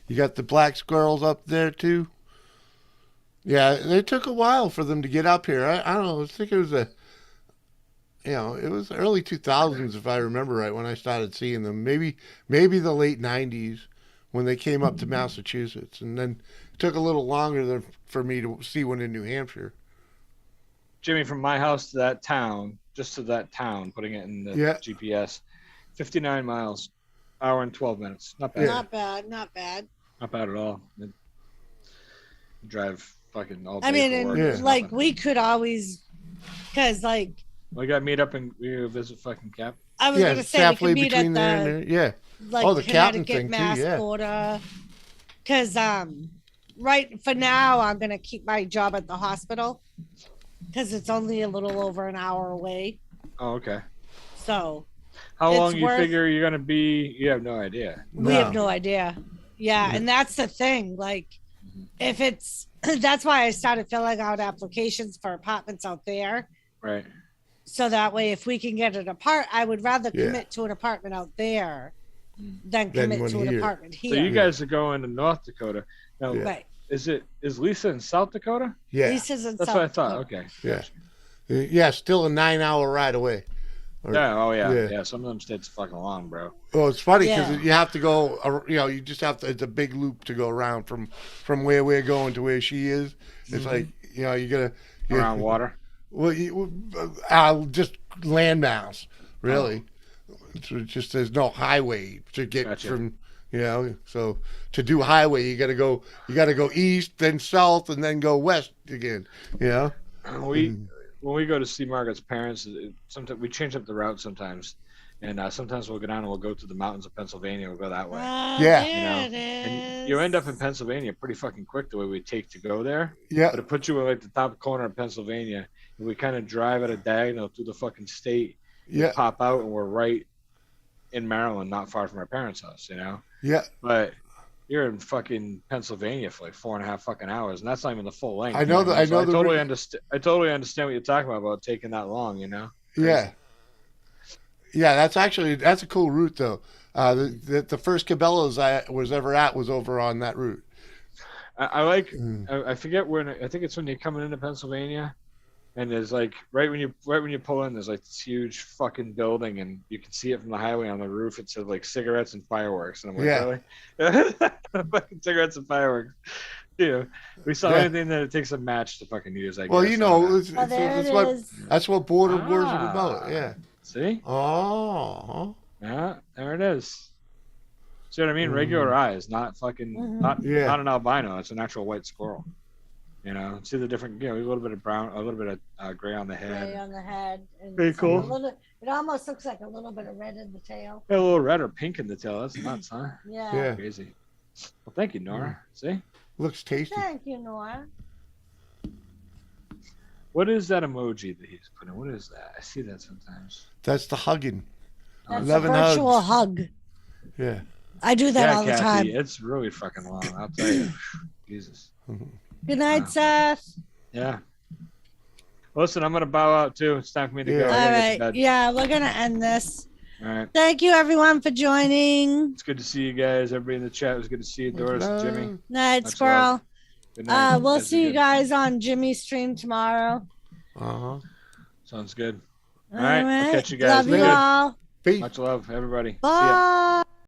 You got the black squirrels up there too? Yeah, it took a while for them to get up here. I don't know. I think it was it was early 2000s if I remember right when I started seeing them. Maybe the late 90s when they came up to Massachusetts, and then it took a little longer for me to see one in New Hampshire. Jimmy, from my house to that town, just to that town, putting it in the GPS, 59 miles, hour and 12 minutes. Not bad. Not bad, not bad. Not bad at all. Drive fucking all day. I mean, for and work. It's like nothing. we could always, because like We got meet up and we go visit fucking Cap. I was Yeah, gonna say we halfway could meet at between there and the there. Yeah. like Oh, the captain Connecticut thing too, Mass yeah. border. Because right for now I'm gonna keep my job at the hospital because it's only a little over an hour away. Oh, okay. So How It's long you worth- figure you're gonna be? You have no idea. We have no idea. Yeah, and that's the thing. Like, if it's that's why I started filling out applications for apartments out there. Right. So that way, if we can get an I would rather Yeah. commit to an apartment out there than Than commit one to an here. apartment So here. you guys are going to North Dakota. Now, Yeah. Right. is Lisa in South Dakota? Yeah. Lisa's in That's South what I thought. Dakota. Okay. Yeah. Yeah, still a 9-hour ride away. Or- Yeah. Oh yeah. Yeah. Yeah. Some of them states are fucking long, bro. Well, it's funny because Yeah. you have to go. You just have to. It's a big loop to go around from where we're going to where she is. It's like you gotta Around water. Well, just landmass, really. It's just there's no highway to get Gotcha. from. So to do highway, you gotta go east, then south, and then go west again. When we go to see Margaret's parents, sometimes we change up the route sometimes, and sometimes we'll go down and we'll go to the mountains of Pennsylvania. We'll go that way. Yeah. There it And you end up in Pennsylvania pretty fucking quick the way we take to go there. Yeah. But it puts you in like the top corner of Pennsylvania, and we kind of drive at a diagonal through the fucking state. Yeah. Pop out, and we're right in Maryland, not far from our parents' house. Yeah. But you're in fucking Pennsylvania for like 4.5 fucking hours, and that's not even the full length. I know that. I know I the totally route. understand. I totally understand what you're talking about taking that long. Yeah. Yeah, that's a cool route though. The first Cabela's I was ever at was over on that route. I like. I forget when. I think it's when you're coming into Pennsylvania, and there's like right when you pull in, there's like this huge fucking building, and you can see it from the highway on the roof. It says like cigarettes and fireworks, and I'm like, really? Fucking cigarettes and fireworks. We saw anything that it takes a match to fucking use. I Well, guess. that's what border wars are about. Yeah. See? Oh. Yeah, there it is. See what I mean? Regular eyes, not fucking, not an albino. It's an actual white squirrel. See the different, a little bit of brown, a little bit of gray on the head. Gray on the head. And Very cool. It almost looks like a little bit of red in the tail. A little red or pink in the tail. That's nuts, huh? Yeah. Crazy. Well, thank you, Nora. See? Looks tasty. Thank you, Nora. What is that emoji that he's putting? What is that? I see that sometimes. That's the hugging. That's 11 a virtual hugs. hug. Yeah. I do that all the Kathy, time. it's really fucking long. I'll tell you. Jesus. Good night, Seth. Yeah. Listen, I'm gonna bow out too. It's time for me to go. I All gotta get to right. bed. Yeah, we're going to end this. All right. Thank you, everyone, for joining. It's good to see you guys. Everybody in the chat. It was good to see you, Doris, Jimmy. Night, Much squirrel. love. Good night. We'll Guys are see you good. guys on Jimmy's stream tomorrow. Sounds good. All right. I'll catch you guys. Love you Be good. all. Peace. Much love, everybody. See ya. Bye.